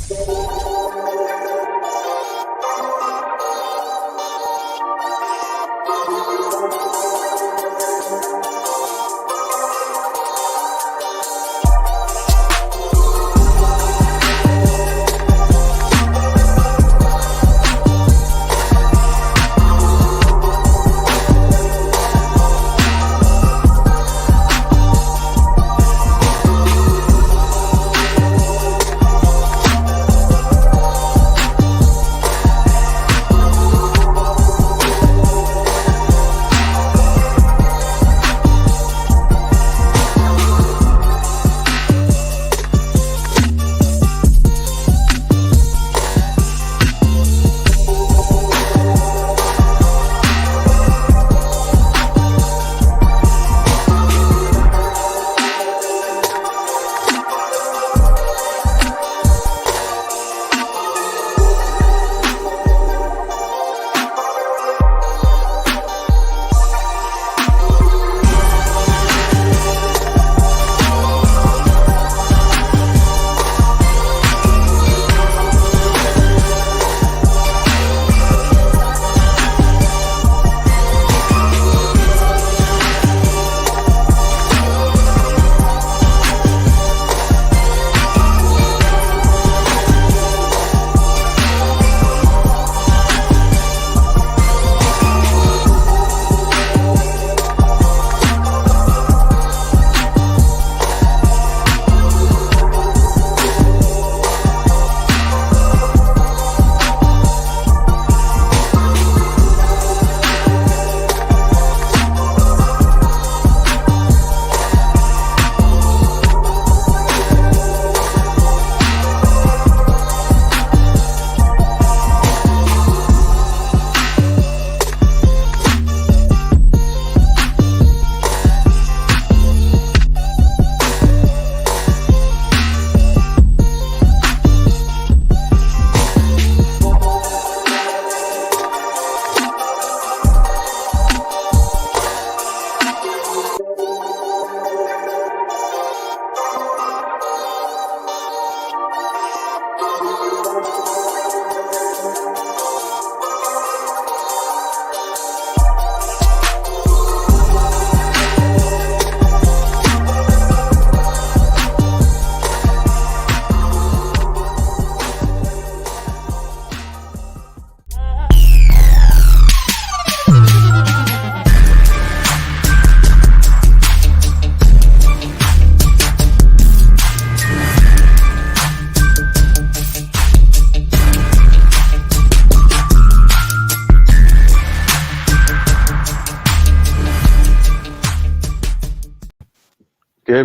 Good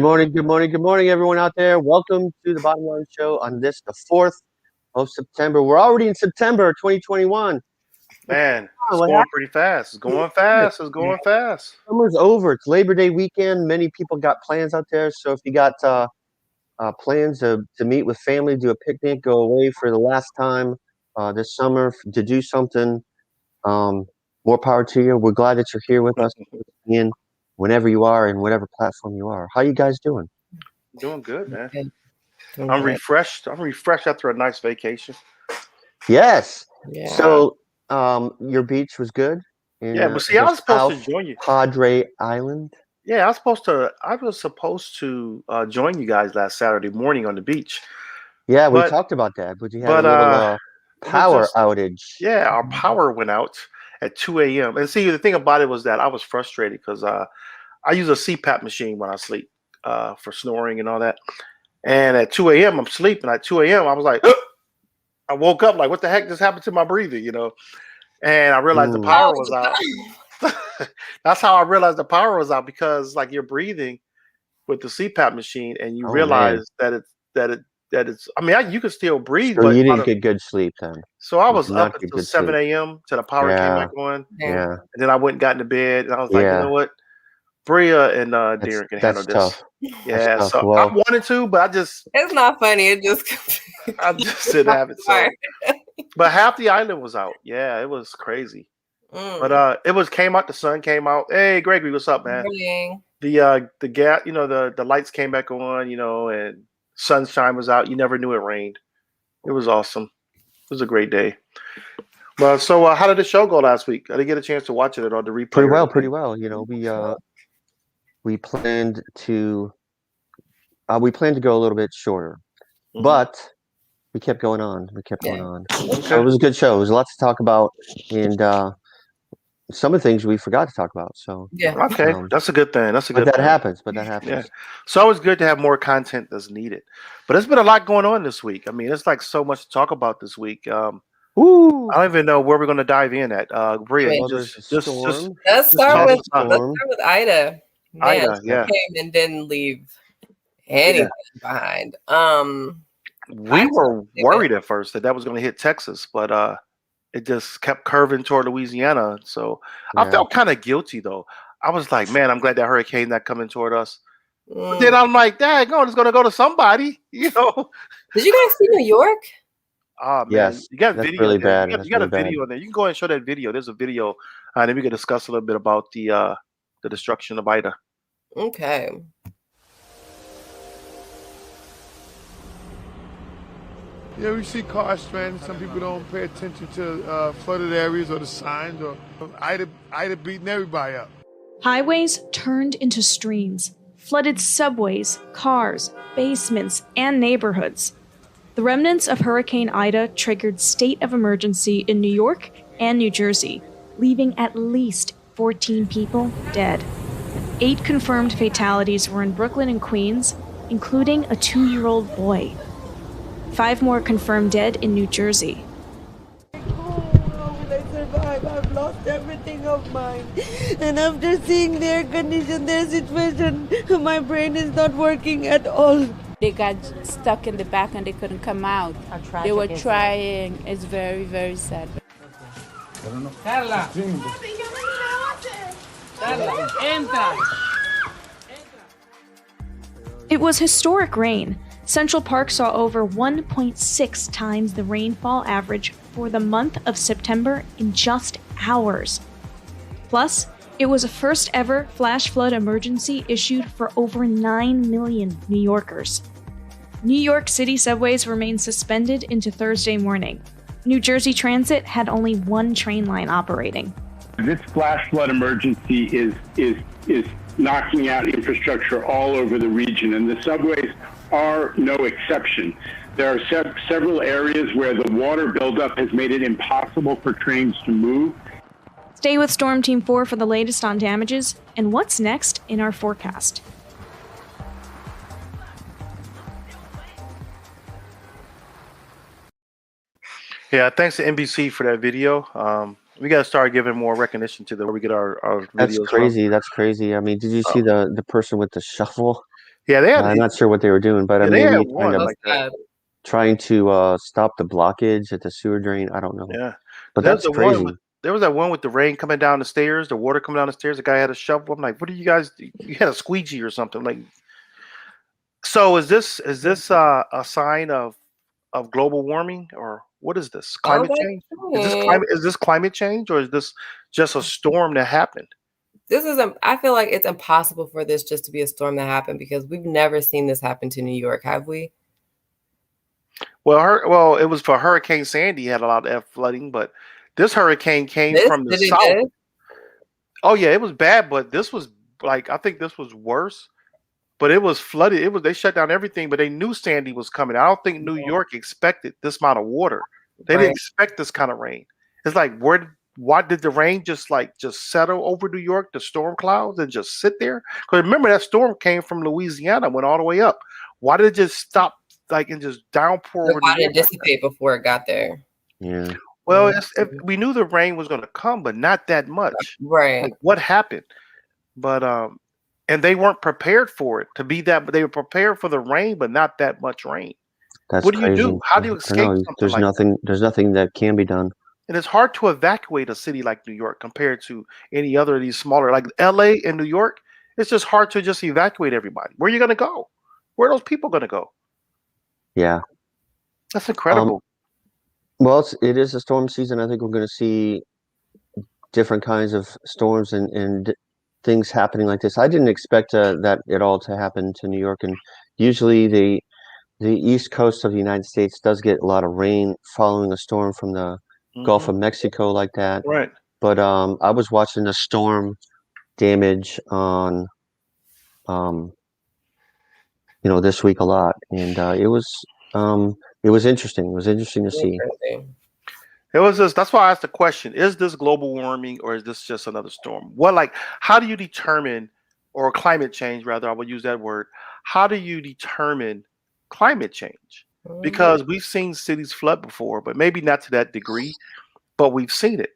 morning, good morning, good morning, everyone out there. Welcome to the Bottom Line Show on this, the 4th of September. We're already in September 2021. Man, it's What going happened? pretty fast. It's going fast. It's going fast. Summer's over. It's Labor Day weekend. Many people got plans out there. So if you got plans to meet with family, do a picnic, go away for the last time this summer to do something, more power to you. We're glad that you're here with us in whenever you are and whatever platform you are. How you guys doing? Doing good, man. Good. I'm refreshed. I'm refreshed after a nice vacation. Yes. Yeah. So your beach was good? Yeah, but see, I was supposed to join you. Padre Island? Yeah, I was supposed to join you guys last Saturday morning on the beach. Yeah, we But- talked about that, but you had but, a little power just- outage. Yeah, our power went out at 2 a.m. And see, the thing about it was that I was frustrated because I use a CPAP machine when I sleep for snoring and all that. And at 2 a.m. I'm sleeping. At 2 a.m. I was like, I woke up like, what the heck just happened to my breathing, you know? And I realized the power was out. That's how I realized the power was out, because like you're breathing with the CPAP machine and you realize that it's. I mean, you can still breathe, So but you didn't get good sleep then. so I you was did not up get until good 7 sleep. a.m. till the power came back on, Yeah. and then I went and got into bed, and I was like, Yeah. you know what, Bria and Darren can handle That's this. tough. Yeah, tough. so Well- I wanted to, but It's not funny. It just I just didn't have it. So, but half the island was out. Yeah, it was crazy. But it came out. The sun came out. Hey, Gregory, what's up, man? Morning. The gas, the lights came back on, and sunshine was out. You never knew it rained. It was awesome. It was a great day. Well, so how did the show go last week? I didn't get a chance to watch it or the replay. Pretty well. You know, we planned to go a little bit shorter, but we kept going on. Okay. So it was a good show. It was a lot to talk about, and some of the things we forgot to talk about. So okay, that's a good thing. But that happens. Yeah. So it's always good to have more content that's needed. But there's been a lot going on this week. I mean, it's like so much to talk about this week. Ooh. I don't even know where we're going to dive in at. Bria, let's start with Ida. Ida, yeah, came and didn't leave anything behind. We were worried at first that was going to hit Texas, but it just kept curving toward Louisiana. So I felt kind of guilty though. I was like, man, I'm glad that hurricane not coming toward us. But then I'm like, daggone, it's going to go to somebody, you know. Did you guys see New York? Oh man, yes, you got that's video. Really there. bad. You got a video in there. You can go ahead and show that video. There's a video, and then we can discuss a little bit about the destruction of Ida. Okay. Yeah, we see cars stranded. Some people don't pay attention to flooded areas or the signs, or Ida beating everybody up. Highways turned into streams, flooded subways, cars, basements, and neighborhoods. The remnants of Hurricane Ida triggered state of emergency in New York and New Jersey, leaving at least 14 people dead. 8 confirmed fatalities were in Brooklyn and Queens, including a 2-year-old boy. 5 more confirmed dead in New Jersey. How will I survive? I've lost everything of mine. And after seeing their condition, their situation, my brain is not working at all. They got stuck in the back and they couldn't come out. They were trying. It's very, very sad. It was historic rain. Central Park saw over 1.6 times the rainfall average for the month of September in just hours. Plus, it was a first ever flash flood emergency issued for over 9 million New Yorkers. New York City subways remained suspended into Thursday morning. New Jersey Transit had only 1 train line operating. This flash flood emergency is knocking out infrastructure all over the region, and the subways are no exception. There are several areas where the water buildup has made it impossible for trains to move. Stay with Storm Team 4 for the latest on damages and what's next in our forecast. Yeah, thanks to NBC for that video. We got to start giving more recognition to where we get our videos. That's crazy. That's crazy. I mean, did you see the person with the shovel? Yeah, they had. I'm not sure what they were doing, but I mean, trying to stop the blockage at the sewer drain. I don't know. Yeah, but that's crazy. There was that one with the rain coming down the stairs, the water coming down the stairs. The guy had a shovel. I'm like, what do you guys do? You had a squeegee or something like. So is this a sign of global warming, or what is this? Climate change? Is this climate change, or is this just a storm that happened? I feel like it's impossible for this just to be a storm that happened, because we've never seen this happen to New York, have we? Well, it was for Hurricane Sandy had a lot of flooding, but this hurricane came from the south. Oh yeah, it was bad, but this was like, I think this was worse. But it was flooded. They shut down everything, but they knew Sandy was coming. I don't think New York expected this amount of water. They didn't expect this kind of rain. It's like, why did the rain just settle over New York, the storm clouds, and just sit there? Because remember, that storm came from Louisiana, went all the way up. Why did it just stop and just downpour over New York? Why did it dissipate before it got there? Yeah. Well, we knew the rain was going to come, but not that much. Right. Like, what happened? But and they weren't prepared for it to be that. But they were prepared for the rain, but not that much rain. That's what do crazy. you do? How do you escape something there's like nothing. There's nothing that can be done. And it's hard to evacuate a city like New York compared to any other of these smaller, like LA and New York. It's just hard to just evacuate everybody. Where are you going to go? Where are those people going to go? Yeah, that's incredible. Well, it is a storm season. I think we're going to see different kinds of storms and things happening like this. I didn't expect that at all to happen to New York. And usually the the east coast of the United States does get a lot of rain following a storm from the Gulf of Mexico like that. Right. But I was watching the storm damage on this week a lot, and it was interesting. It was interesting to see. It was just, that's why I asked the question: is this global warming or is this just another storm? How do you determine, or climate change rather? I would use that word. How do you determine climate change? Because we've seen cities flood before, but maybe not to that degree, but we've seen it.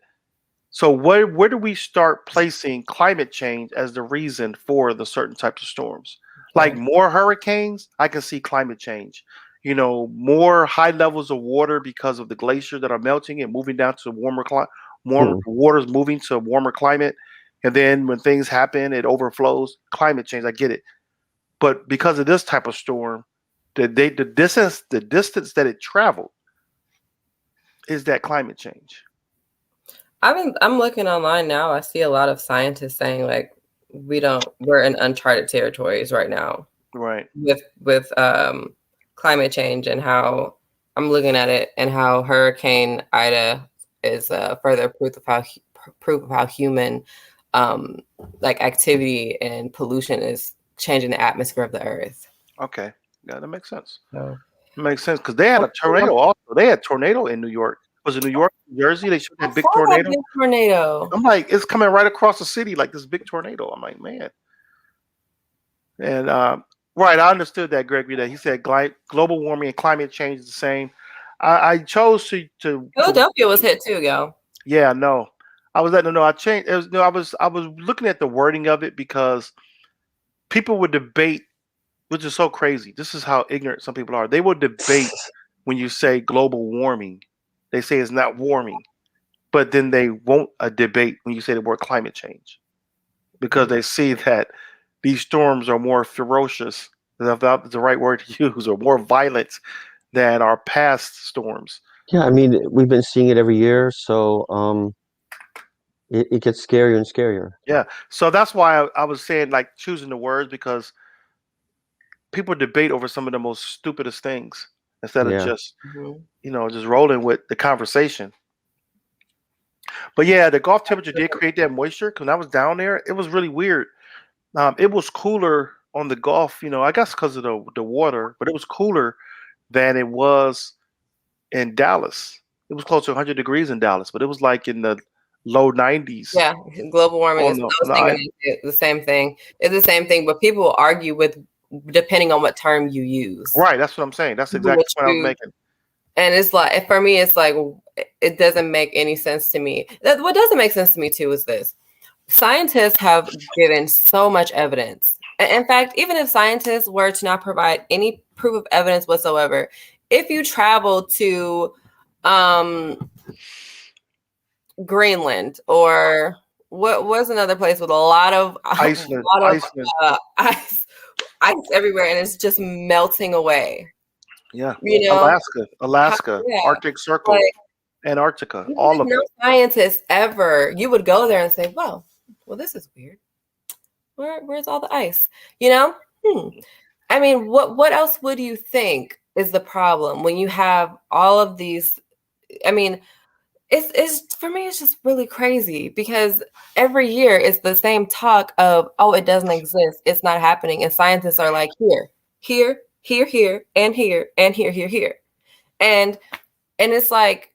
So where do we start placing climate change as the reason for the certain types of storms? Like more hurricanes, I can see climate change. More high levels of water because of the glaciers that are melting and moving down to warmer water's moving to a warmer climate. And then when things happen, it overflows. Climate change, I get it. But because of this type of storm, the distance that it traveled, is that climate change? I'm looking online now. I see a lot of scientists saying like we're in uncharted territories right now. Right. With climate change, and how I'm looking at it, and how Hurricane Ida is further proof of how human activity and pollution is changing the atmosphere of the earth. Okay. Yeah, that makes sense. So, it makes sense because they had a tornado also. They had tornado in New York. Was it New York, New Jersey? They showed that big tornado. Big tornado. I'm like, it's coming right across the city, like this big tornado. I'm like, man. And right, I understood that, Gregory, that he said global warming and climate change is the same. I chose to Philadelphia was hit too, yo. Yeah, no. I was letting them know I changed. It was, I was looking at the wording of it because people would debate, which is so crazy. This is how ignorant some people are. They will debate when you say global warming. They say it's not warming, but then they won't debate when you say the word climate change, because they see that these storms are more ferocious, if that's the right word to use, or more violent than our past storms. Yeah, I mean, we've been seeing it every year, so it gets scarier and scarier. Yeah, so that's why I was saying, like, choosing the words, because people debate over some of the most stupidest things instead of just just rolling with the conversation. But yeah, the Gulf temperature did create that moisture. Because when I was down there, it was really weird. It was cooler on the Gulf, I guess because of the water, but it was cooler than it was in Dallas. It was close to 100 degrees in Dallas, but it was like in the low 90s. Yeah, global warming is the same thing. It's the same thing, but people will argue with depending on what term you use. Right, that's what I'm saying. That's exactly what I was making. And it's like, for me, it's like, it doesn't make any sense to me. What doesn't make sense to me too is this. Scientists have given so much evidence. In fact, even if scientists were to not provide any proof of evidence whatsoever, if you travel to Greenland, or what was another place with a lot of Iceland, ice everywhere, and it's just melting away. Yeah, Alaska, Arctic Circle, Antarctica, all of it. No scientists ever. You would go there and say, "Well, this is weird. Where's all the ice?" I mean, what else would you think is the problem when you have all of these? I mean, it's for me, it's just really crazy, because every year it's the same talk of, oh, it doesn't exist, it's not happening, and scientists are like, here, and here, and here, and it's like,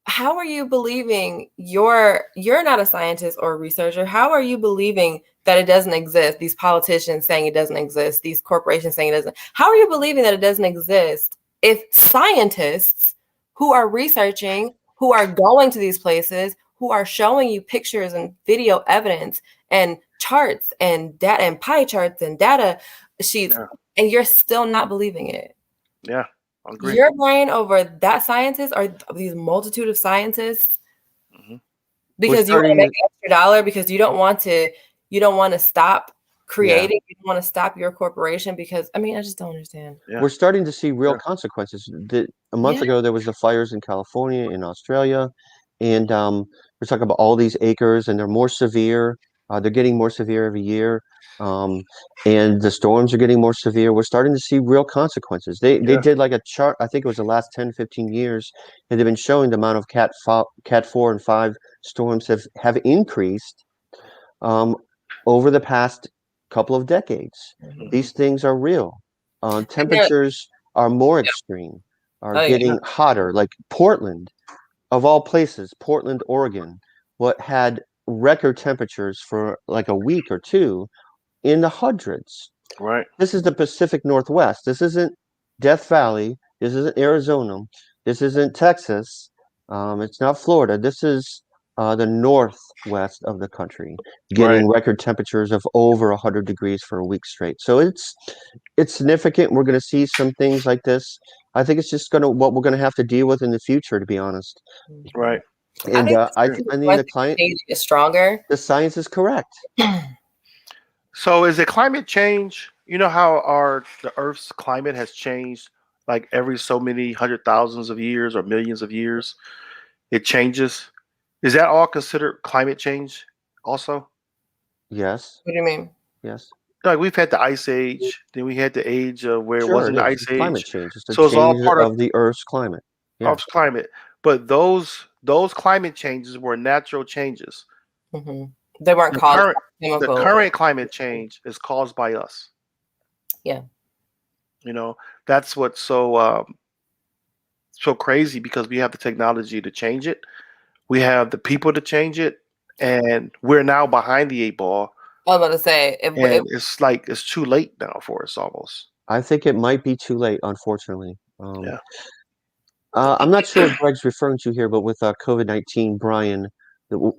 how are you believing you're not a scientist or a researcher? How are you believing that it doesn't exist? These politicians saying it doesn't exist, these corporations saying it doesn't. How are you believing that it doesn't exist if scientists who are researching, who are going to these places, who are showing you pictures and video evidence and charts and data and pie charts and data sheets, and you're still not believing it? Yeah, I agree. Your brain over that scientist, or these multitude of scientists, because you want to make an extra dollar, because you don't want to stop creating, you don't want to stop your corporation, because I just don't understand. We're starting to see real consequences. A month ago, there was the fires in California, in Australia, and we're talking about all these acres, and they're more severe. They're getting more severe every year. And the storms are getting more severe. We're starting to see real consequences. They did like a chart, I think it was the last 10, 15 years, and they've been showing the amount of Cat 4 and 5 storms have increased over the past couple of decades. These things are real. Temperatures are more extreme, are getting hotter. Like Portland, of all places, Portland, Oregon, what had record temperatures for like a week or two in the hundreds. Right. This is the Pacific Northwest. This isn't Death Valley. This isn't Arizona. This isn't Texas. It's not Florida. This is the northwest of the country, getting record temperatures of over 100 degrees for a week straight. So it's significant. We're going to see some things like this. I think it's just what we're going to have to deal with in the future, to be honest. Right. And I think the climate is stronger. The science is correct. So is it climate change? You know how the Earth's climate has changed like every so many hundred thousands of years or millions of years? It changes. Is that all considered climate change also? Yes. What do you mean? Yes. Like we've had the ice age, then we had the age of where it Sure, wasn't it the is. ice It's age. climate change. It's the So it's all change part of the Earth's climate. Yeah. Earth's climate. But those climate changes were natural changes. Mm-hmm. They weren't caused by the current climate change is caused by us. Yeah. You know, that's what's so crazy, because we have the technology to change it. We have the people to change it, and we're now behind the 8 ball. I was about to say, it's like it's too late now for us almost. I think it might be too late, unfortunately. I'm not sure what Greg's referring to here, but with COVID-19, Brian,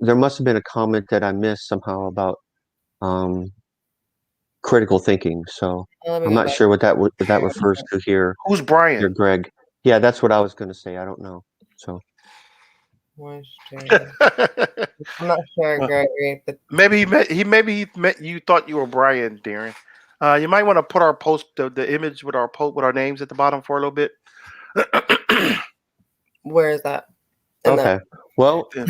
there must have been a comment that I missed somehow about critical thinking. So I'm not sure what that refers to here. Who's Brian? Here, Greg. Yeah, that's what I was going to say. I don't know. So I'm not sure, Gregory. But maybe he met you, thought you were Brian, Darren. You might want to put our post the image with our names at the bottom for a little bit. Where is that? Okay. Well, I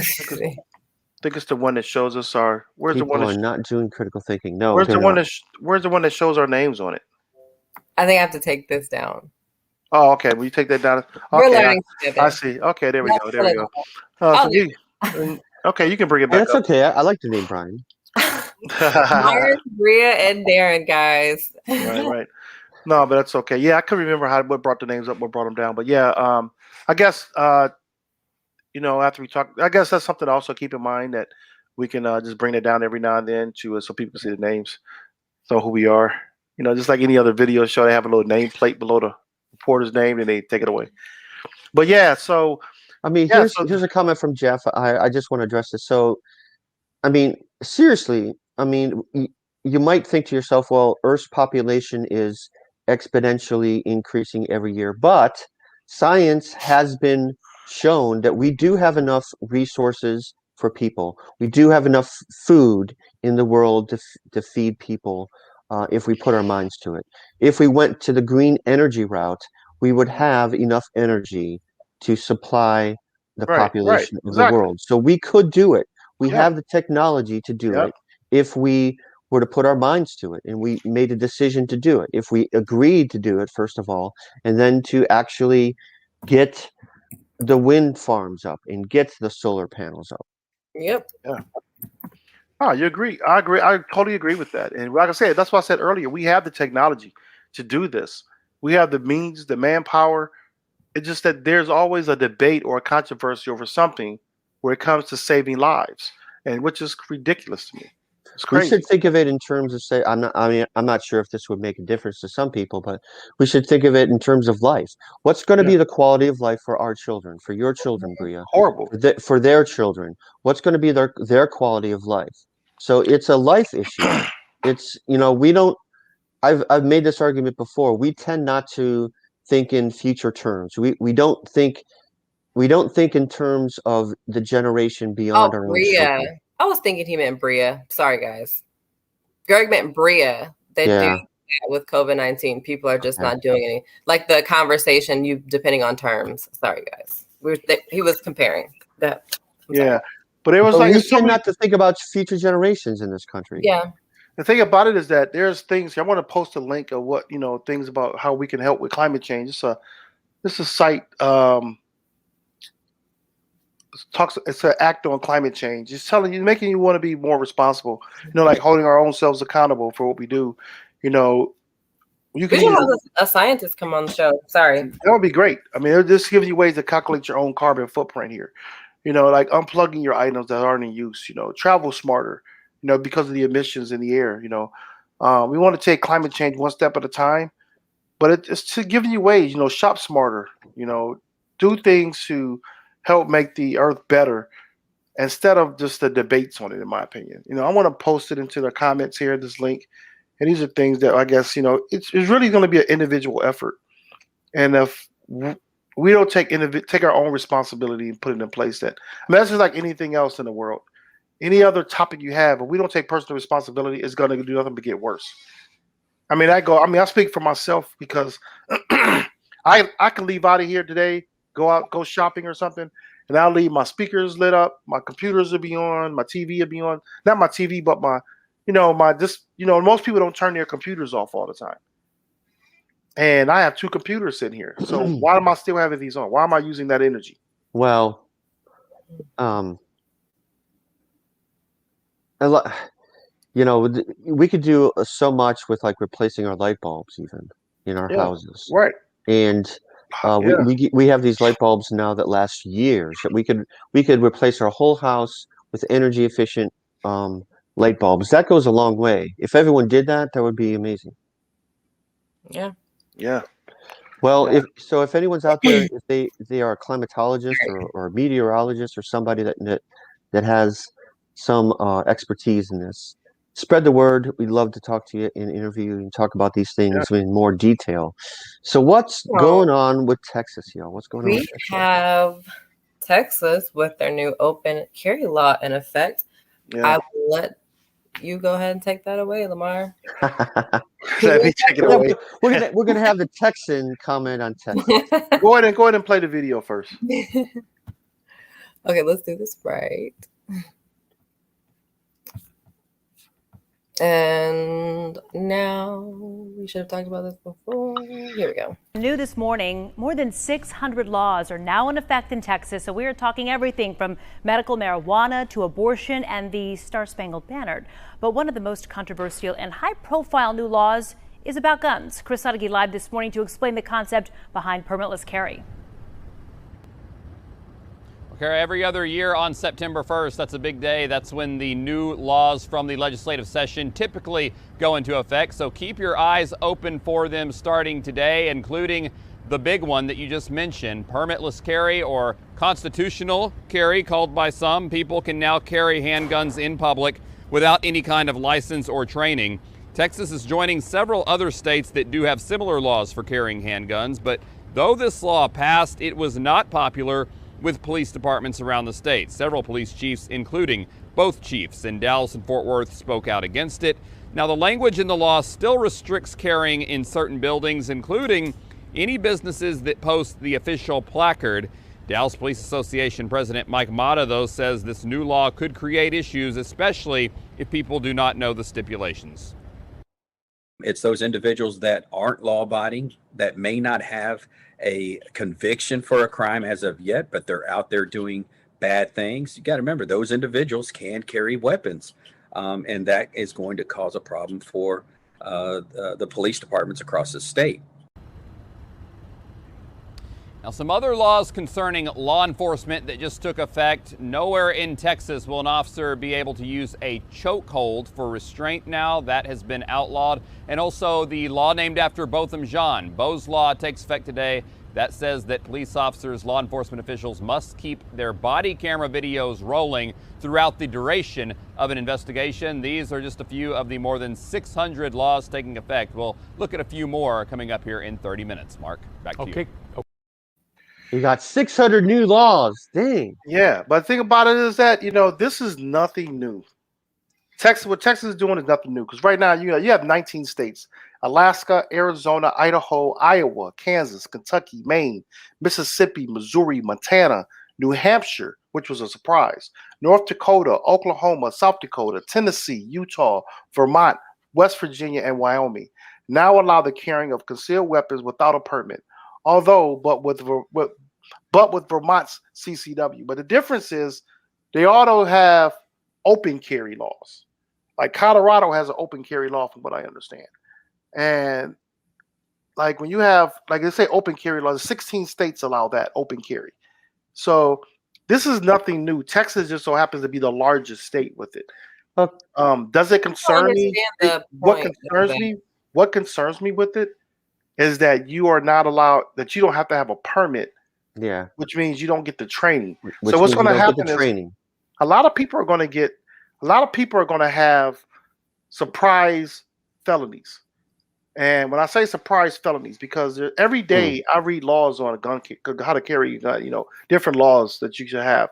think it's the one that shows us our. Where's the one that's not doing critical thinking? No. Where's the one that shows our names on it? I think I have to take this down. Oh, okay. Will you take that down? We're Okay, learning together. I see. Okay, there we go. There we go. Okay, you can bring it back. That's okay. I like the name Brian. Marz, Bria, and Darren, guys. Right. No, but that's okay. Yeah, I couldn't remember what brought the names up, what brought them down. But yeah, I guess after we talk, I guess that's something to also keep in mind, that we can just bring it down every now and then so people can see the names, so who we are. Just like any other video show, they have a little name plate below the reporter's name, and they take it away. But yeah, so I mean, here's a comment from Jeff. I just want to address this. So, I mean, seriously, I mean, you might think to yourself, well, Earth's population is exponentially increasing every year, but science has been shown that we do have enough resources for people. We do have enough food in the world to feed people if we put our minds to it. If we went to the green energy route, we would have enough energy to supply the population of the world. So we could do it. We have the technology to do it if we were to put our minds to it, and we made a decision to do it. If we agreed to do it, first of all, and then to actually get the wind farms up and get the solar panels up. Yep. Yeah. Oh, you agree? I agree. I totally agree with that. And like I said, that's what I said earlier. We have the technology to do this. We have the means, the manpower. It's just that there's always a debate or a controversy over something where it comes to saving lives, and which is ridiculous to me. It's crazy. We should think of it in terms of I'm not sure if this would make a difference to some people, but we should think of it in terms of life. What's going to be the quality of life for our children, for your children, Bria? Horrible. For their children. What's going to be their quality of life? So it's a life issue. It's, we don't, I've made this argument before. We tend not to think in future terms. We don't think in terms of the generation beyond our own children. I was thinking he meant Bria. Sorry, guys. Greg meant Bria. They do that with COVID-19. People are just not doing any, like the conversation, depending on terms. Sorry, guys. He was comparing that. Yeah. But it was But like we it's so tend many, not to think about future generations in this country. Yeah. the thing about it is that there's things. I want to post a link of what things about how we can help with climate change. It's a site. It's an act on climate change. It's telling you, making you want to be more responsible. Like holding our own selves accountable for what we do. You We can should have either, a scientist come on the show. Sorry. that would be great. I mean, it just gives you ways to calculate your own carbon footprint here. Like unplugging your items that aren't in use. Travel smarter. Because of the emissions in the air. We want to take climate change one step at a time, but it's to giving you ways. Shop smarter. Do things to help make the earth better instead of just the debates on it. In my opinion, I want to post it into the comments here. This link, and these are things that I guess it's really going to be an individual effort, and if we don't take our own responsibility and put it in place, that's just like anything else in the world. Any other topic you have, if we don't take personal responsibility, it's going to do nothing but get worse. I speak for myself because I can leave out of here today, go shopping or something, and I'll leave my speakers lit up, my computers will be on, my TV will be on. Not my TV, but most people don't turn their computers off all the time. And I have 2 computers sitting here. So why am I still having these on? Why am I using that energy? Well, we could do so much with like replacing our light bulbs even in our houses. Right. And we have these light bulbs now that last years. That we could replace our whole house with energy efficient light bulbs. That goes a long way. If everyone did that, that would be amazing. Yeah. Yeah. Well, if anyone's out there, if they are a climatologist or a meteorologist or somebody that has some expertise in this, spread the word. We'd love to talk to you and interview you and talk about these things in more detail. So what's going on with Texas, y'all? What's going on with Texas? We have Texas with their new open carry law in effect. Yeah. I will let you go ahead and take that away, Lamar. Let me take it away. We're gonna have the Texan comment on Texas. Go ahead and play the video first. Okay, let's do this right. And now we should have talked about this before. Here we go. New this morning, more than 600 laws are now in effect in Texas. So we are talking everything from medical marijuana to abortion and the Star-Spangled Banner. But one of the most controversial and high-profile new laws is about guns. Chris Sadeghi live this morning to explain the concept behind permitless carry. Okay, every other year on September 1st, that's a big day. That's when the new laws from the legislative session typically go into effect. So keep your eyes open for them starting today, including the big one that you just mentioned, permitless carry or constitutional carry, called by some. People can now carry handguns in public without any kind of license or training. Texas is joining several other states that do have similar laws for carrying handguns, but though this law passed, it was not popular with police departments around the state. Several police chiefs, including both chiefs in Dallas and Fort Worth, spoke out against it. Now, the language in the law still restricts carrying in certain buildings, including any businesses that post the official placard. Dallas Police Association President Mike Mata, though, says this new law could create issues, especially if people do not know the stipulations. It's those individuals that aren't law-abiding, that may not have a conviction for a crime as of yet, but they're out there doing bad things. You got to remember, those individuals can carry weapons, and that is going to cause a problem for the police departments across the state. Now, some other laws concerning law enforcement that just took effect. Nowhere in Texas will an officer be able to use a chokehold for restraint now. That has been outlawed. And also the law named after Botham Jean, Bo's Law, takes effect today. That says that police officers, law enforcement officials must keep their body camera videos rolling throughout the duration of an investigation. These are just a few of the more than 600 laws taking effect. We'll look at a few more coming up here in 30 minutes. Mark, back to you. We got 600 new laws. Dang. Yeah, but the thing about it is that, this is nothing new. What Texas is doing is nothing new, because right now you have 19 states: Alaska, Arizona, Idaho, Iowa, Kansas, Kentucky, Maine, Mississippi, Missouri, Montana, New Hampshire, which was a surprise. North Dakota, Oklahoma, South Dakota, Tennessee, Utah, Vermont, West Virginia, and Wyoming now allow the carrying of concealed weapons without a permit. But with Vermont's CCW. But the difference is they all don't have open carry laws. Like Colorado has an open carry law, from what I understand. And like when you have, like they say, open carry laws, 16 states allow that open carry. So this is nothing new. Texas just so happens to be the largest state with it. Does it concern me? What concerns me with it is that you are not allowed, that you don't have to have a permit. Yeah. Which means you don't get the training. So what's going to happen is a lot of people are going to have surprise felonies. And when I say surprise felonies, because every day I read laws on a gun, how to carry a gun, different laws that you should have.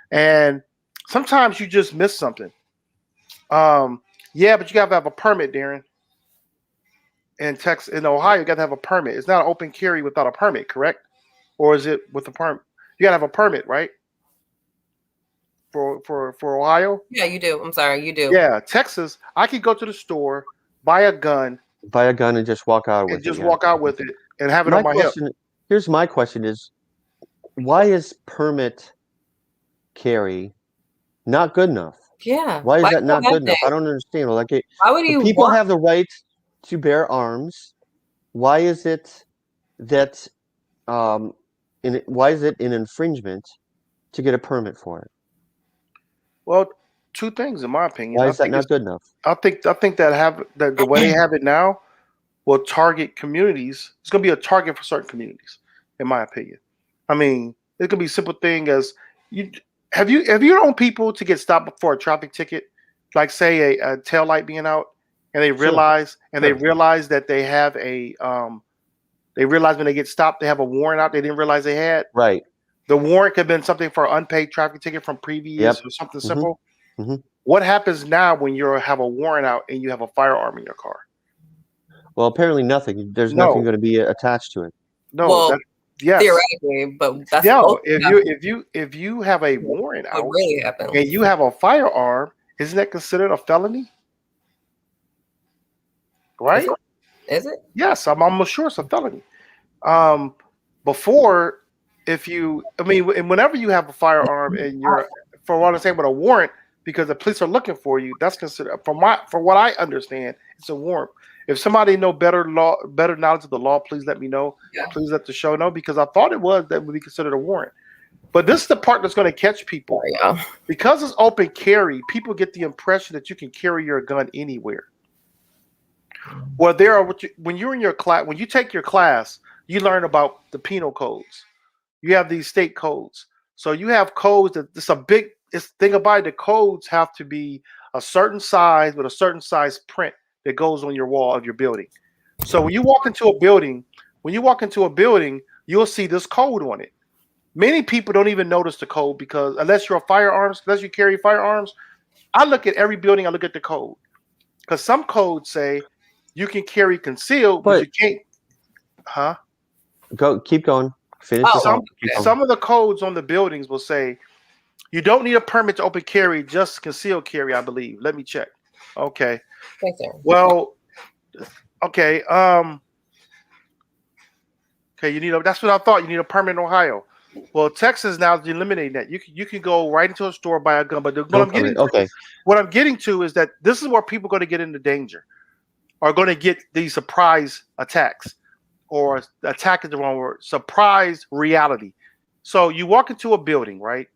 And sometimes you just miss something. Yeah, but you got to have a permit, Darren. In Texas, in Ohio, you got to have a permit. It's not open carry without a permit, correct? Or is it with a permit? You got to have a permit, right? For Ohio? Yeah, you do. I'm sorry, you do. Yeah, Texas, I could go to the store, buy a gun and just walk out with it. Walk out with it and have it on my hip. Here's my question is, why is permit carry not good enough? Yeah. Why is that not good enough? I don't understand. Like, why would you people have the right to bear arms. Why is it that why is it an infringement to get a permit for it? Well, two things in my opinion. Why is that not good enough? I think that the way they have it now will target communities. It's going to be a target for certain communities, in my opinion. I mean, it could be a simple thing as have you known people to get stopped for a traffic ticket, like say a tail light being out, and they realize they realize that they have they realize when they get stopped they have a warrant out they didn't realize they had. Right. The warrant could have been something for unpaid traffic ticket from previous or something simple. Mm-hmm. What happens now when you have a warrant out and you have a firearm in your car? Well, apparently nothing. There's nothing going to be attached to it. No. Well, yes. Theoretically, but that's if you have a warrant out really happens. And you have a firearm, isn't that considered a felony? Right? Is it? Yes, I'm almost sure it's a felony. Before, whenever you have a firearm and you're, for what I'm saying, with a warrant, because the police are looking for you, that's considered, for what I understand, it's a warrant. If somebody know better knowledge of the law, please let me know. Yeah. Please let the show know, because I thought it would be considered a warrant. But this is the part that's going to catch people. Yeah. Because it's open carry, people get the impression that you can carry your gun anywhere. Well, when you're in your class, when you take your class, you learn about the penal codes. You have these state codes. So you have codes that thing about it, the codes have to be a certain size with a certain size print that goes on your wall of your building. So when you walk into a building, you'll see this code on it. Many people don't even notice the code because unless you carry firearms, I look at every building, I look at the code. Because some codes say you can carry concealed, but you can't. Huh? Keep going. Finish this off. Some of the codes on the buildings will say you don't need a permit to open carry, just concealed carry, I believe. Let me check. Okay. Thanks, sir. Well, okay. That's what I thought. You need a permit in Ohio. Well, Texas now is eliminating that. You can go right into a store, buy a gun, but what I'm getting to is that this is where people are going to get into danger, are going to get these surprise attacks, or attack is the wrong word, surprise reality. So you walk into a building, right?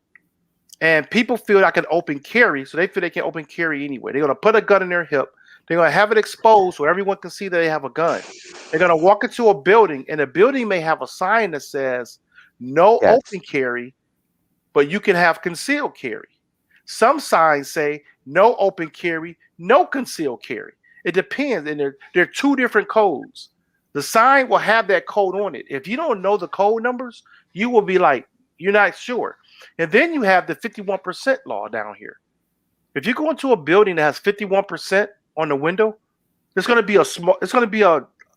And people feel like an open carry, so they feel they can open carry anywhere. They're going to put a gun in their hip. They're going to have it exposed so everyone can see that they have a gun. They're going to walk into a building, and the building may have a sign that says, no open carry, but you can have concealed carry. Some signs say no open carry, no concealed carry. It depends, and there are two different codes. The sign will have that code on it. If you don't know the code numbers, you will be like, you're not sure. And then you have the 51% law down here. If you go into a building that has 51% on the window, it's going to be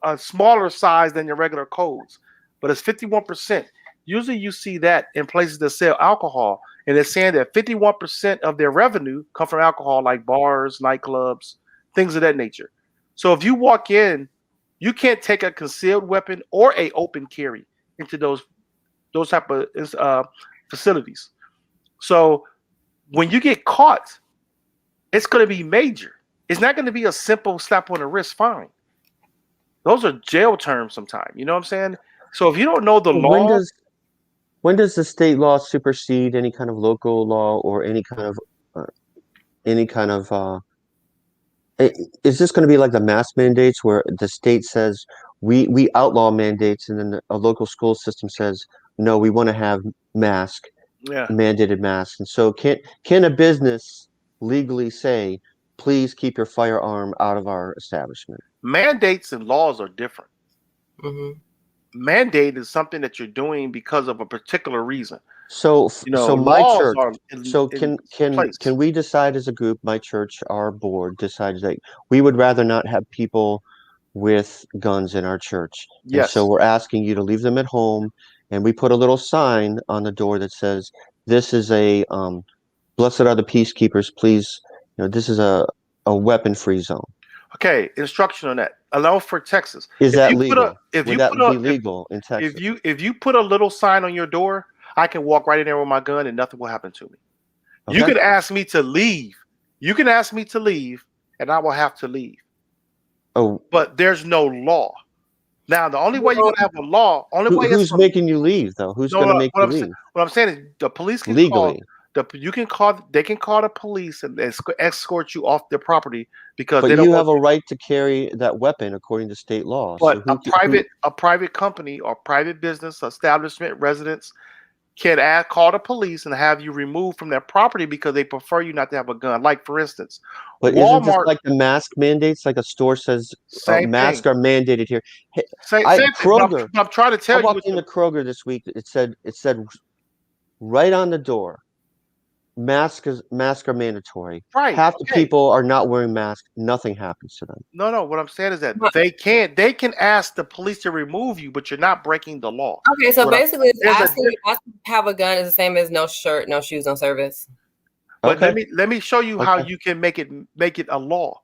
a smaller size than your regular codes, but it's 51%. Usually you see that in places that sell alcohol and it's saying that 51% of their revenue come from alcohol, like bars, nightclubs, things of that nature. So if you walk in, you can't take a concealed weapon or a open carry into those type of facilities. So when you get caught, it's going to be major. It's not going to be a simple slap on the wrist fine. Those are jail terms sometimes. You know what I'm saying? So if you don't know the law, when does the state law supersede any kind of local law or any kind of is this going to be like the mask mandates where the state says we outlaw mandates, and then a local school system says no, we want to have mandated masks? And so can a business legally say, please keep your firearm out of our establishment? Mandates and laws are different. Mm-hmm. Mandate is something that you're doing because of a particular reason. So my church. Can we decide as a group? My church, our board decides that we would rather not have people with guns in our church. Yes. And so we're asking you to leave them at home, and we put a little sign on the door that says, "This is a blessed are the peacekeepers. Please, this is a weapon-free zone." Okay, instruction on that. Allow for Texas. Is that legal? Would that be legal in Texas? If you put a little sign on your door, I can walk right in there with my gun and nothing will happen to me. Okay. You can ask me to leave. You can ask me to leave, and I will have to leave. Oh, but there's no law. Now, the only way you're gonna have a law, who's making you leave though? Who's going to make you leave? What I'm saying is, the police can legally. They can call the police and escort you off their property because they don't have a right to carry that weapon according to state law. But so a private company or private business establishment residents can call the police and have you removed from their property because they prefer you not to have a gun. Like, for instance, but Walmart, isn't this like the mask mandates? Like a store says masks are mandated here. Kroger. I'm trying to tell you. I walked into Kroger this week. It said right on the door, masks are mandatory. Right. Half the people are not wearing masks. Nothing happens to them. No. What I'm saying is that they can ask the police to remove you, but you're not breaking the law. Okay, so basically, asking to have a gun is the same as no shirt, no shoes, no service. But let me show you how you can make it a law.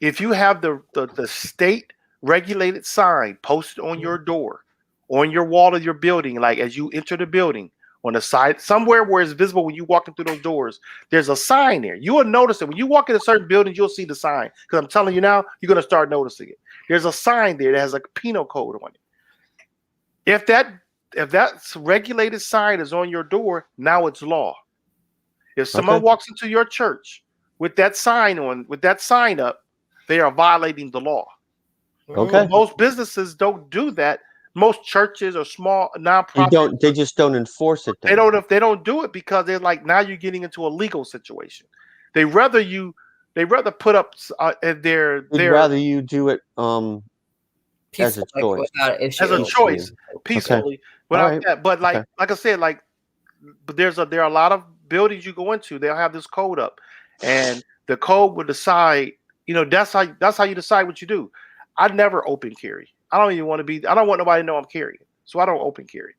If you have the state regulated sign posted on your door, on your wall of your building, like as you enter the building, on the side, somewhere where it's visible when you walking through those doors, there's a sign there. You will notice it. When you walk into certain buildings, you'll see the sign. Because I'm telling you now, you're going to start noticing it. There's a sign there that has a penal code on it. If that regulated sign is on your door, now it's law. If someone walks into your church with that sign up, they are violating the law. Okay. Most businesses don't do that. Most churches or small nonprofits they just don't enforce it. Then. They don't do it because they're like, now you're getting into a legal situation. They rather put up rather you do it as a choice. As a choice, peacefully. Without that. But like I said, but there are a lot of buildings you go into, they'll have this code up. And the code will decide, that's how you decide what you do. I'd never open carry. I don't want nobody to know I'm carrying. So I don't open carry.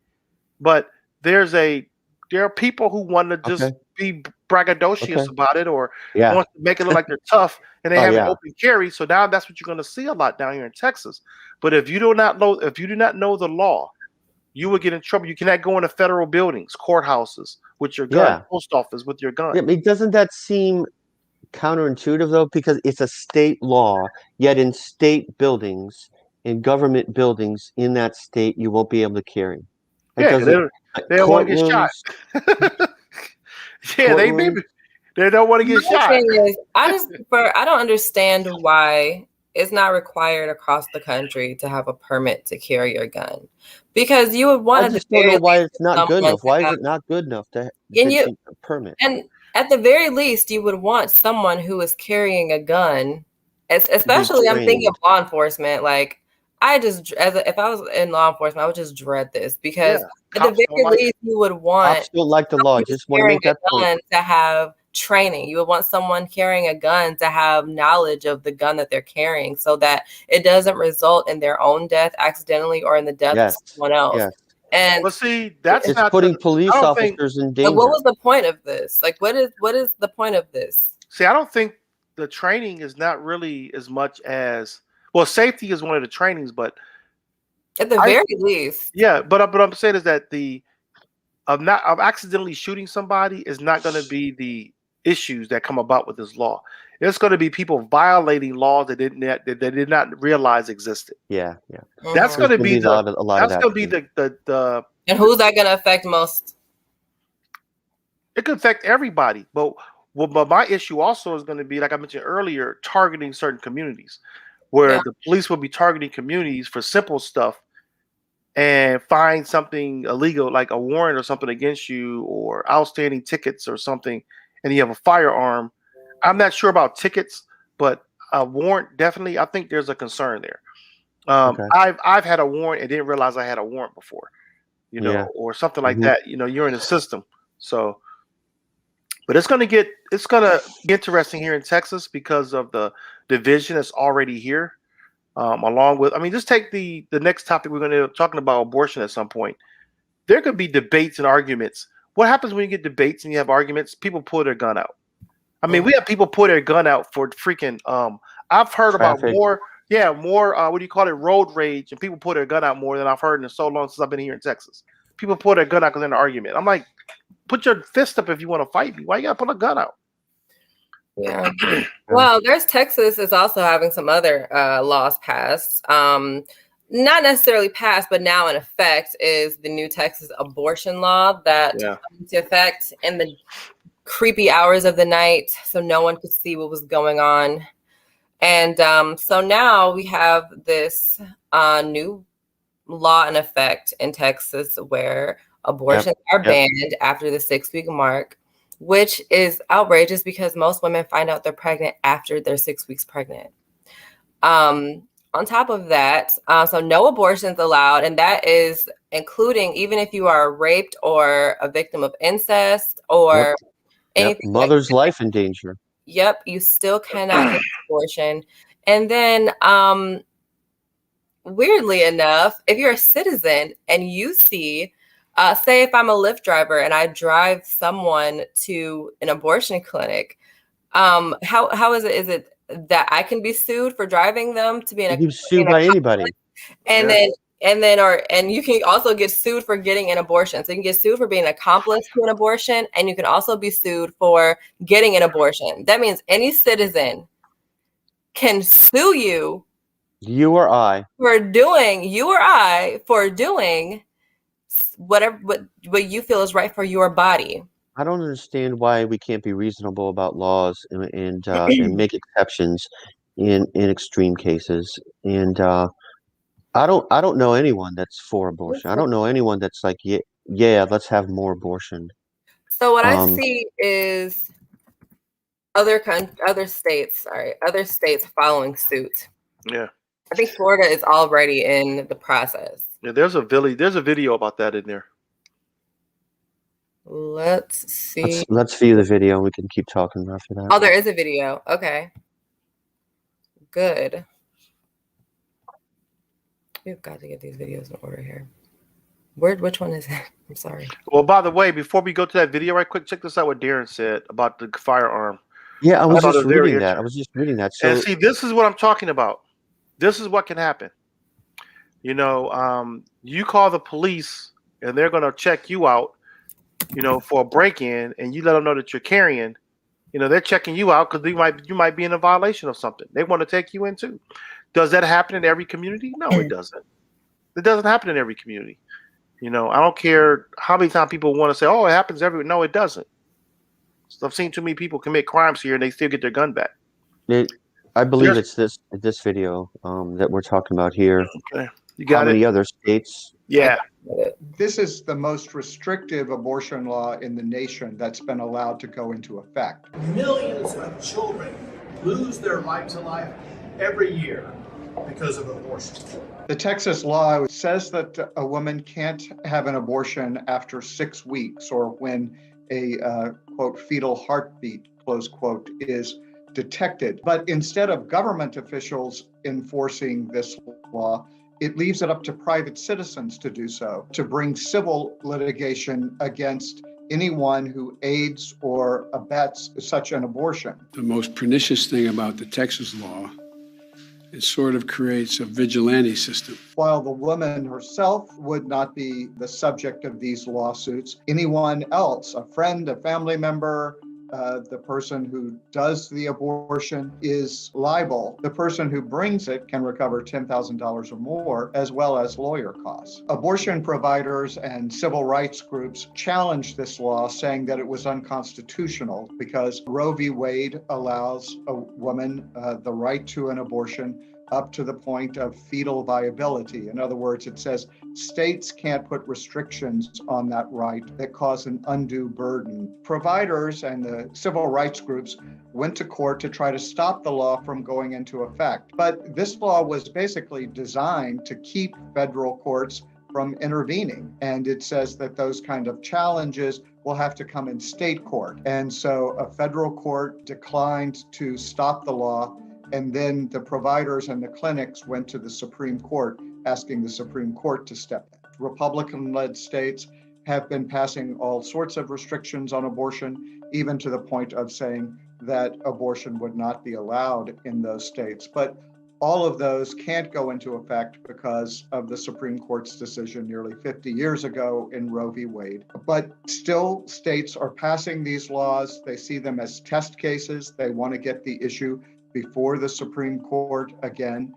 But there are people who want to just be braggadocious about it or want to make it look like they're tough and they have an open carry. So now that's what you're going to see a lot down here in Texas. But if you do not know the law, you will get in trouble. You cannot go into federal buildings, courthouses with your gun, post office with your gun. Yeah, doesn't that seem counterintuitive though? Because it's a state law, yet in state buildings, in government buildings in that state, you won't be able to carry. They don't want to get shot. They don't want to get shot. I don't understand why it's not required across the country to have a permit to carry your gun, because you would want to. I just don't know why it's not good enough. Why is it not good enough to get a permit? And at the very least, you would want someone who is carrying a gun, especially I'm thinking of law enforcement. Like, if I was in law enforcement, I would just dread this because at the very least, you would want. I still like the law. Just want to make that point. To have training, you would want someone carrying a gun to have knowledge of the gun that they're carrying, so that it doesn't result in their own death accidentally or in the death of someone else. Yes. And Well, see, that's It's not putting the. I police don't think. officers in but what danger. was the point of this? Like, what is the point of this? See, I don't think the training is not really as much as well. Safety is one of the trainings, but At the very least, yeah. But I'm saying is that the of accidentally shooting somebody is not going to be the issues that come about with this law. It's going to be people violating laws that they did not realize existed. Yeah. That's going to be a lot of that's that. going to be the. and who's that going to affect most? It could affect everybody, but my issue also is going to be, like I mentioned earlier, targeting certain communities, where the police will be targeting communities for simple stuff and find something illegal, like a warrant or something against you, or outstanding tickets or something, and you have a firearm. I'm not sure about tickets, but a warrant definitely. I think there's a concern there. Okay. I've had a warrant and didn't realize I had a warrant before, or something like that. You're in the system, so. But it's gonna get interesting here in Texas because of the division that's already here. Along with, just take the next topic we're going to be talking about, abortion at some point. There could be debates and arguments. What happens when you get debates and you have arguments? People pull their gun out. We have people pull their gun out for freaking. I've heard Traffic. about more. What do you call it? Road rage, and people pull their gun out more than I've heard in so long since I've been here in Texas. People pull their gun out because they're in an argument. I'm like, put your fist up if you want to fight me. Why you got to pull a gun out? Yeah. Well, Texas is also having some other laws passed. Not necessarily passed, but now in effect is the new Texas abortion law that took into effect in the creepy hours of the night, so no one could see what was going on. And so now we have this new law in effect in Texas where abortions are banned after the 6-week mark, which is outrageous because most women find out they're pregnant after they're 6 weeks pregnant. On top of that, so no abortions allowed, and that is including even if you are raped or a victim of incest or anything. Mother's life in danger. Yep, you still cannot get an abortion. And then, weirdly enough, if you're a citizen and you see, say if I'm a Lyft driver and I drive someone to an abortion clinic, how is it? Is it that I can be sued for driving them to be in a? You can sue by anybody. And and you can also get sued for getting an abortion. So you can get sued for being an accomplice to an abortion, and you can also be sued for getting an abortion. That means any citizen can sue you. You or I for doing whatever what you feel is right for your body. I don't understand why we can't be reasonable about laws and make exceptions in extreme cases. And I don't know anyone that's for abortion. I don't know anyone that's like, yeah, let's have more abortion. So what I see is other states following suit. Yeah. I think Florida is already in the process. Yeah, there's a video about that in there. Let's see. Let's view the video. We can keep talking after that. Oh, there is a video. Okay. Good. We've got to get these videos in order here. Which one is it? I'm sorry. Well, by the way, before we go to that video right quick, check this out what Darren said about the firearm. Yeah, I was just reading that. So, and see, this is what I'm talking about. This is what can happen. You call the police and they're going to check you out, for a break-in, and you let them know that you're carrying. They're checking you out because you might be in a violation of something. They want to take you in too. Does that happen in every community? No, it doesn't. It doesn't happen in every community. I don't care how many times people want to say, "Oh, it happens everywhere." No, it doesn't. So I've seen too many people commit crimes here and they still get their gun back. I believe it's this video that we're talking about here. Okay. You got how many other states? Yeah. This is the most restrictive abortion law in the nation that's been allowed to go into effect. Millions of children lose their right to life every year because of abortion. The Texas law says that a woman can't have an abortion after 6 weeks or when a, quote, fetal heartbeat, close quote, is detected. But instead of government officials enforcing this law, it leaves it up to private citizens to do so, to bring civil litigation against anyone who aids or abets such an abortion. The most pernicious thing about the Texas law, it sort of creates a vigilante system. While the woman herself would not be the subject of these lawsuits, anyone else, a friend, a family member, the person who does the abortion is liable. The person who brings it can recover $10,000 or more, as well as lawyer costs. Abortion providers and civil rights groups challenged this law, saying that it was unconstitutional because Roe v. Wade allows a woman the right to an abortion up to the point of fetal viability. In other words, it says states can't put restrictions on that right that cause an undue burden. Providers and the civil rights groups went to court to try to stop the law from going into effect. But this law was basically designed to keep federal courts from intervening. And it says that those kind of challenges will have to come in state court. And so a federal court declined to stop the law. And then the providers and the clinics went to the Supreme Court, asking the Supreme Court to step in. Republican-led states have been passing all sorts of restrictions on abortion, even to the point of saying that abortion would not be allowed in those states. But all of those can't go into effect because of the Supreme Court's decision nearly 50 years ago in Roe v. Wade. But still, states are passing these laws. They see them as test cases. They want to get the issue before the Supreme Court again.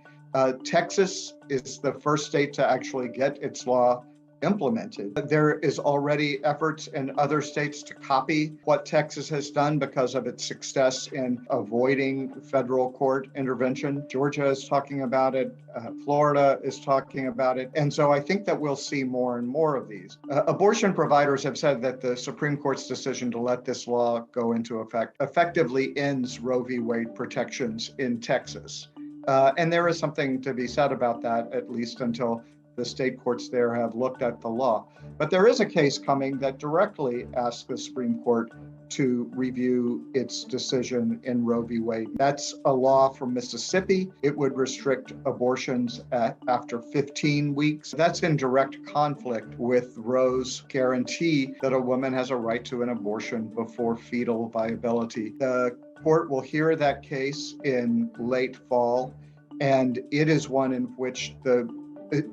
Texas is the first state to actually get its law implemented. There is already efforts in other states to copy what Texas has done because of its success in avoiding federal court intervention. Georgia is talking about it. Florida is talking about it. And so I think that we'll see more and more of these. Abortion providers have said that the Supreme Court's decision to let this law go into effect effectively ends Roe v. Wade protections in Texas. And there is something to be said about that, at least until the state courts there have looked at the law. But there is a case coming that directly asks the Supreme Court to review its decision in Roe v. Wade. That's a law from Mississippi. It would restrict abortions after 15 weeks. That's in direct conflict with Roe's guarantee that a woman has a right to an abortion before fetal viability. The court will hear that case in late fall, and it is one in which the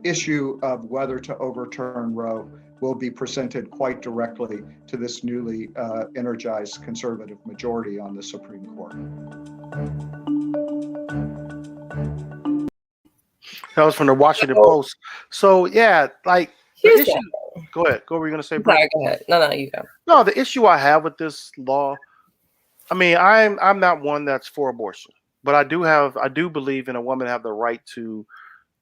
issue of whether to overturn Roe will be presented quite directly to this newly energized conservative majority on the Supreme Court. That was from the Washington Post. So yeah, like the issue. Go ahead. What were you going to say, Bria? Sorry, go ahead. No, you go. No, the issue I have with this law, I mean, I'm not one that's for abortion, but I do believe in a woman have the right to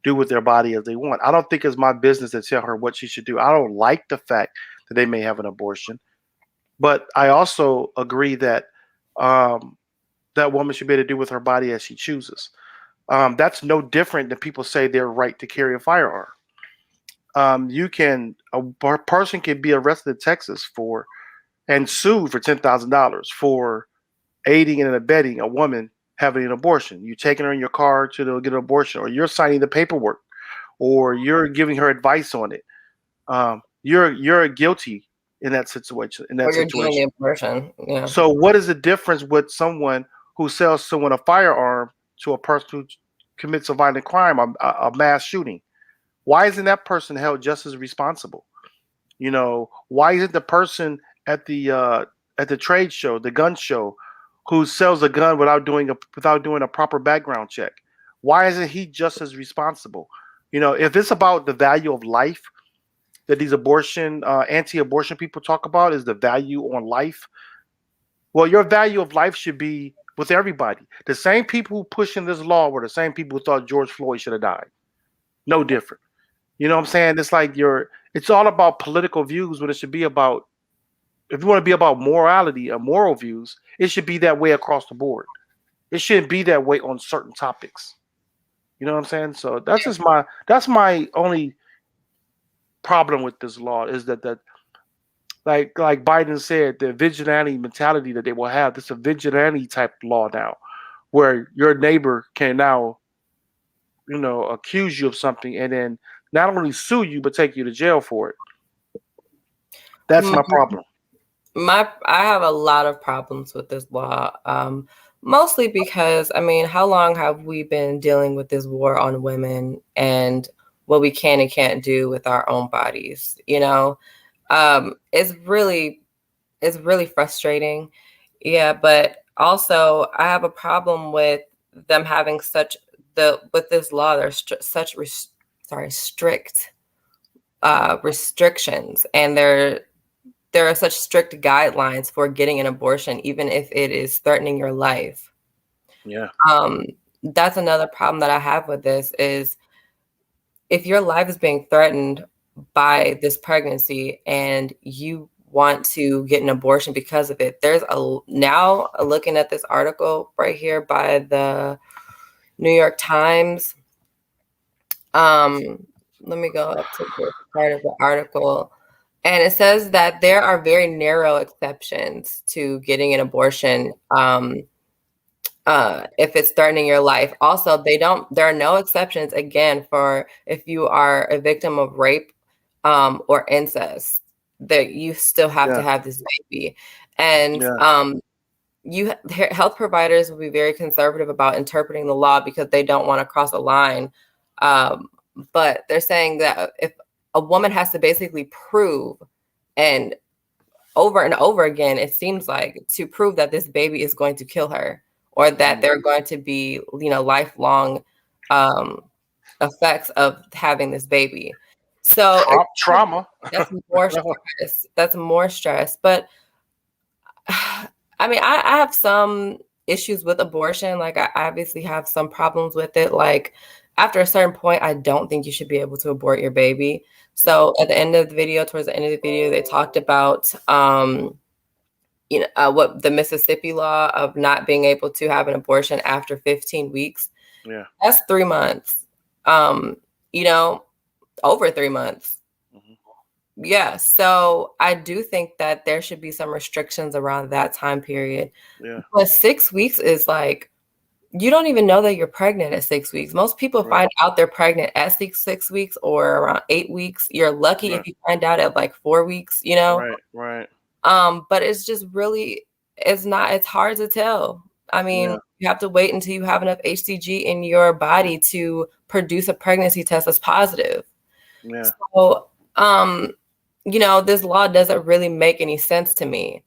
do with their body as they want. I don't think it's my business to tell her what she should do. I don't like the fact that they may have an abortion, but I also agree that that woman should be able to do with her body as she chooses. That's no different than people say their right to carry a firearm. A person can be arrested in Texas and sued for $10,000 for aiding and abetting a woman having an abortion. You're taking her in your car to get an abortion, or you're signing the paperwork, or you're giving her advice on it. You're guilty in that situation. Or you're doing the abortion. Yeah. So what is the difference with someone who sells someone a firearm to a person who commits a violent crime, a mass shooting? Why isn't that person held just as responsible? You know, why isn't the person at the trade show, the gun show, who sells a gun without doing a proper background check? Why isn't he just as responsible? You know, if it's about the value of life that these anti-abortion people talk about, is the value on life. Well, your value of life should be with everybody. The same people who pushing this law were the same people who thought George Floyd should have died. No different. You know what I'm saying? It's like it's all about political views when it should be about, if you want to be about morality or moral views, it should be that way across the board. It shouldn't be that way on certain topics. You know what I'm saying? So that's my only problem with this law, is that like Biden said, the vigilante mentality that they will have. This is a vigilante type law now, where your neighbor can now accuse you of something and then not only sue you but take you to jail for it. That's my problem. I have a lot of problems with this law. Mostly because, I mean, how long have we been dealing with this war on women and what we can and can't do with our own bodies? It's really frustrating. Yeah, but also I have a problem with them having with this law. There's such strict restrictions, and there are such strict guidelines for getting an abortion, even if it is threatening your life. Yeah. That's another problem that I have with this is if your life is being threatened by this pregnancy and you want to get an abortion because of it, now looking at this article right here by the New York Times. Let me go up to this part of the article. And it says that there are very narrow exceptions to getting an abortion if it's threatening your life. Also, there are no exceptions, again, for if you are a victim of rape or incest, that you still have to have this baby. And health providers will be very conservative about interpreting the law because they don't want to cross a line. But they're saying that if a woman has to basically prove, and over again, it seems like, to prove that this baby is going to kill her, or that there are going to be, lifelong effects of having this baby. So trauma. That's more stress. That's more stress. But I mean, I have some issues with abortion. Like, I obviously have some problems with it. Like, after a certain point, I don't think you should be able to abort your baby. So at the end of the video, towards the end of the video, they talked about, what the Mississippi law of not being able to have an abortion after 15 weeks. Yeah. That's 3 months. Over 3 months. Mm-hmm. Yeah. So I do think that there should be some restrictions around that time period. Yeah. But 6 weeks is like, you don't even know that you're pregnant at 6 weeks. Most people find out they're pregnant at 6 weeks or around 8 weeks. You're lucky if you find out at like 4 weeks, Right. But it's just really, it's hard to tell. I mean, you have to wait until you have enough HCG in your body to produce a pregnancy test that's positive. Yeah. So, this law doesn't really make any sense to me.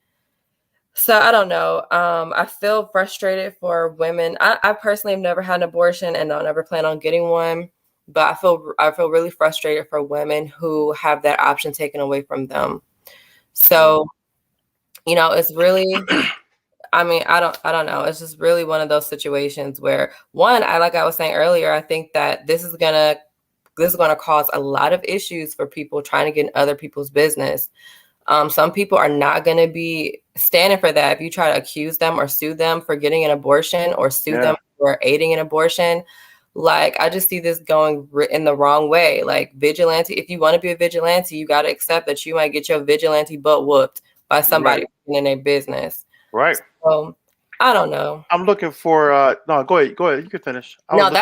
So I don't know. I feel frustrated for women. I personally have never had an abortion and don't ever plan on getting one. But I feel really frustrated for women who have that option taken away from them. So, it's really, I mean, I don't know. It's just really one of those situations where, like I was saying earlier, I think that this is gonna cause a lot of issues for people trying to get in other people's business. Some people are not going to be standing for that. If you try to accuse them or sue them for getting an abortion or sue them for aiding an abortion, like, I just see this going in the wrong way. Like, vigilante, if you want to be a vigilante, you got to accept that you might get your vigilante butt whooped by somebody in their business. Right. So I don't know. I'm looking for no, go ahead. You can finish. I'm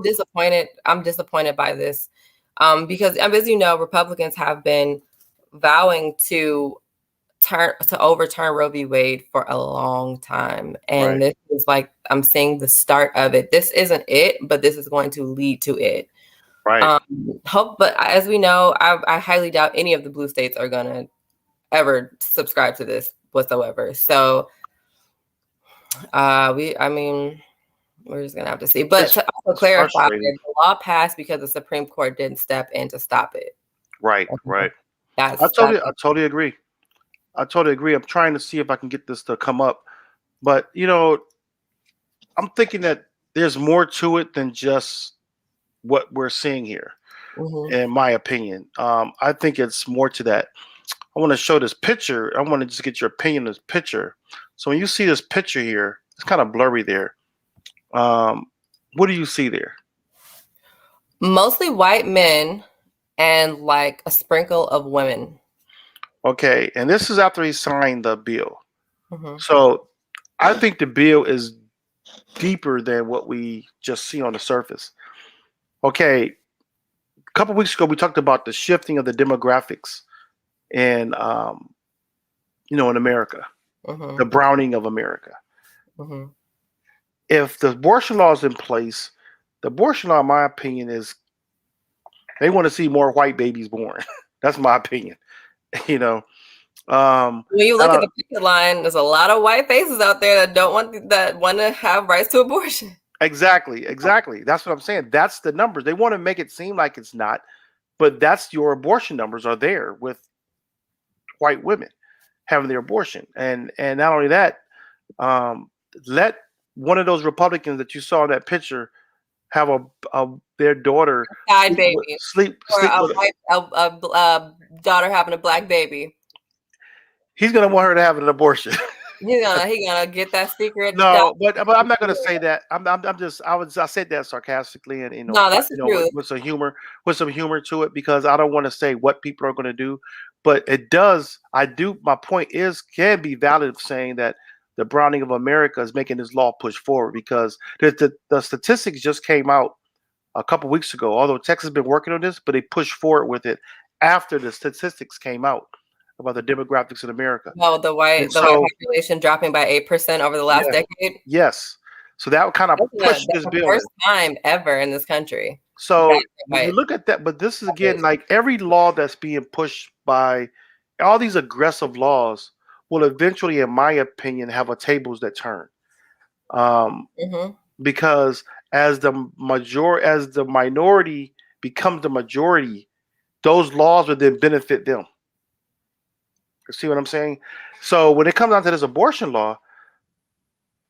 disappointed. I'm disappointed by this. Because as you know, Republicans have been vowing to overturn Roe v. Wade for a long time. And this is like, I'm seeing the start of it. This isn't it, but this is going to lead to it. Right. But as we know, I highly doubt any of the blue states are going to ever subscribe to this whatsoever. So we're just going to have to see. But to also clarify, the law passed because the Supreme Court didn't step in to stop it. Right. I totally agree. I'm trying to see if I can get this to come up. But, I'm thinking that there's more to it than just what we're seeing here, in my opinion. I think it's more to that. I want to show this picture. I want to just get your opinion on this picture. So when you see this picture here, it's kind of blurry there. What do you see there? Mostly white men and like a sprinkle of women. Okay, and this is after he signed the bill. So I think the bill is deeper than what we just see on the surface. Okay, a couple weeks ago we talked about the shifting of the demographics in in America, the browning of America. If the abortion law is in place, the abortion law, in my opinion, is they want to see more white babies born. That's my opinion. When you look at the picket line, there's a lot of white faces out there that want to have rights to abortion. Exactly. That's what I'm saying. That's the numbers. They want to make it seem like it's not, but that's your abortion numbers are there with white women having their abortion. And not only that, let one of those Republicans that you saw in that picture have their daughter sleep or a with white daughter having a black baby. He's gonna want her to have an abortion. He gonna get that secret. No, but I'm not gonna say that. I said that sarcastically and no, that's the truth. with some humor to it, because I don't want to say what people are gonna do, but it does. My point can be valid of saying that the browning of America is making this law push forward, because the statistics just came out a couple weeks ago. Although Texas has been working on this, but they pushed forward with it after the statistics came out about the demographics in America. Oh, the white population dropping by 8% over the last decade. Yes, so that would kind of push this bill. First time ever in this country. So when you look at that, but this is again like every law that's being pushed by all these aggressive laws will eventually, in my opinion, have a tables that turn. Because as the minority becomes the majority, those laws will then benefit them. See what I'm saying? So when it comes down to this abortion law,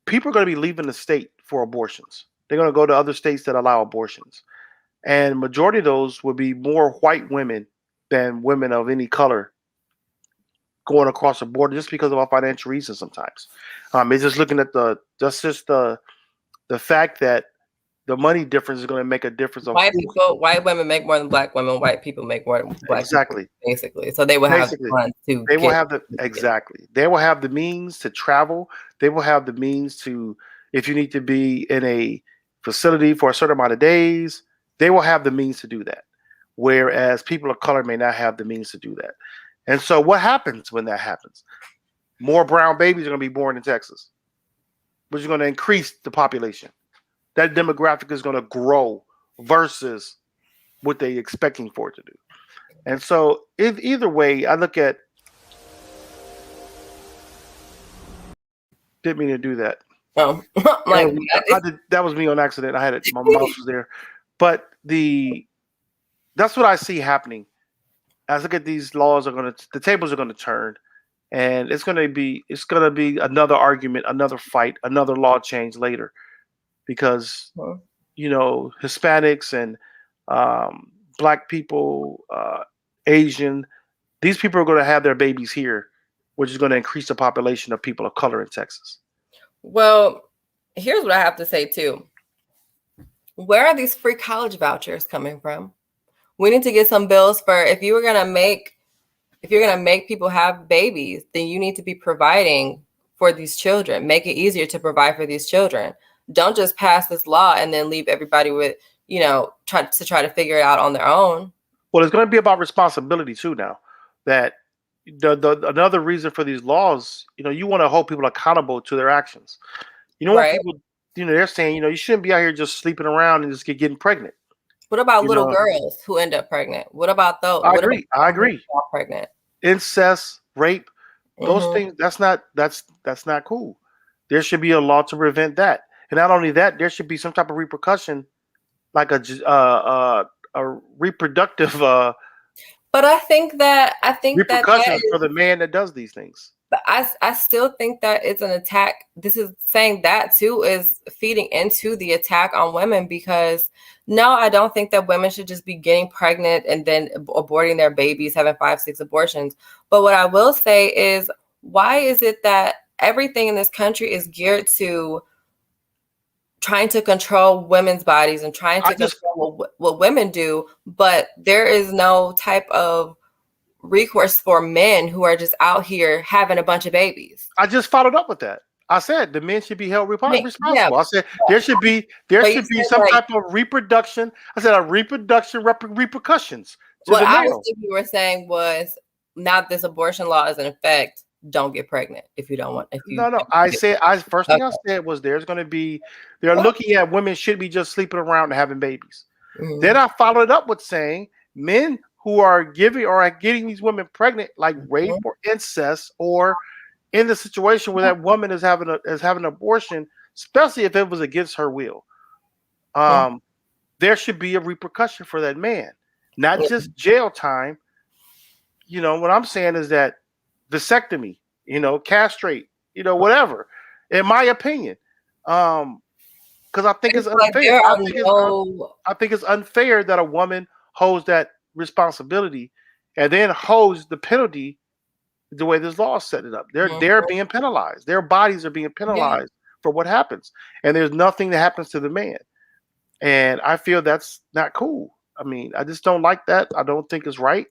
people are going to be leaving the state for abortions. They're going to go to other states that allow abortions. And majority of those will be more white women than women of any color going across the border, just because of our financial reasons sometimes. It's just looking at the fact that the money difference is going to make a difference. White women make more than black women. White people make more than black people, basically. So they will have the funds to. They will have They will have the means to travel. They will have the means to, if you need to be in a facility for a certain amount of days, they will have the means to do that. Whereas people of color may not have the means to do that. And so what happens when that happens? More brown babies are going to be born in Texas, which is going to increase the population. That demographic is going to grow versus what they're expecting for it to do. And so either way, I look at, didn't mean to do that. Oh, that was me on accident. I had it. My mouse was there. But that's what I see happening. As I look at these laws, the tables are going to turn, and it's going to be another argument, another fight, another law change later. Because Hispanics and black people, Asian, these people are going to have their babies here, which is going to increase the population of people of color in Texas. Well, here's what I have to say too. Where are these free college vouchers coming from? We need to get some bills for, if you're gonna make people have babies, then you need to be providing for these children. Make it easier to provide for these children. Don't just pass this law and then leave everybody with, try to figure it out on their own. Well, it's going to be about responsibility too now. That another reason for these laws, you want to hold people accountable to their actions. What people, they're saying, you shouldn't be out here just sleeping around and just getting pregnant. What about little girls who end up pregnant? What about those? I agree. Pregnant. Incest, rape, those things. That's not cool. There should be a law to prevent that. And not only that, there should be some type of repercussion, like a reproductive. But I think repercussions for the man that does these things. But I still think that it's an attack. This is saying that too is feeding into the attack on women, because no, I don't think that women should just be getting pregnant and then aborting their babies, having 5-6 abortions. But what I will say is, why is it that everything in this country is geared to trying to control women's bodies and trying to control what women do, but there is no type of recourse for men who are just out here having a bunch of babies? I just followed up with that. I said the men should be held responsible. yeah. I said there should be some type of reproduction. I said repercussions to what the I male. was thinking you were saying was, now that this abortion law is in effect, don't get pregnant if you don't want. No. I said first thing I said was they're looking at women should be just sleeping around and having babies. Mhm. Then I followed it up with saying men who are getting these women pregnant, like rape or incest, or in the situation where that woman is having an abortion, especially if it was against her will, there should be a repercussion for that man, not just jail time. What I'm saying is that vasectomy, castrate, whatever. In my opinion, because I think it's unfair. I think it's unfair that a woman holds that responsibility and then holds the penalty the way this law set it up. They're being penalized. Their bodies are being penalized for what happens. And there's nothing that happens to the man. And I feel that's not cool. I mean, I just don't like that. I don't think it's right,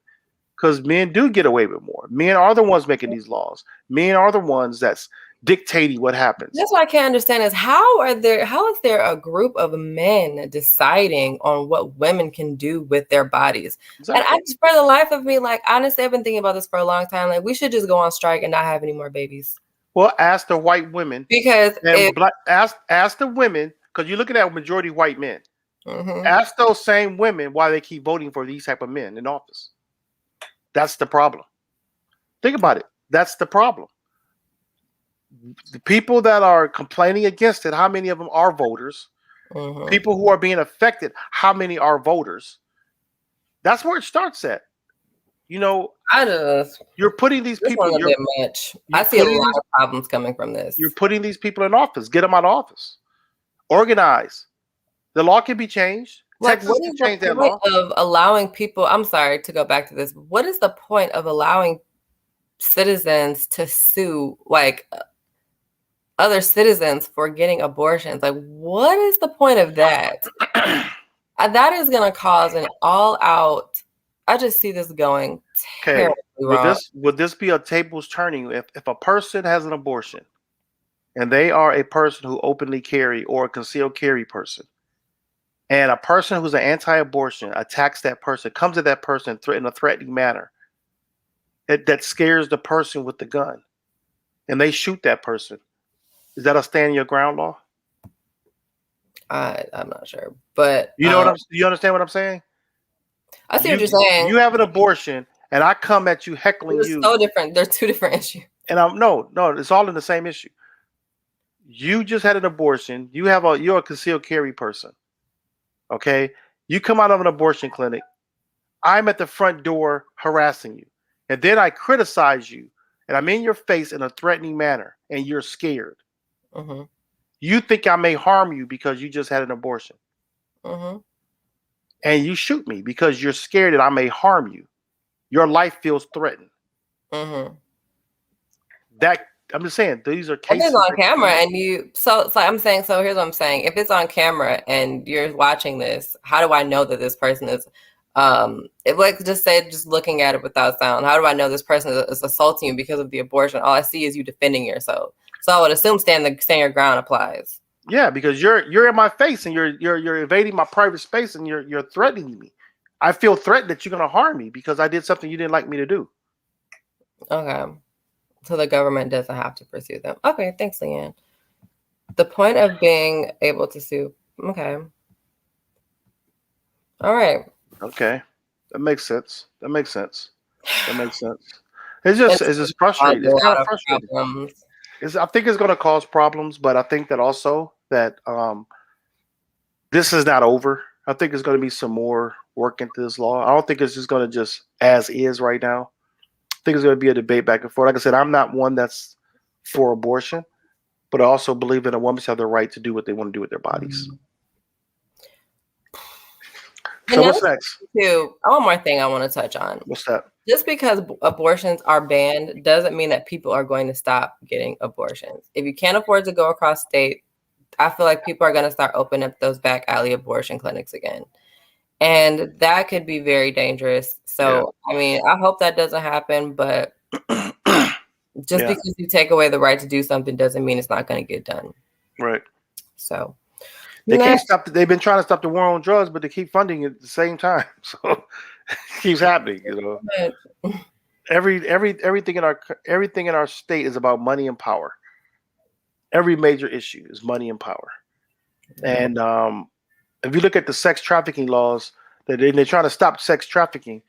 because men do get away with more. Men are the ones making these laws. Men are the ones that's dictating what happens. That's what I can't understand is how is there a group of men deciding on what women can do with their bodies? Exactly. And I just, for the life of me, like, honestly, I've been thinking about this for a long time. Like, we should just go on strike and not have any more babies. Well, ask the white women, because ask the women, because you're looking at majority white men. Mm-hmm. Ask those same women why they keep voting for these type of men in office. That's the problem. Think about it. That's the problem. The people that are complaining against it, how many of them are voters? Mm-hmm. People who are being affected, how many are voters? That's where it starts at. You're putting these people. I see a lot of problems coming from this. You're putting these people in office. Get them out of office. Organize. The law can be changed. Like, Texas can change that law. Of allowing people, I'm sorry to go back to this. What is the point of allowing citizens to sue, like, other citizens for getting abortions? Like, what is the point of that? That is going to cause an all-out. I just see this going terribly wrong. Would this be a tables turning if a person has an abortion and they are a person who openly carry or a concealed carry person, and a person who's an anti-abortion attacks that person, comes at that person in a threatening manner, that scares the person with the gun, and they shoot that person? Is that a stand your ground law? I'm not sure, but you understand what I'm saying? I see what you're saying. You have an abortion, and I come at you heckling you. So different. They're two different issues. And no, it's all in the same issue. You just had an abortion. You're a concealed carry person. Okay, you come out of an abortion clinic. I'm at the front door harassing you, and then I criticize you, and I'm in your face in a threatening manner, and you're scared. Mm-hmm. You think I may harm you because you just had an abortion. Mm-hmm. And you shoot me because you're scared that I may harm you. Your life feels threatened. Mm-hmm. I'm just saying, these are cases. If it's on camera and so I'm saying, so here's what I'm saying. If it's on camera and you're watching this, how do I know that this person is, just looking at it without sound, how do I know this person is assaulting you because of the abortion? All I see is you defending yourself. So I would assume stand your ground applies. Yeah, because you're in my face and you're invading my private space and you're threatening me. I feel threatened that you're going to harm me because I did something you didn't like me to do. Okay. So the government doesn't have to pursue them. Okay, thanks, Leanne. The point of being able to sue. Okay. All right. Okay. That makes sense. It's just frustrating. It's kind of frustrating. I think it's going to cause problems, but I think that also that this is not over. I think there's going to be some more work into this law. I don't think it's just going to just as is right now. I think it's going to be a debate back and forth. Like I said, I'm not one that's for abortion, but I also believe that a woman should have the right to do what they want to do with their bodies. So what's next? One more thing I want to touch on. What's that? Just because abortions are banned doesn't mean that people are going to stop getting abortions. If you can't afford to go across state, I feel like people are going to start opening up those back alley abortion clinics again. And that could be very dangerous. So, yeah. I mean, I hope that doesn't happen, but Just because you take away the right to do something doesn't mean it's not going to get done. Right. So they can't stop. They've been trying to stop the war on drugs, but they keep funding it at the same time. So it keeps happening. Everything in our state is about money and power. Every major issue is money and power. And if you look at the sex trafficking laws, they're trying to stop sex trafficking,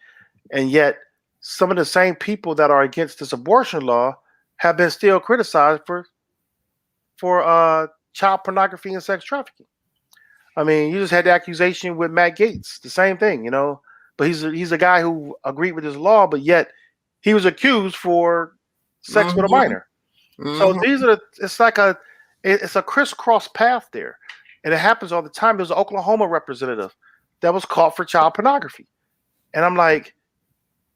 and yet some of the same people that are against this abortion law have been still criticized for child pornography and sex trafficking. I mean, you just had the accusation with Matt Gaetz, the same thing, But he's a guy who agreed with this law, but yet he was accused for sex with a minor. So it's a crisscross path there, and it happens all the time. There's an Oklahoma representative that was caught for child pornography, and I'm like,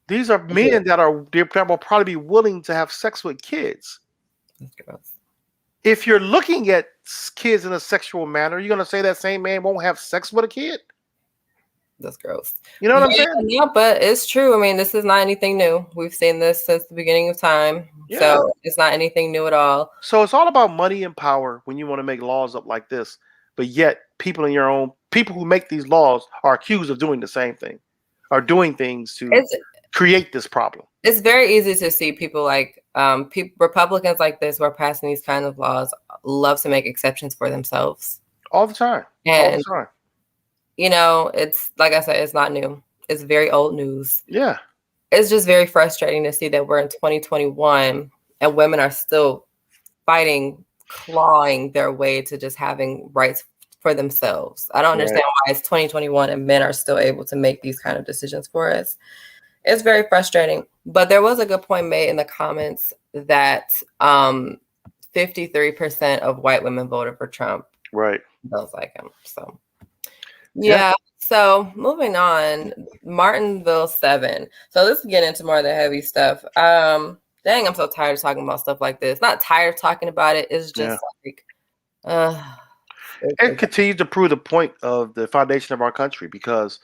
these are men that will probably be willing to have sex with kids. If you're looking at kids in a sexual manner, you're going to say that same man won't have sex with a kid? That's gross. You know what I'm saying? Yeah, but it's true. I mean, this is not anything new. We've seen this since the beginning of time. Yeah. So it's not anything new at all. So it's all about money and power when you want to make laws up like this. But yet people who make these laws are accused of doing the same thing, are doing things to create this problem. It's very easy to see people like Republicans like this who are passing these kind of laws love to make exceptions for themselves. All the time. And, all the time. It's like I said, it's not new. It's very old news. Yeah. It's just very frustrating to see that we're in 2021 and women are still fighting, clawing their way to just having rights for themselves. I don't understand why it's 2021 and men are still able to make these kind of decisions for us. It's very frustrating. But there was a good point made in the comments that 53% of white women voted for Trump. Right. Feels like him. So yeah. So moving on, Martinsville 7. So let's get into more of the heavy stuff. Dang, I'm so tired of talking about stuff like this. Not tired of talking about it. It's just like it continues to prove the point of the foundation of our country, because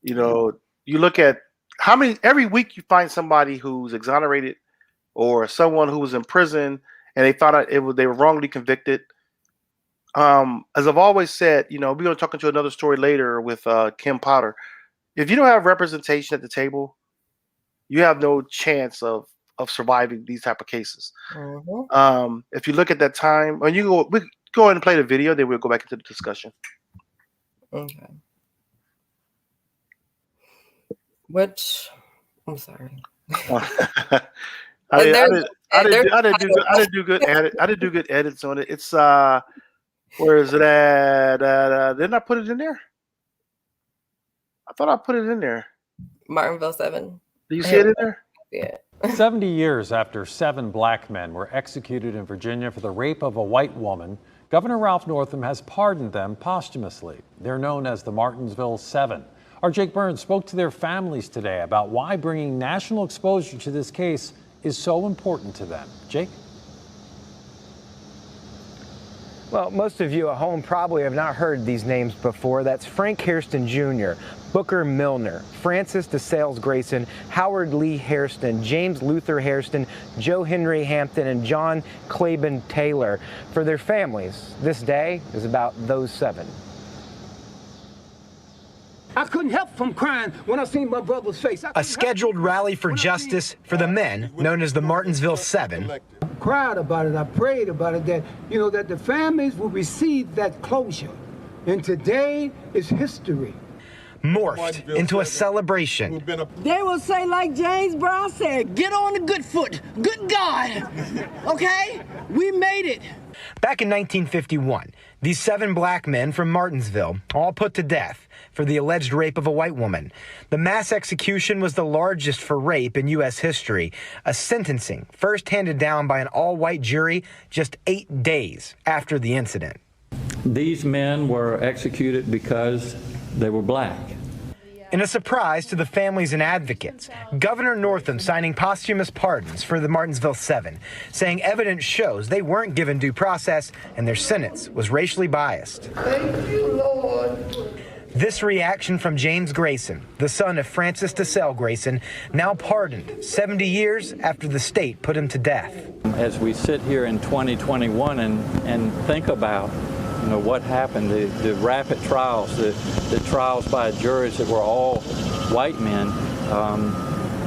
you look at how many every week you find somebody who's exonerated or someone who was in prison and they found out they were wrongly convicted. As I've always said, we're going to talk into another story later with Kim Potter. If you don't have representation at the table, you have no chance of surviving these type of cases. Mm-hmm. If you look at that time, we go ahead and play the video, then we'll go back into the discussion. Okay. I'm sorry. I didn't do good edits on it. It's where is it at? Didn't I put it in there? I thought I put it in there. Martinsville 7. Do you see it in there? Yeah. 70 years after 7 black men were executed in Virginia for the rape of a white woman, Governor Ralph Northam has pardoned them posthumously. They're known as the Martinsville 7. Our Jake Burns spoke to their families today about why bringing national exposure to this case is so important to them. Jake? Well, most of you at home probably have not heard these names before. That's Frank Hairston Jr., Booker Milner, Francis DeSales Grayson, Howard Lee Hairston, James Luther Hairston, Joe Henry Hampton, and John Claiborne Taylor. For their families, this day is about those 7. I couldn't help from crying when I seen my brother's face. A scheduled rally for justice for the men, known as the Martinsville 7. I cried about it. I prayed about it, that the families will receive that closure. And today is history. Morphed into a celebration. They will say, like James Brown said, get on the good foot. Good God. Okay? We made it. Back in 1951, these 7 black men from Martinsville, all put to death for the alleged rape of a white woman. The mass execution was the largest for rape in U.S. history, a sentencing first handed down by an all-white jury just 8 days after the incident. These men were executed because they were black. In a surprise to the families and advocates, Governor Northam signing posthumous pardons for the Martinsville 7, saying evidence shows they weren't given due process and their sentence was racially biased. Thank you, Lord. This reaction from James Grayson, the son of Francis DeSalle Grayson, now pardoned 70 years after the state put him to death. As we sit here in 2021 and think about what happened, the rapid trials, the trials by juries that were all white men,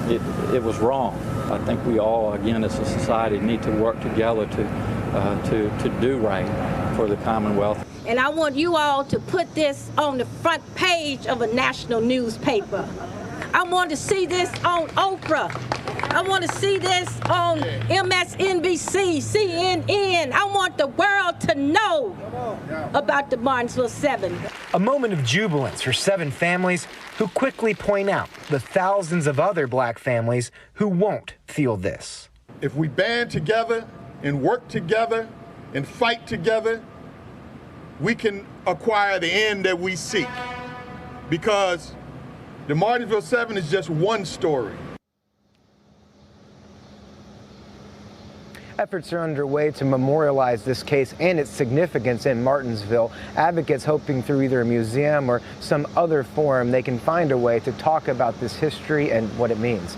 it was wrong. I think we all, again, as a society, need to work together to do right for the Commonwealth. And I want you all to put this on the front page of a national newspaper. I want to see this on Oprah. I want to see this on MSNBC, CNN. I want the world to know about the Martinsville 7. A moment of jubilance for 7 families who quickly point out the thousands of other black families who won't feel this. If we band together and work together and fight together, we can acquire the end that we seek. Because the Martinsville 7 is just one story. Efforts are underway to memorialize this case and its significance in Martinsville. Advocates hoping through either a museum or some other forum they can find a way to talk about this history and what it means.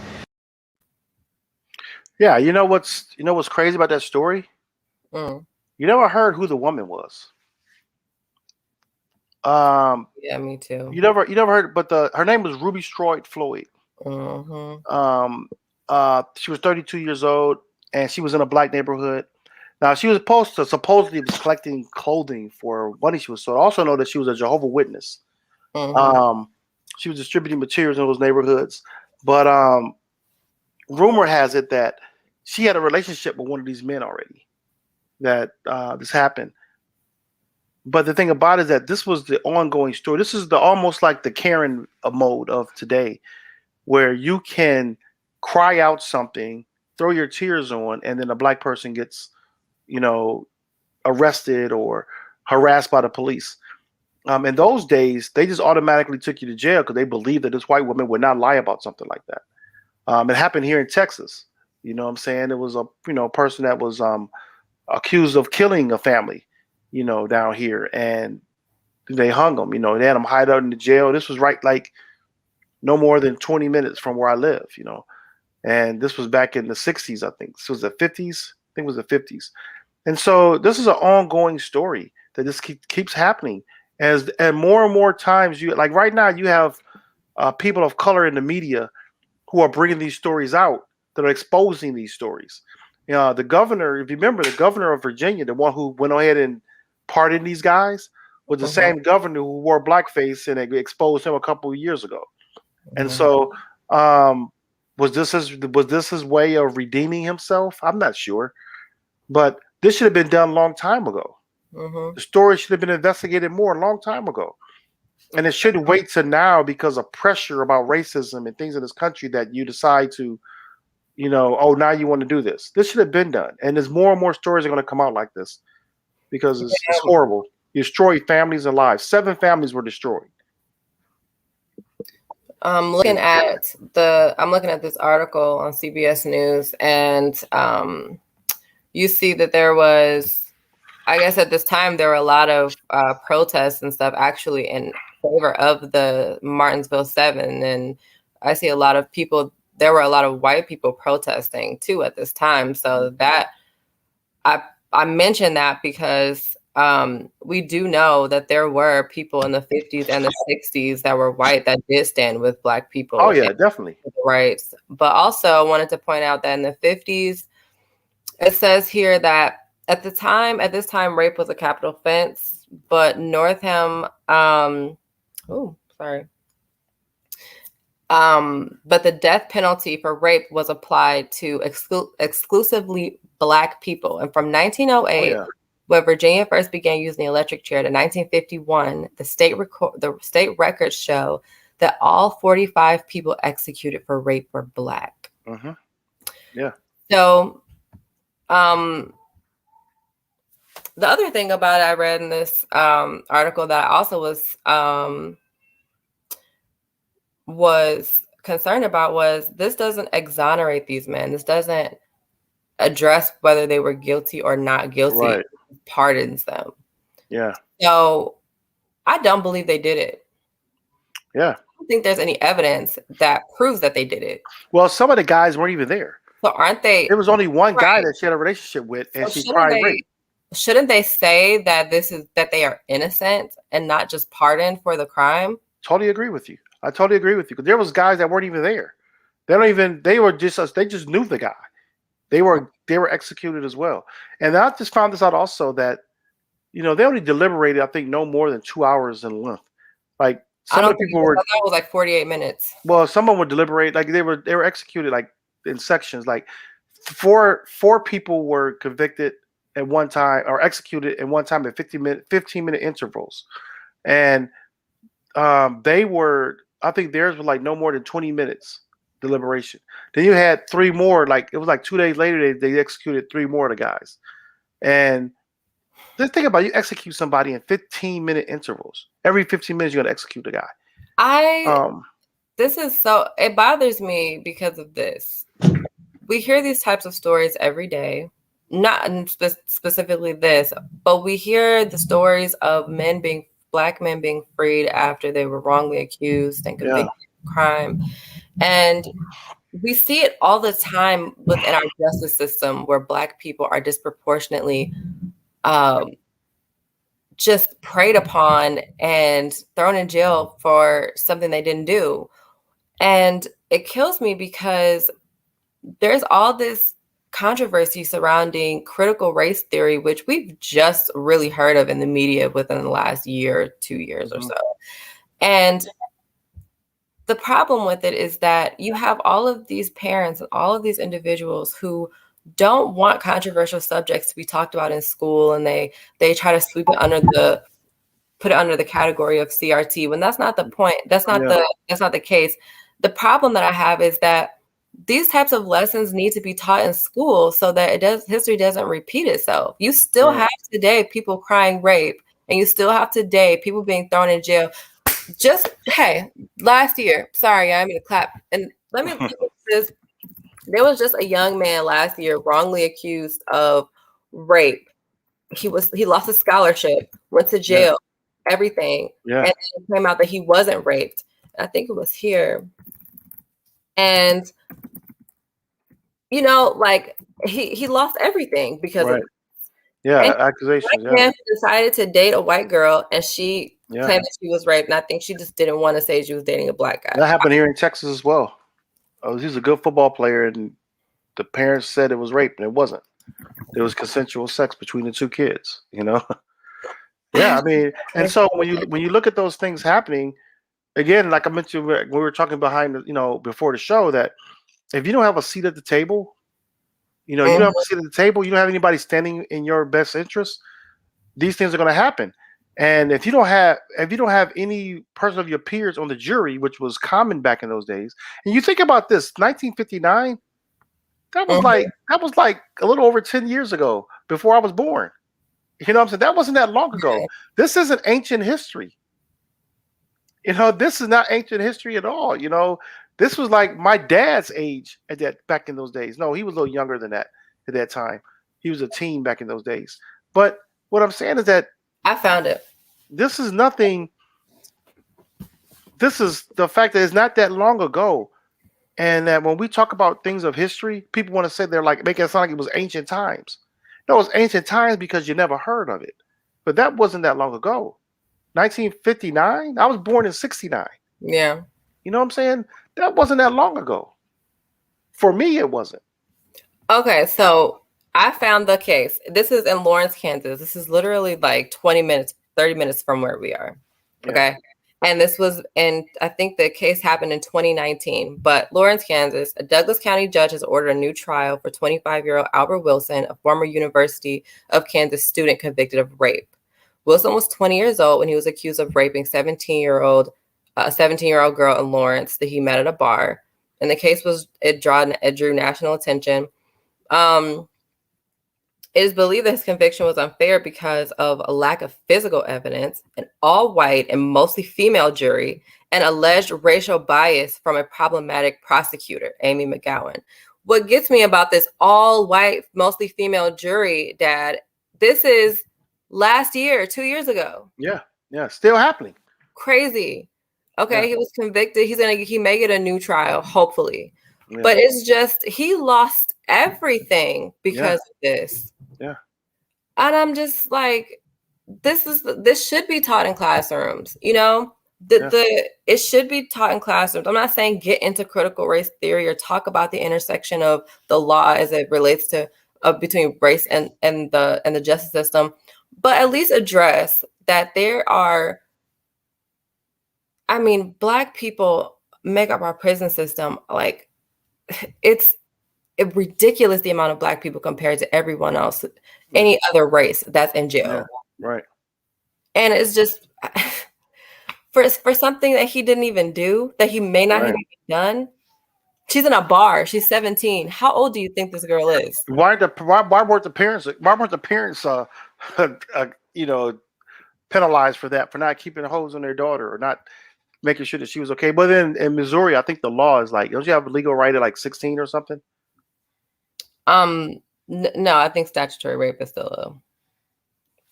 Yeah, you know what's crazy about that story? Mm. You never heard who the woman was. Yeah, me too. You never heard, but her name was Ruby Stroyd Floyd. Mm-hmm. She was 32 years old, and she was in a black neighborhood. Now, she was supposedly collecting clothing for money she was sold. I also know that she was a Jehovah's Witness. Mm-hmm. She was distributing materials in those neighborhoods. But rumor has it that she had a relationship with one of these men already, that this happened. But the thing about it is that this was the ongoing story. This is almost like the Karen mode of today, where you can cry out something, throw your tears on, and then a black person gets, arrested or harassed by the police. In those days, they just automatically took you to jail because they believed that this white woman would not lie about something like that. It happened here in Texas. You know what I'm saying? It was a person that was accused of killing a family, down here, and they hung him. They had him hide out in the jail. This was like no more than 20 minutes from where I live. And this was back in the 60s, I think. This was the 50s. I think it was the 50s. And so this is an ongoing story that this keeps happening. And more and more times, like right now, you have people of color in the media who are bringing these stories out, that are exposing these stories. The governor, if you remember, the governor of Virginia, the one who went ahead and pardoned these guys, was the same governor who wore blackface and exposed him a couple of years ago. And so was this his way of redeeming himself? I'm not sure. But this should have been done a long time ago. The story should have been investigated more a long time ago. And it shouldn't wait till now because of pressure about racism and things in this country that you decide to, now you want to do this. This should have been done. And there's more and more stories are going to come out like this because it's horrible. You destroy families and lives. 7 families were destroyed. I'm looking at this article on CBS News, and you see that there was, I guess at this time, there were a lot of protests and stuff actually in favor of the Martinsville 7. And I see a lot of people, there were a lot of white people protesting too at this time. So that I mentioned that because we do know that there were people in the 50s and the 60s that were white that did stand with black people. Oh yeah, definitely. Rights. But also I wanted to point out that in the 50s, it says here that at this time, rape was a capital offense, but Northam, but the death penalty for rape was applied to exclusively black people. And from 1908, when Virginia first began using the electric chair, to 1951, the state records show that all 45 people executed for rape were black. Yeah. So, the other thing about it I read in this article that I also was concerned about was this doesn't exonerate these men. This doesn't address whether they were guilty or not guilty. Right. It pardons them. Yeah. So I don't believe they did it. Yeah. I don't think there's any evidence that proves that they did it. Well, some of the guys weren't even there. So aren't they? There was only one guy that she had a relationship with, and she cried rape. Shouldn't they say that that they are innocent and not just pardoned for the crime? Totally agree with you. I totally agree with you. Because there was guys that weren't even there. They just knew the guy. They were executed as well. And I just found this out also that, they only deliberated, I think, no more than 2 hours in length. Like some of the people were. That was like 48 minutes. Well, someone would deliberate, like they were executed like in sections. Like four people were convicted at one time or executed at one time at 15-minute intervals, and they were. I think theirs was like no more than 20 minutes deliberation. Then you had three more. Like it was like 2 days later they executed three more of the guys, and. Just think about it, you execute somebody in 15-minute intervals. Every 15 minutes, you're going to execute a guy. It bothers me because of this. We hear these types of stories every day, not specifically this, but we hear the stories of black men being freed after they were wrongly accused and convicted of crime. And we see it all the time within our justice system where black people are disproportionately just preyed upon and thrown in jail for something they didn't do. And it kills me because there's all this controversy surrounding critical race theory, which we've just really heard of in the media within the last year, 2 years or so. And the problem with it is that you have all of these parents and all of these individuals who don't want controversial subjects to be talked about in school, and they try to put it under the category of CRT when that's not the point. That's not the case. The problem that I have is that these types of lessons need to be taught in school so that history doesn't repeat itself. You still have today people crying rape, and you still have today people being thrown in jail. Last year, sorry, I'm gonna clap. And let me this. There was just a young man last year wrongly accused of rape. He lost his scholarship, went to jail, everything. Yeah. And it came out that he wasn't raped. I think it was here. And like he lost everything because of accusations. Man decided to date a white girl, and she claimed that she was raped. And I think she just didn't want to say she was dating a black guy. That happened here in Texas as well. He's a good football player, and the parents said it was rape, and it wasn't. It was consensual sex between the two kids. Yeah, I mean, and so when you look at those things happening, again, like I mentioned, we were talking before the show, that if you don't have a seat at the table, you don't have a seat at the table, you don't have anybody standing in your best interest, these things are going to happen. And if you don't have any person of your peers on the jury, which was common back in those days, and you think about this, 1959, that was like a little over 10 years ago, before I was born. You know what I'm saying? That wasn't that long ago. This isn't ancient history. This is not ancient history at all. This was like my dad's age back in those days. No, he was a little younger than that at that time. He was a teen back in those days. But what I'm saying is that I found it. This is nothing. This is the fact that it's not that long ago. And that when we talk about things of history, people want to say they're like making it sound like it was ancient times. No, it's ancient times because you never heard of it. But that wasn't that long ago. 1959? I was born in 69. Yeah. You know what I'm saying? That wasn't that long ago. For me, it wasn't. Okay, so I found the case. This is in Lawrence, Kansas. This is literally like 20 minutes, 30 minutes from where we are. Okay. And this was I think the case happened in 2019. But Lawrence, Kansas, a Douglas County judge has ordered a new trial for 25-year-old Albert Wilson, a former University of Kansas student convicted of rape. Wilson was 20 years old when he was accused of raping a 17-year-old girl in Lawrence that he met at a bar. And the case drew national attention. It is believed that his conviction was unfair because of a lack of physical evidence, an all-white and mostly female jury, and alleged racial bias from a problematic prosecutor, Amy McGowan. What gets me about this all-white, mostly female jury, Dad, this is last year, 2 years ago. Yeah, still happening. Crazy. Okay, Yeah. he was convicted. He may get a new trial, hopefully. Yeah. But it's just he lost everything because of this. Yeah. And I'm just like, this should be taught in classrooms, it should be taught in classrooms. I'm not saying get into critical race theory or talk about the intersection of the law as it relates to between race and the justice system, but at least address that there are, I mean, Black people make up our prison system. Like, it's ridiculous the amount of Black people compared to everyone else, any other race that's in jail. Yeah. Right. And it's just for something that he didn't even do, that he may not have even done. She's in a bar. She's 17. How old do you think this girl is? Why weren't the parents penalized for that, for not keeping hold on their daughter or not making sure that she was okay? But then in Missouri, I think the law is like, don't you have a legal right at like 16 or something? No, I think statutory rape is still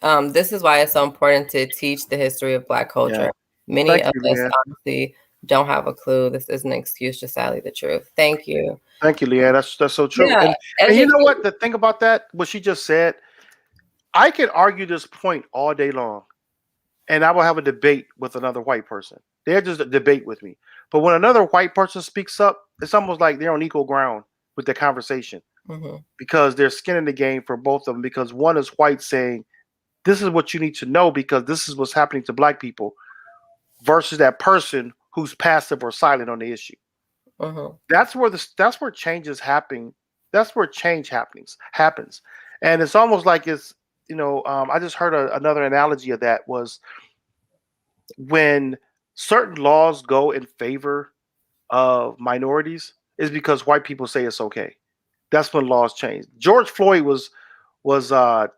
low. This is why it's so important to teach the history of Black culture. Yeah. Many Thank of you, us Leanne. honestly don't have a clue. This isn't an excuse, just sadly the truth. Thank you. Thank you, Leanne. That's so true. Yeah, and you know what? The thing about that, what she just said, I could argue this point all day long, and I will have a debate with another white person. They'll just debate with me. But when another white person speaks up, it's almost like they're on equal ground with the conversation, because they're skin in the game for both of them. Because one is white saying, this is what you need to know because this is what's happening to Black people, versus that person who's passive or silent on the issue. That's where change is happening. That's where change happens. And it's almost like it's, I just heard another analogy of that was when certain laws go in favor of minorities is because white people say it's okay. That's when laws change. George Floyd was the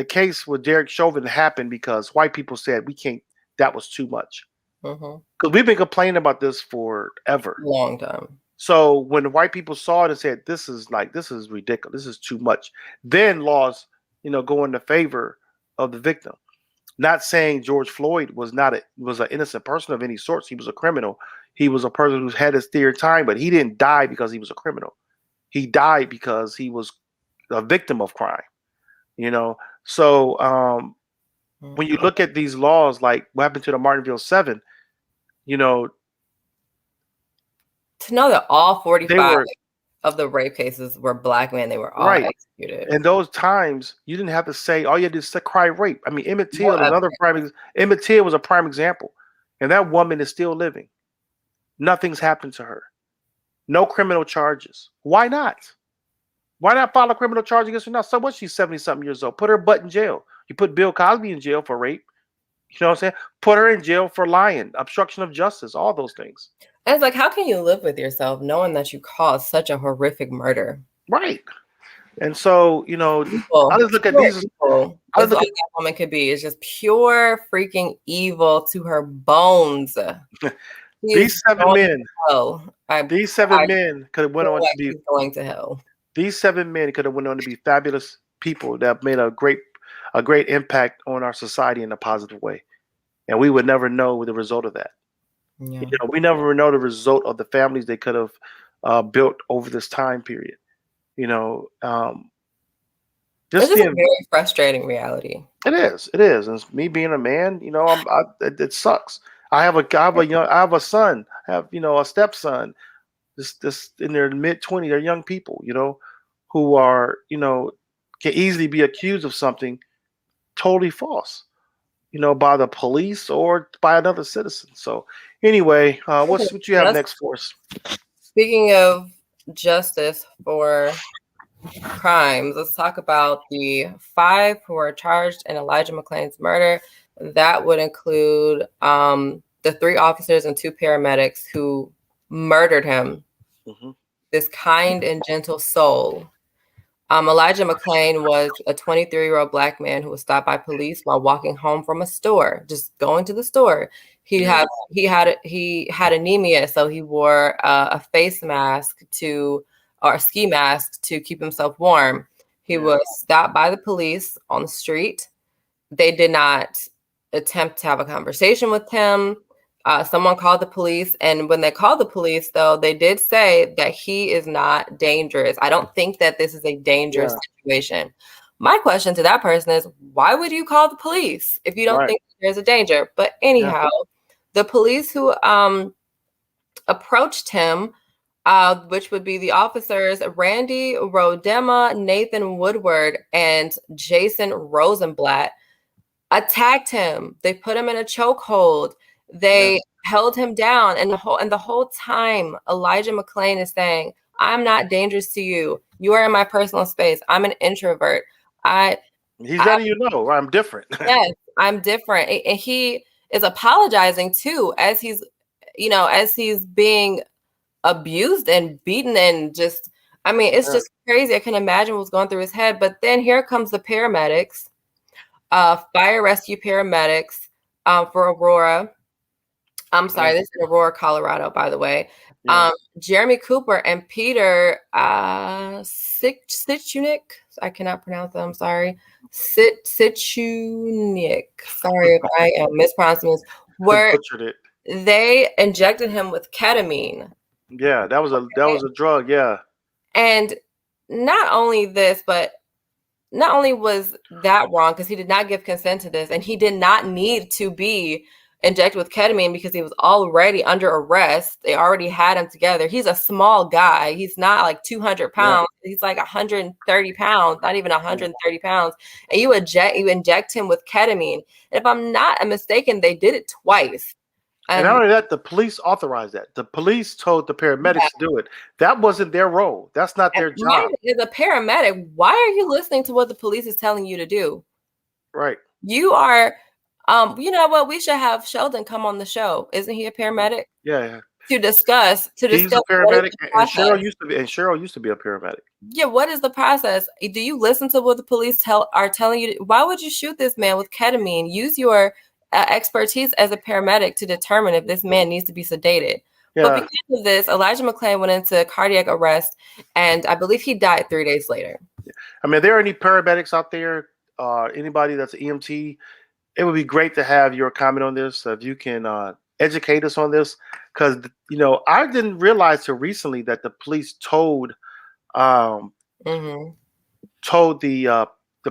case with Derek Chauvin happened because white people said we can't. That was too much. Because we've been complaining about this forever, long time. So when white people saw it and said, "This is ridiculous. This is too much," then laws, go in the favor of the victim. Not saying George Floyd was an innocent person of any sorts. He was a criminal. He was a person who had his fair time, but he didn't die because he was a criminal. He died because he was a victim of crime. So when you look at these laws, like what happened to the Martinsville 7, to know that all 45 of the rape cases were Black men, they were all executed. In those times, you didn't have to say all you had to do is cry rape. I mean, Emmett Till is another prime. Emmett Till was a prime example, and that woman is still living. Nothing's happened to her. No criminal charges. Why not? Why not file a criminal charge against her now? So what? She's 70-something years old. Put her butt in jail. You put Bill Cosby in jail for rape. You know what I'm saying? Put her in jail for lying, obstruction of justice, all those things. And it's like, how can you live with yourself knowing that you caused such a horrific murder? Right. And so, I just look at these. That's all that woman could be. It's just pure freaking evil to her bones. These seven men. These seven men could have went on to be going to hell. These 7 men could have went on to be fabulous people that have made a great impact on our society in a positive way, and we would never know the result of that. Yeah. We never know the result of the families they could have built over this time period. This is a very frustrating reality. It is. And me being a man, it sucks. I have a son. I have a stepson. This in their mid-20s. They're young people, who are can easily be accused of something totally false, by the police or by another citizen. So anyway, what you have next for us? Speaking of justice for crimes, let's talk about the 5 who are charged in Elijah McClain's murder. That would include the 3 officers and 2 paramedics who murdered him. This kind and gentle soul. Elijah McClain was a 23-year-old Black man who was stopped by police while walking home from a store, just going to the store. He had anemia, so he wore a face mask or a ski mask to keep himself warm. He was stopped by the police on the street. They did not attempt to have a conversation with him. Someone called the police, and when they called the police, though, they did say that he is not dangerous. I don't think that this is a dangerous situation. My question to that person is, why would you call the police if you don't think there's a danger? But anyhow, the police who approached him, which would be the officers Randy Rodema, Nathan Woodward, and Jason Rosenblatt, attacked him. They put him in a chokehold. They held him down, and the whole time Elijah McClain is saying, "I'm not dangerous to you. You are in my personal space. I'm an introvert. He's letting you know I'm different." Yes, I'm different, and he is apologizing too as he's being abused and beaten, and just, I mean, it's just crazy. I can imagine what's going through his head. But then here comes the paramedics, fire rescue paramedics for Aurora. I'm sorry, this is Aurora, Colorado, by the way. Jeremy Cooper and Peter Sichunik. I cannot pronounce them. I'm sorry. Sichunik. Sorry if I am mispronouncing this. Where they injected him with ketamine. Yeah, that was a drug. Yeah. And not only was that wrong, because he did not give consent to this, and he did not need to be injected with ketamine because he was already under arrest. They already had him together. He's a small guy. He's not like 200 pounds. He's like 130 pounds, not even 130 pounds. And you inject him with ketamine. And if I'm not mistaken, they did it twice. And not only that, the police authorized that. The police told the paramedics to do it. That wasn't their role. That's not their job. As a paramedic, why are you listening to what the police is telling you to do? Right. You are, you know what? We should have Sheldon come on the show. Isn't he a paramedic? Yeah. To discuss. He's a paramedic, and Cheryl used to be a paramedic. Yeah. What is the process? Do you listen to what the police are telling you? Why would you shoot this man with ketamine? Use your expertise as a paramedic to determine if this man needs to be sedated. Yeah. But because of this, Elijah McClain went into cardiac arrest, and I believe he died 3 days later. I mean, are there any paramedics out there? Anybody that's an EMT? It would be great to have your comment on this. If you can educate us on this, because I didn't realize till recently that the police told the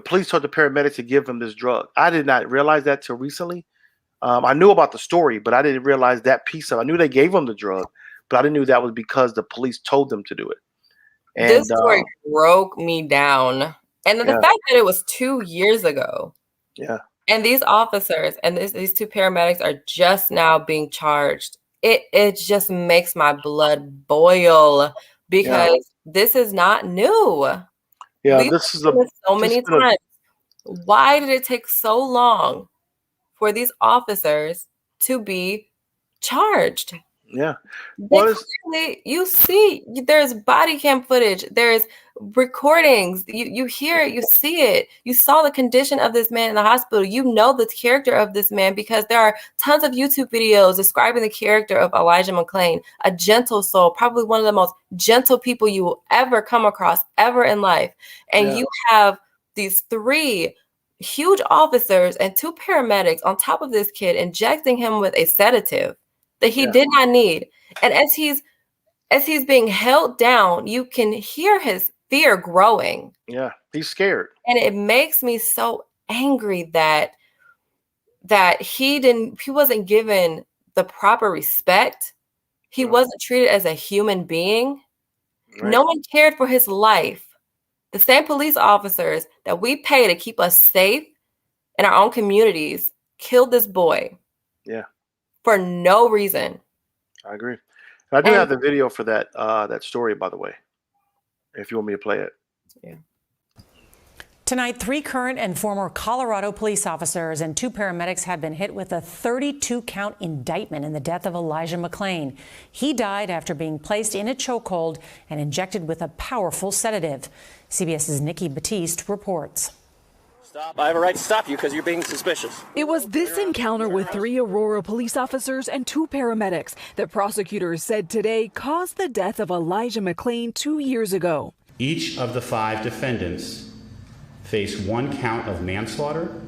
police told the paramedics to give him this drug. I did not realize that till recently. I knew about the story, but I didn't realize that piece of it. I knew they gave him the drug, but I didn't know that was because the police told them to do it. And this story broke me down. And the fact that it was 2 years ago. Yeah. And these officers and these two paramedics are just now being charged. It just makes my blood boil, because this is not new. Yeah, We've this is seen this so many times. Why did it take so long for these officers to be charged? Yeah. Clearly, you see, there's body cam footage, there's recordings, you hear it, you see it, you saw the condition of this man in the hospital, you know the character of this man, because there are tons of YouTube videos describing the character of Elijah McClain, a gentle soul, probably one of the most gentle people you will ever come across ever in life. And you have these 3 huge officers and 2 paramedics on top of this kid, injecting him with a sedative that he did not need. And as he's being held down, you can hear his fear growing. Yeah, he's scared. And it makes me so angry that he wasn't given the proper respect. He wasn't treated as a human being. Right. No one cared for his life. The same police officers that we pay to keep us safe in our own communities killed this boy. Yeah. For no reason. I agree. I do have the video for that story, by the way, if you want me to play it. Yeah. Tonight, 3 current and former Colorado police officers and 2 paramedics have been hit with a 32-count indictment in the death of Elijah McClain. He died after being placed in a chokehold and injected with a powerful sedative. CBS's Nikki Batiste reports. Stop. I have a right to stop you because you're being suspicious. It was this encounter with 3 Aurora police officers and 2 paramedics that prosecutors said today caused the death of Elijah McClain 2 years ago. Each of the 5 defendants face 1 count of manslaughter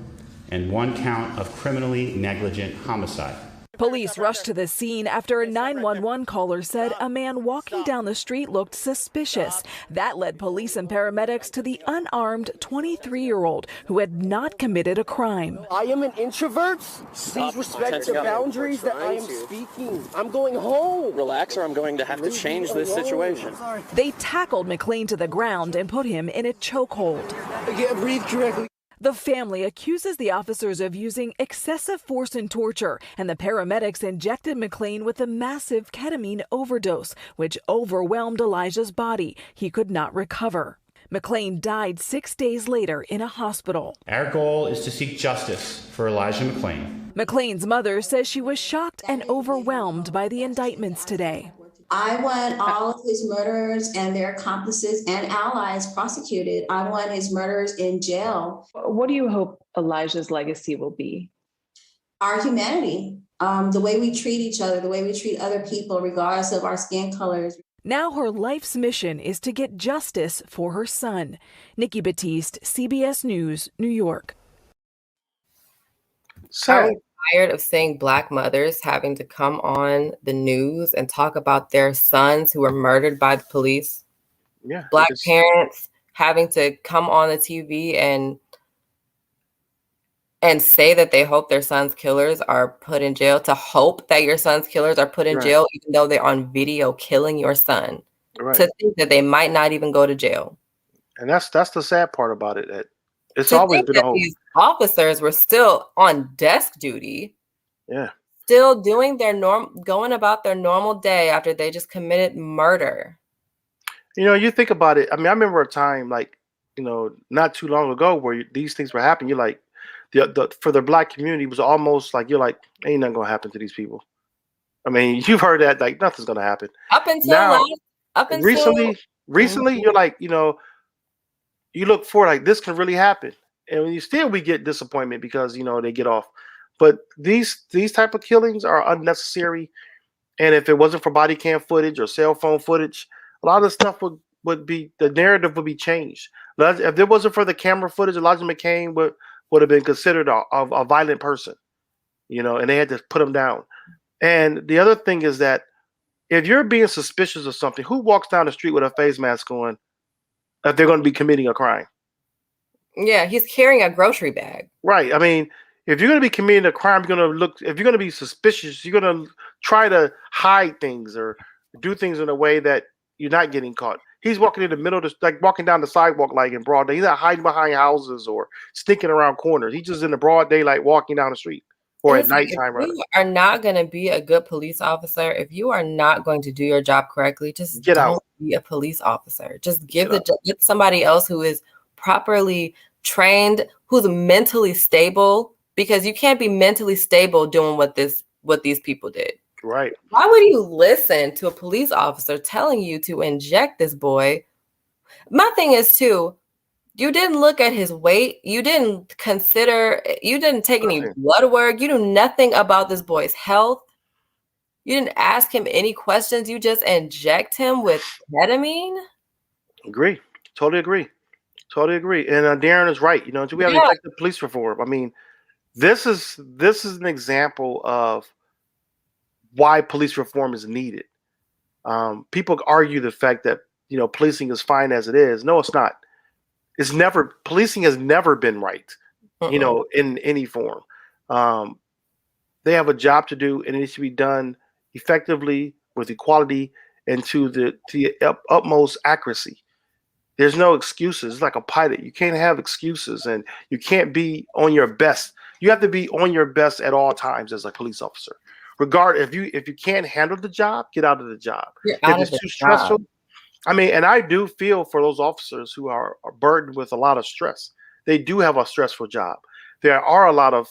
and 1 count of criminally negligent homicide. Police rushed to the scene after a 911 caller said a man walking down the street looked suspicious. That led police and paramedics to the unarmed 23-year-old who had not committed a crime. I am an introvert. Please respect the boundaries that I am speaking. I'm going home. Relax, or I'm going to have to change this situation. They tackled McLean to the ground and put him in a chokehold. I can't breathe correctly. The family accuses the officers of using excessive force and torture, and the paramedics injected McLean with a massive ketamine overdose, which overwhelmed Elijah's body. He could not recover. McLean died 6 days later in a hospital. Our goal is to seek justice for Elijah McLean. McLean's mother says she was shocked and overwhelmed by the indictments today. I want all of his murderers and their accomplices and allies prosecuted. I want his murderers in jail. What do you hope Elijah's legacy will be? Our humanity, the way we treat each other, the way we treat other people, regardless of our skin colors. Now her life's mission is to get justice for her son. Nikki Batiste, CBS News, New York. So tired of seeing Black mothers having to come on the news and talk about their sons who were murdered by the police. Yeah. Black parents having to come on the TV and say that they hope their son's killers are put in jail, to hope that your son's killers are put in jail, even though they're on video killing your son, to think that they might not even go to jail. And that's the sad part about it. That it's always been a hope. These officers were still on desk duty. Yeah. Still doing their going about their normal day after they just committed murder. You know, you think about it. I mean, I remember a time not too long ago where these things were happening. You're like, for the Black community, it was almost like you're like, ain't nothing gonna happen to these people. I mean, you've heard that, like nothing's gonna happen. Up until recently, you're like, you look for like this can really happen, and when we get disappointment because they get off. But these type of killings are unnecessary, and if it wasn't for body cam footage or cell phone footage, a lot of the stuff the narrative would be changed. If it wasn't for the camera footage, Elijah McClain would have been considered a violent person, and they had to put him down. And the other thing is that if you're being suspicious of something, who walks down the street with a face mask on if they're going to be committing a crime? Yeah, he's carrying a grocery bag. Right. I mean, if you're going to be committing a crime, if you're going to be suspicious, you're going to try to hide things or do things in a way that you're not getting caught. He's walking in the middle of walking down the sidewalk like in broad day. He's not hiding behind houses or sneaking around corners. He's just in the broad daylight walking down the street or at nighttime. If you are not going to be a good police officer, if you are not going to do your job correctly, just get out. Be a police officer. Just get somebody else who is properly trained, who's mentally stable, because you can't be mentally stable doing what these people did. Right. Why would you listen to a police officer telling you to inject this boy? My thing is too, you didn't look at his weight. You didn't take any blood work. You knew nothing about this boy's health. You didn't ask him any questions. You just inject him with ketamine. Agree. Totally agree. And Darren is right. We have effective police reform. I mean, this is an example of why police reform is needed. People argue the fact that policing is fine as it is. No, it's not. Policing has never been right. In any form. They have a job to do, and it needs to be done effectively with equality and to the utmost accuracy. There's no excuses. It's like a pilot. You can't have excuses, and you can't be on your best. You have to be on your best at all times as a police officer. If you can't handle the job, get out of the job. If it's too stressful. I mean, and I do feel for those officers who are burdened with a lot of stress. They do have a stressful job. There are a lot of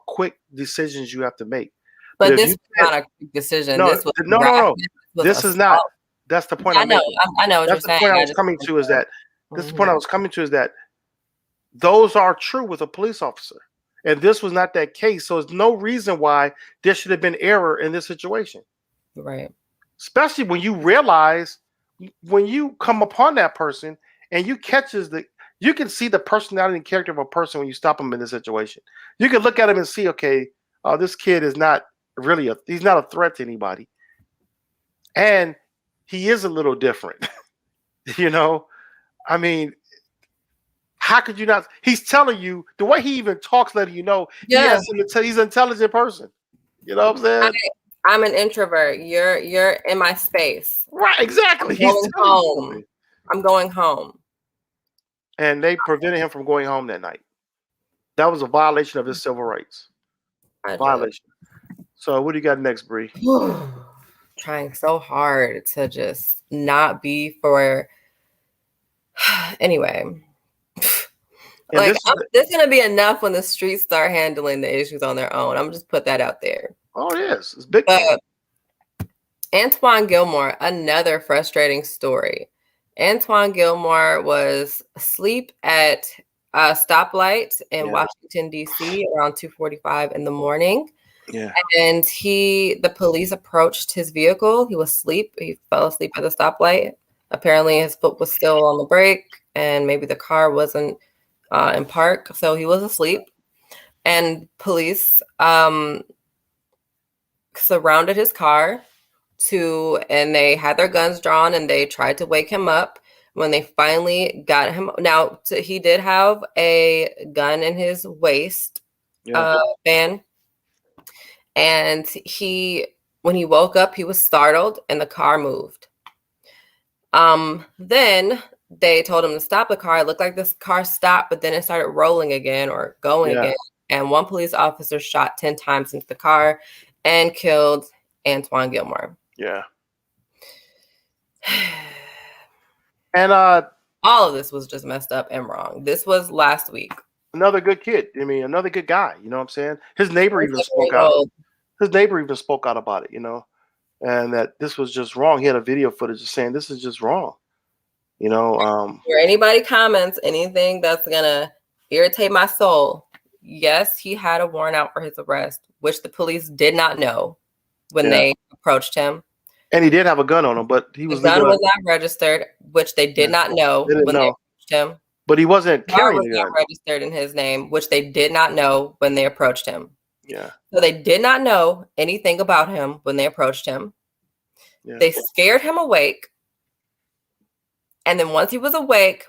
quick decisions you have to make. But this is not a quick decision. No. This is not. That's the point. I know what you're saying. That's the point I was coming to. Is that this is the point I was coming to? Is that those are true with a police officer. And this was not that case. So there's no reason why there should have been error in this situation. Right. Especially when you realize, when you come upon that person and you can see the personality and character of a person when you stop them in this situation. You can look at them and see, okay, oh, this kid is not really he's not a threat to anybody. And he is a little different. You know, I mean, how could you not? He's telling you the way he even talks, letting you know he's an intelligent person. You know what I'm saying? I'm an introvert. You're in my space. Right, exactly. I'm going home. I'm going home. And they prevented him from going home that night. That was a violation of his civil rights. Violation. So what do you got next, Bri? Trying so hard to just not be for. Anyway. Like this is gonna be enough when the streets start handling the issues on their own. I'm just put that out there. Oh, it is. It's big. Antoine Gilmore, another frustrating story. Antoine Gilmore was asleep at a stoplight in Washington, D.C. around 2:45 in the morning. Yeah. And the police approached his vehicle. He was asleep. He fell asleep at the stoplight. Apparently his foot was still on the brake and maybe the car wasn't in park. So he was asleep. And police surrounded his car and they had their guns drawn and they tried to wake him up. When they finally got him, he did have a gun in his waist band. And when he woke up, he was startled and the car moved. Then they told him to stop the car. It looked like this car stopped, but then it started rolling again or going again. And one police officer shot 10 times into the car and killed Antoine Gilmore. Yeah. And all of this was just messed up and wrong. This was last week. Another good kid. I mean, another good guy. You know what I'm saying? His neighbor even spoke out. His neighbor even spoke out about it, you know, and that this was just wrong. He had a video footage just saying this is just wrong. You know, where anybody comments anything that's gonna irritate my soul. Yes, he had a warrant out for his arrest, which the police did not know when they approached him. And he did have a gun on him, but he was. The gun was not registered, which they did not know when they approached him. But he wasn't carrying the gun. Not registered in his name, which they did not know when they approached him. Yeah. So they did not know anything about him when they approached him. Yeah. They scared him awake. And then once he was awake,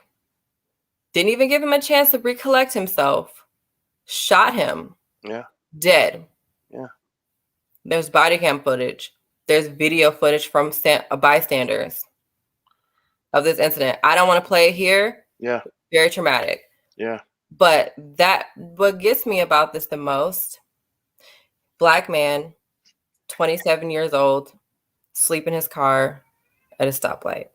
didn't even give him a chance to recollect himself, shot him. Yeah. Dead. Yeah. There's body cam footage. There's video footage from bystanders of this incident. I don't want to play it here. Yeah. Very traumatic. Yeah. But what gets me about this the most, Black man, 27 years old, sleep in his car at a stoplight.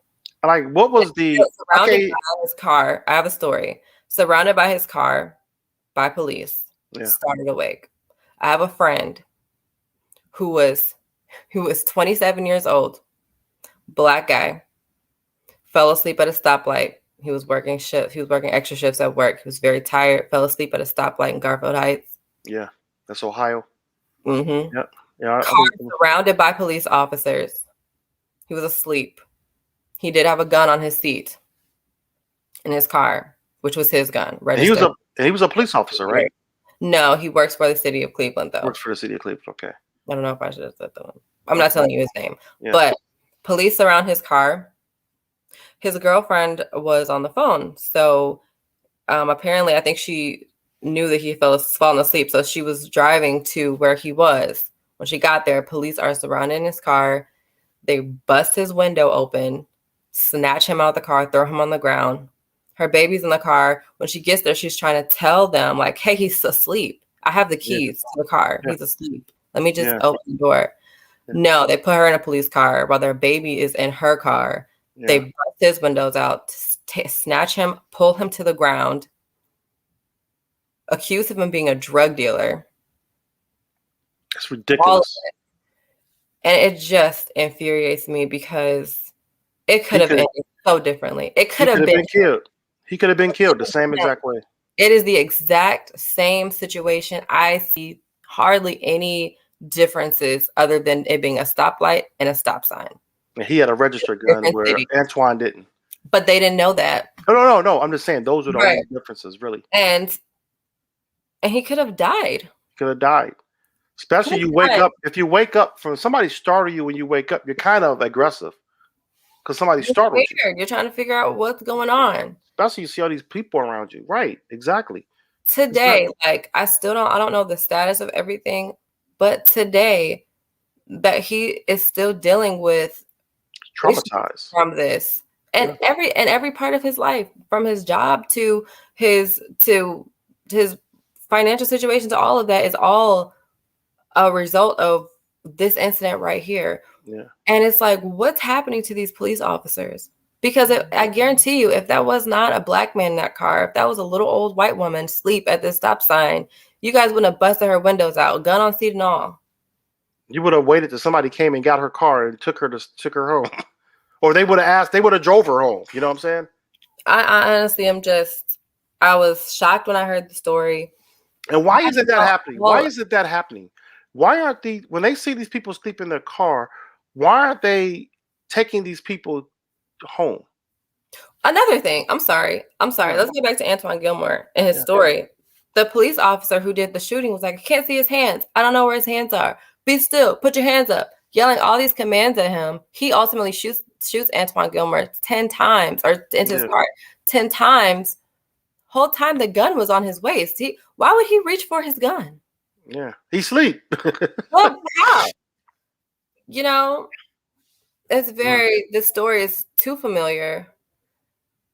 Like, what was surrounded by his car? I have a story. Surrounded by his car by police. Started awake. I have a friend who was 27 years old, Black guy, fell asleep at a stoplight. He was working shifts. He was working extra shifts at work. He was very tired. Fell asleep at a stoplight in Garfield Heights. Yeah, that's Ohio. Mm-hmm. Yeah. Car surrounded by police officers. He was asleep. He did have a gun on his seat in his car, which was his gun. Registered. He was a police officer, right? No, he works for the city of Cleveland, though. Works for the city of Cleveland. Okay. I don't know if I should have said that one. I'm not telling you his name, but police surround his car. His girlfriend was on the phone, so apparently, I think she knew that he fallen asleep, so she was driving to where he was. When she got there, police are surrounding his car. They bust his window open, snatch him out of the car, throw him on the ground. Her baby's in the car. When she gets there, she's trying to tell them, like, hey, he's asleep. I have the keys to the car. He's asleep. Let me just open the door. No, they put her in a police car while their baby is in her car. They bust his windows out, snatch him, pull him to the ground, accuse him of being a drug dealer. That's ridiculous. And it just infuriates me because it could have ended so differently. It could have been killed. He could have been killed the same exact way. It is the exact same situation. I see hardly any differences other than it being a stoplight and a stop sign. And he had a registered gun where Antoine didn't. But they didn't know that. No. I'm just saying those are the only differences, really. And he could have died. Could have died. Especially you wake up. If you wake up from somebody startle you when you wake up, you're kind of aggressive because somebody startled you. You're trying to figure out what's going on. Especially you see all these people around you. Right. Exactly. Today, like I don't know the status of everything, but today that he is still dealing with traumatized from this. And every part of his life, from his job to his financial situation, to all of that, is all a result of this incident right here. Yeah. And it's like, what's happening to these police officers? Because I guarantee you, if that was not a black man in that car, if that was a little old white woman asleep at this stop sign, you guys wouldn't have busted her windows out, gun on seat and all. You would have waited till somebody came and got her car and took her home. Or they would have drove her home. You know what I'm saying? I honestly I was shocked when I heard the story. And why isn't that happening? Why isn't that happening? Why aren't when they see these people sleep in their car, why aren't they taking these people home? Another thing, I'm sorry. Let's go back to Antoine Gilmore and his story. The police officer who did the shooting was like, I can't see his hands. I don't know where his hands are. Be still. Put your hands up. Yelling all these commands at him. He ultimately shoots Antoine Gilmore 10 times, or into his heart 10 times. Whole time the gun was on his waist. Why would he reach for his gun? Yeah, he sleep. Well, how? You know, it's this story is too familiar.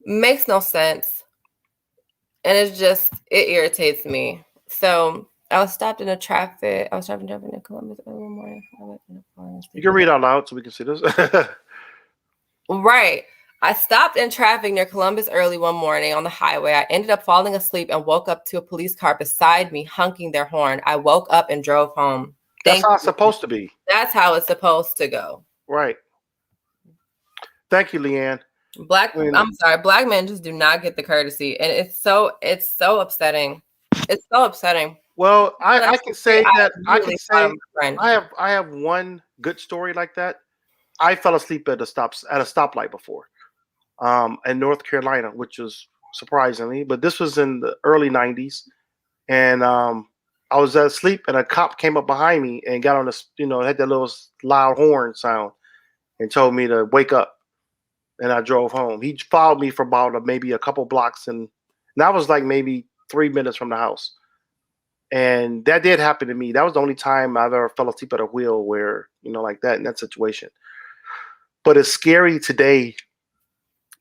Makes no sense. And it irritates me. So I was stopped in traffic in Columbus early morning. You can read out loud so we can see this. Right. I stopped in traffic near Columbus early one morning on the highway. I ended up falling asleep and woke up to a police car beside me honking their horn. I woke up and drove home. That's how it's supposed to be. That's how it's supposed to go. Right. Thank you, Leanne. Black men just do not get the courtesy. And it's so upsetting. It's so upsetting. Well, I can say that I have one good story like that. I fell asleep at a stoplight before, in North Carolina, which was surprisingly, but this was in the early 90s, and I was asleep, and a cop came up behind me and got on had that little loud horn sound, and told me to wake up, and I drove home. He followed me for about maybe a couple blocks, and that was like maybe 3 minutes from the house. And that did happen to me. That was the only time I've ever fell asleep at a wheel where, like that in that situation. But it's scary today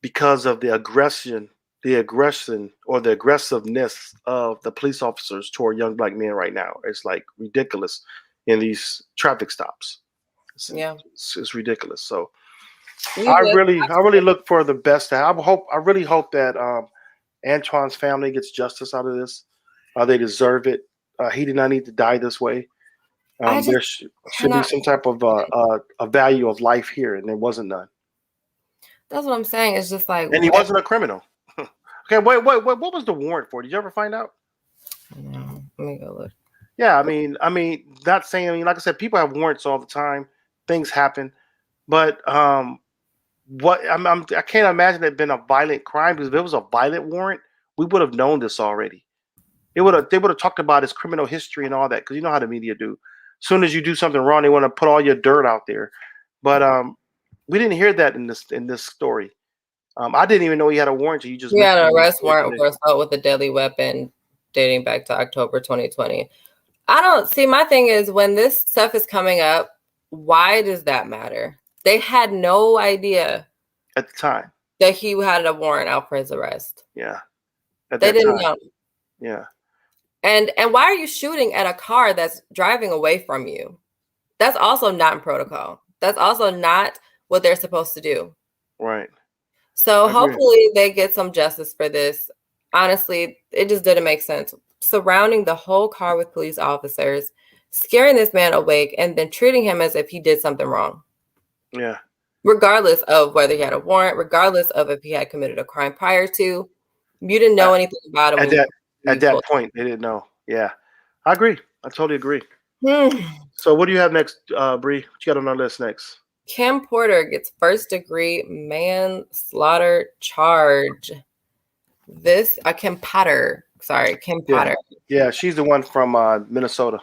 because of the aggression or the aggressiveness of the police officers toward young black men right now. It's like ridiculous in these traffic stops. It's ridiculous. So I really look for the best. I really hope that Antoine's family gets justice out of this. They deserve it. He did not need to die this way. There should be some type of a value of life here, and there wasn't none. That's what I'm saying. It's just like, and he wasn't a criminal. Okay, wait, what was the warrant for? Did you ever find out? No, let me go look. Yeah, I mean, not saying. Like I said, people have warrants all the time. Things happen, but I can't imagine it had been a violent crime, because if it was a violent warrant, we would have known this already. They would have talked about his criminal history and all that, because you know how the media do. As soon as you do something wrong, they want to put all your dirt out there. But we didn't hear that in this story. I didn't even know he had a warrant. You just had an arrest warrant for assault with a deadly weapon dating back to October 2020. I don't see. My thing is, when this stuff is coming up, why does that matter? They had no idea at the time that he had a warrant out for his arrest. Yeah, they didn't know. Yeah. And why are you shooting at a car that's driving away from you? That's also not in protocol. That's also not what they're supposed to do. Right. So hopefully they get some justice for this. Honestly, it just didn't make sense. Surrounding the whole car with police officers, scaring this man awake, and then treating him as if he did something wrong. Yeah. Regardless of whether he had a warrant, regardless of if he had committed a crime prior to, you didn't know anything about him. At that point, they didn't know. Yeah, I agree. I totally agree. So what do you have next, Bri? What you got on our list next? Kim Porter gets first-degree manslaughter charge. Kim Potter. Sorry, Kim Potter. Yeah, she's the one from Minnesota.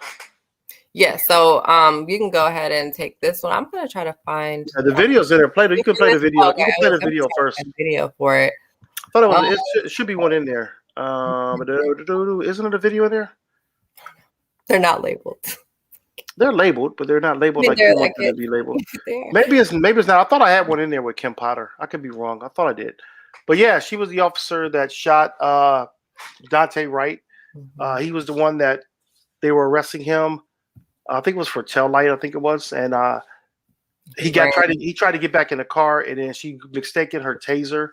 Yeah, so you can go ahead and take this one. I'm gonna try to find The video's in there. You can play the video. Okay, You can play the video trying to first. find video for it. I thought it was. It should be one in there. Isn't it a video in there? They're not labeled. They're labeled, but they're not labeled like they're you want like them to be labeled. there. Maybe it's not. I thought I had one in there with Kim Potter. I could be wrong. I thought I did, but yeah, she was the officer that shot Dante Wright. He was the one that they were arresting him. I think it was for tail light. I think it was, and he tried to get back in the car, and then she mistaken her taser,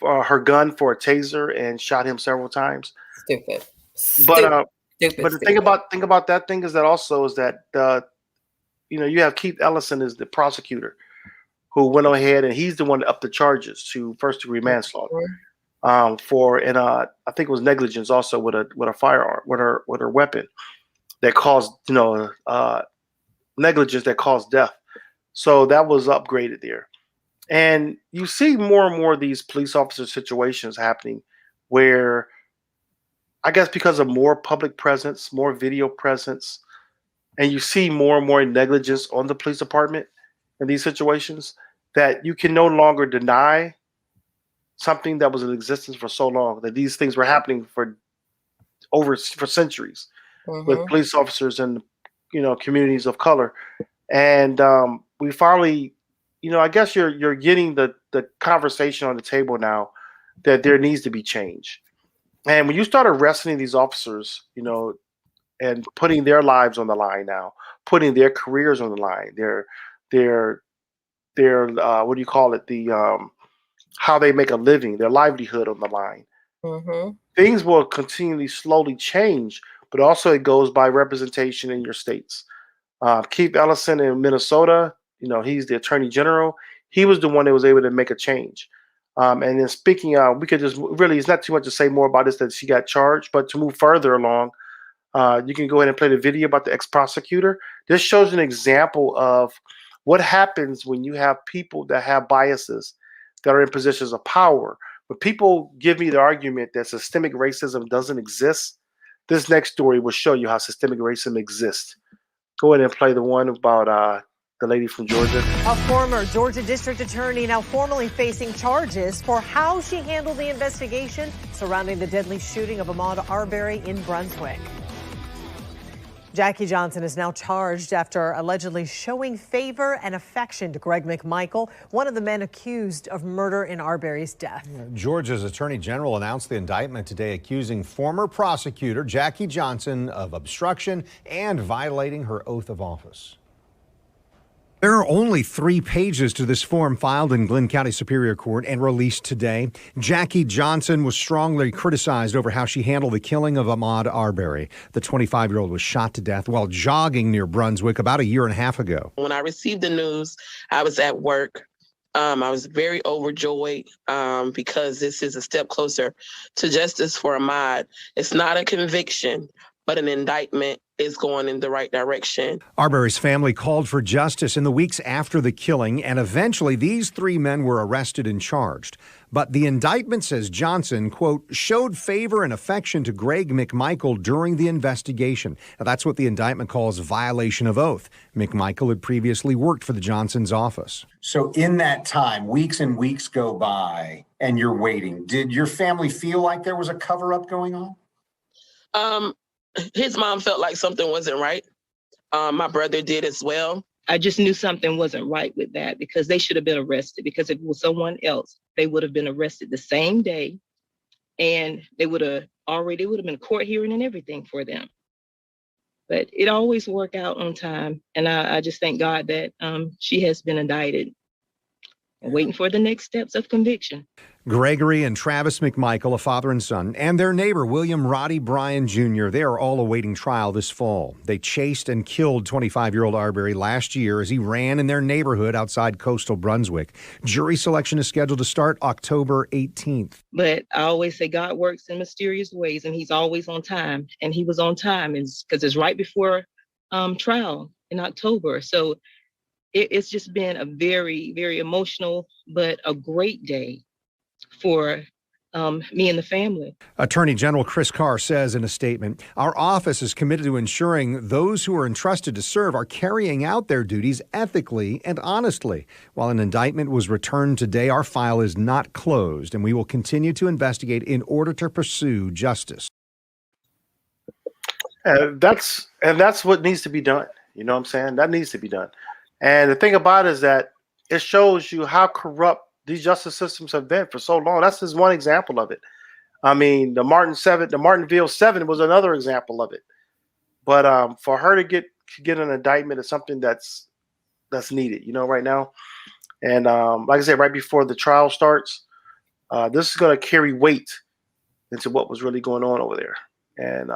her gun for a taser, and shot him several times. Stupid. But the thing about that thing is that also is that you have Keith Ellison as the prosecutor, who went ahead and he's the one that upped the charges to first-degree manslaughter I think it was negligence also with a firearm with her weapon that caused negligence that caused death. So that was upgraded there. And you see more and more of these police officer situations happening where, I guess because of more public presence, more video presence, and you see more and more negligence on the police department in these situations, that you can no longer deny something that was in existence for so long, that these things were happening for centuries with police officers and communities of color. And we finally, I guess you're getting the conversation on the table now that there needs to be change. And when you start arresting these officers, and putting their lives on the line now, putting their careers on the line, their what do you call it? How they make a living, their livelihood on the line. Things will continually slowly change, but also it goes by representation in your states. Keith Ellison in Minnesota, he's the attorney general. He was the one that was able to make a change. And then speaking, we could just really, it's not too much to say more about this, that she got charged, but to move further along, you can go ahead and play the video about the ex-prosecutor. This shows an example of what happens when you have people that have biases that are in positions of power. When people give me the argument that systemic racism doesn't exist, this next story will show you how systemic racism exists. Go ahead and play the one about the lady from Georgia. A former Georgia district attorney now formally facing charges for how she handled the investigation surrounding the deadly shooting of Ahmaud Arbery in Brunswick. Jackie Johnson is now charged after allegedly showing favor and affection to Greg McMichael, one of the men accused of murder in Arbery's death. Georgia's Attorney General announced the indictment today, accusing former prosecutor Jackie Johnson of obstruction and violating her oath of office. There are only 3 pages to this form filed in Glynn County Superior Court and released today. Jackie Johnson was strongly criticized over how she handled the killing of Ahmaud Arbery. The 25-year-old was shot to death while jogging near Brunswick about a year and a half ago. When I received the news, I was at work. I was very overjoyed because this is a step closer to justice for Ahmaud. It's not a conviction, but an indictment is going in the right direction. Arbery's family called for justice in the weeks after the killing, and eventually these 3 men were arrested and charged. But the indictment says Johnson, quote, showed favor and affection to Greg McMichael during the investigation. Now, that's what the indictment calls violation of oath. McMichael had previously worked for the Johnsons' office. So in that time, weeks and weeks go by and you're waiting. Did your family feel like there was a cover-up going on? His mom felt like something wasn't right. My brother did as well. I just knew something wasn't right with that because they should have been arrested, because if it was someone else, they would have been arrested the same day and they would have been court hearing and everything for them. But it always worked out on time. And I just thank God that she has been indicted and waiting for the next steps of conviction. Gregory and Travis McMichael, a father and son, and their neighbor, William Roddy Bryan Jr., they are all awaiting trial this fall. They chased and killed 25-year-old Arbery last year as he ran in their neighborhood outside coastal Brunswick. Jury selection is scheduled to start October 18th. But I always say God works in mysterious ways, and he's always on time. And he was on time because it's right before trial in October. So it's just been a very, very emotional, but a great day for me and the family. Attorney General Chris Carr says in a statement, our office is committed to ensuring those who are entrusted to serve are carrying out their duties ethically and honestly. While an indictment was returned today, our file is not closed, and we will continue to investigate in order to pursue justice. And that's what needs to be done. You know what I'm saying? That needs to be done. And the thing about it is that it shows you how corrupt these justice systems have been for so long. That's just one example of it. I mean, the Martinville 7 was another example of it. But for her to get an indictment is something that's needed, right now. And like I said, right before the trial starts, this is going to carry weight into what was really going on over there. And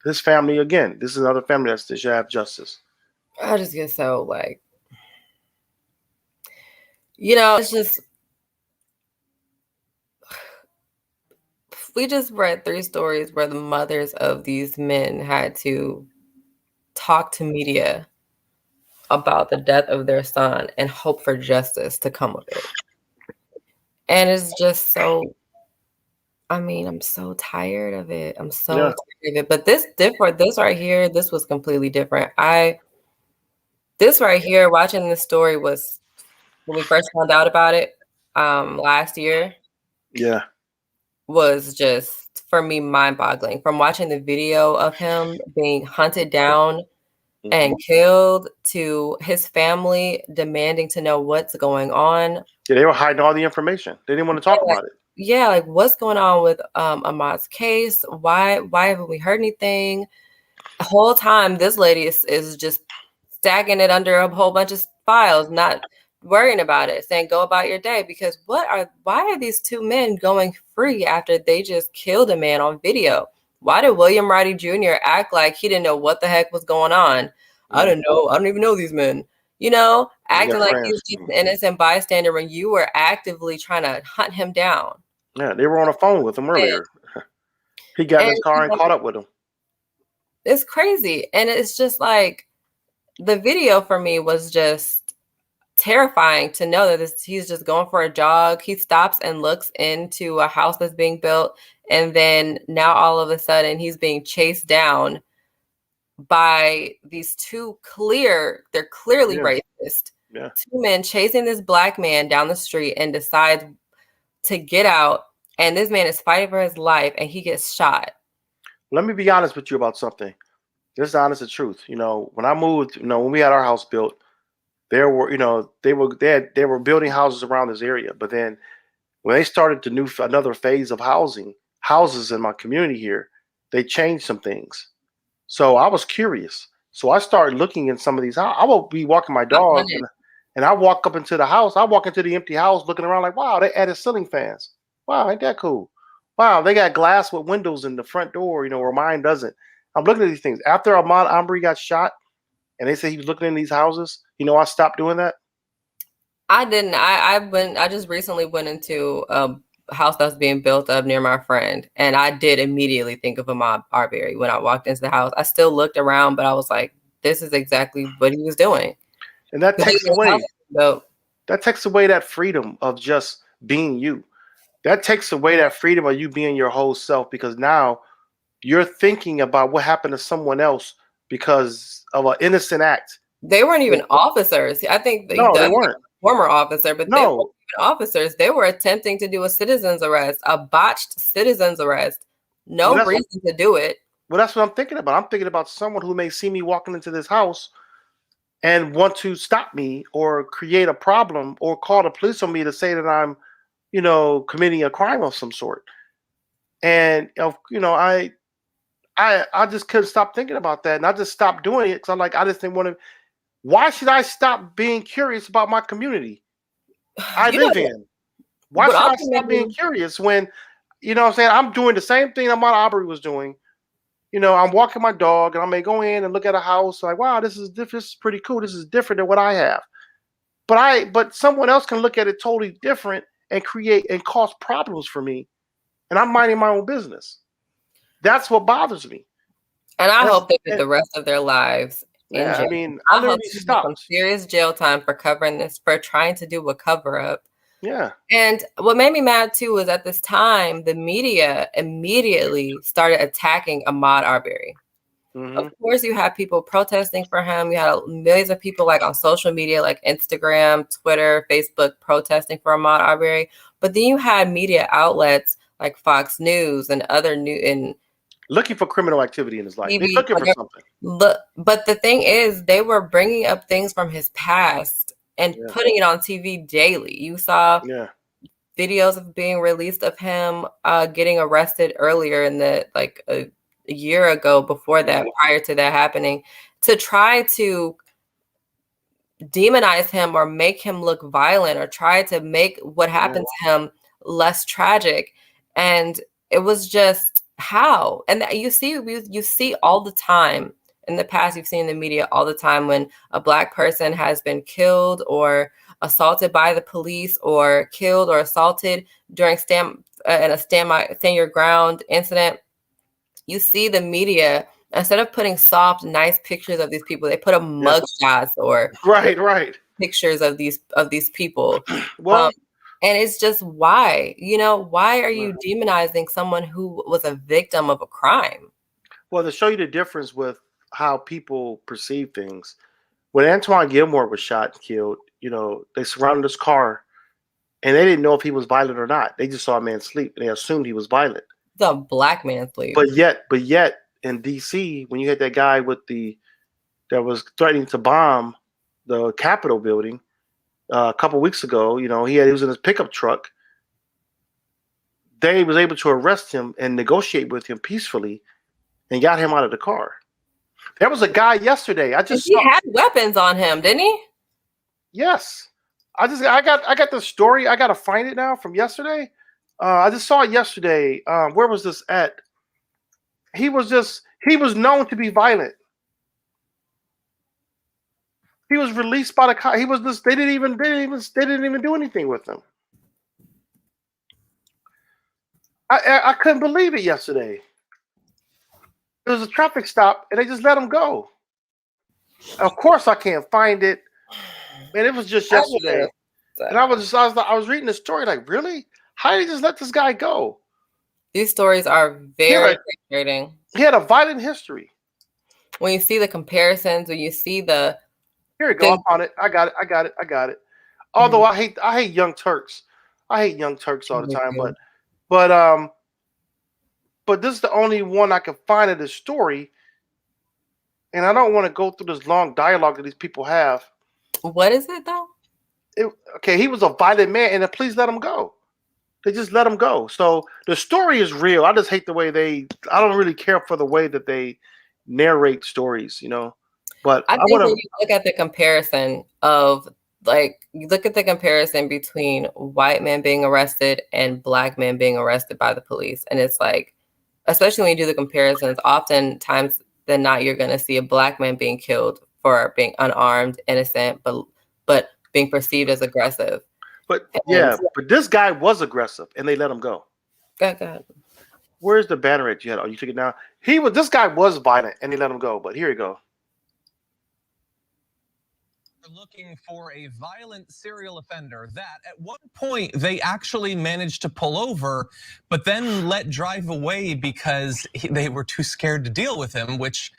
this family, again, this is another family that should have justice. I just get so it's just, we just read 3 stories where the mothers of these men had to talk to media about the death of their son and hope for justice to come of it. And it's just so, I'm so tired of it. I'm so tired of it. But this right here, this was completely different. This right here, watching this story was when we first found out about it last year. Yeah. Was just, for me, mind-boggling. From watching the video of him being hunted down and killed to his family demanding to know what's going on. Yeah, they were hiding all the information. They didn't want to talk about it. Yeah, what's going on with Ahmaud's case? Why haven't we heard anything? The whole time, this lady is just stacking it under a whole bunch of files, not worrying about it, saying go about your day. Because why are these 2 men going free after they just killed a man on video? Why did William Roddy Jr. act like he didn't know what the heck was going on? I don't know. I don't even know these men. Acting like he was just an innocent bystander when you were actively trying to hunt him down. Yeah, they were on the phone with him earlier. He got in his car and caught up with him. It's crazy. And it's just like, the video for me was just terrifying to know that he's just going for a jog. He stops and looks into a house that's being built. And then now all of a sudden he's being chased down by these 2 they're clearly racist. Yeah. 2 men chasing this black man down the street and decides to get out. And this man is fighting for his life and he gets shot. Let me be honest with you about something. This is the honest truth. When I moved, when we had our house built, there were, they were building houses around this area. But then when they started another phase of houses in my community here, they changed some things. So I was curious. So I started looking in some of these. I will be walking my dog and I walk up into the house. I walk into the empty house looking around like, wow, they added ceiling fans. Wow, ain't that cool? Wow, they got glass with windows in the front door, where mine doesn't. I'm looking at these things. After Ahmaud Arbery got shot and they said he was looking in these houses, I stopped doing that. I didn't. I just recently went into a house that's being built up near my friend, and I did immediately think of Ahmaud Arbery when I walked into the house. I still looked around, but I was like, this is exactly what he was doing. And that takes away that freedom of just being you. That takes away that freedom of you being your whole self, because now you're thinking about what happened to someone else because of an innocent act. They weren't even officers. I think they weren't. Former officer, but they weren't even officers. They were attempting to do a citizen's arrest, a botched citizen's arrest. No reason to do it. Well, that's what I'm thinking about. I'm thinking about someone who may see me walking into this house and want to stop me or create a problem or call the police on me to say that I'm, committing a crime of some sort. And, I just couldn't stop thinking about that. And I just stopped doing it because I just didn't want to. Why should I stop being curious about my community I live in? Why should I stop being curious when, I'm doing the same thing Ahmaud Arbery was doing. I'm walking my dog and I may go in and look at a house like, wow, this is pretty cool. This is different than what I have. But someone else can look at it totally different and create and cause problems for me. And I'm minding my own business. That's what bothers me. And I hope they get the rest of their lives in jail. I hope they get some serious jail time for covering this, for trying to do a cover up. Yeah. And what made me mad too was at this time, the media immediately started attacking Ahmaud Arbery. Of course, you have people protesting for him. You had millions of people like on social media, like Instagram, Twitter, Facebook, protesting for Ahmaud Arbery. But then you had media outlets like Fox News and other looking for criminal activity in his life. They're looking for something. But the thing is, they were bringing up things from his past and putting it on TV daily. You saw videos of being released of him getting arrested earlier in the a year ago before that, prior to that happening, to try to demonize him or make him look violent or try to make what happened to him less tragic. And it was just how. And you see all the time in the past, you've seen in the media all the time when a Black person has been killed or assaulted by the police or killed or assaulted during stand your ground incident. You see the media, instead of putting soft, nice pictures of these people, they put up mugshots or pictures of these people. Well, and it's just why are you demonizing someone who was a victim of a crime? Well, to show you the difference with how people perceive things, when Antoine Gilmore was shot and killed, they surrounded his car, and they didn't know if he was violent or not. They just saw a man sleep, and they assumed he was violent. The Black man sleep. But yet, in DC, when you had that guy that was threatening to bomb the Capitol building a couple weeks ago, he was in his pickup truck. They was able to arrest him and negotiate with him peacefully, and got him out of the car. There was a guy yesterday. He had weapons on him, didn't he? Yes, I got the story. I gotta find it now from yesterday. I just saw it yesterday. Where was this at? He was known to be violent. He was released by the cop. They didn't even do anything with him. I couldn't believe it yesterday. It was a traffic stop, and they just let him go. Of course, I can't find it, and it was just yesterday. And I was reading the story like, really? How did he just let this guy go? These stories are very frustrating. He had a violent history. When you see the comparisons, when you see the here you go, I'm on it. I got it. Although I hate Young Turks. I hate Young Turks all the time, but this is the only one I can find of this story, and I don't want to go through this long dialogue that these people have. What is it though? He was a violent man, and the police let him go. They just let him go. So the story is real. I just hate the way I don't really care for the way that they narrate stories, But I think when you look at the comparison of you look at the comparison between white men being arrested and Black men being arrested by the police, and it's like, especially when you do the comparisons, oftentimes than not, you're going to see a Black man being killed for being unarmed, innocent, but being perceived as aggressive. But this guy was aggressive, and they let him go. Go ahead. Where's the banner at you had? Oh, you took it down. This guy was violent, and they let him go. But here you go. Looking for a violent serial offender that at one point they actually managed to pull over, but then let drive away because they were too scared to deal with him, which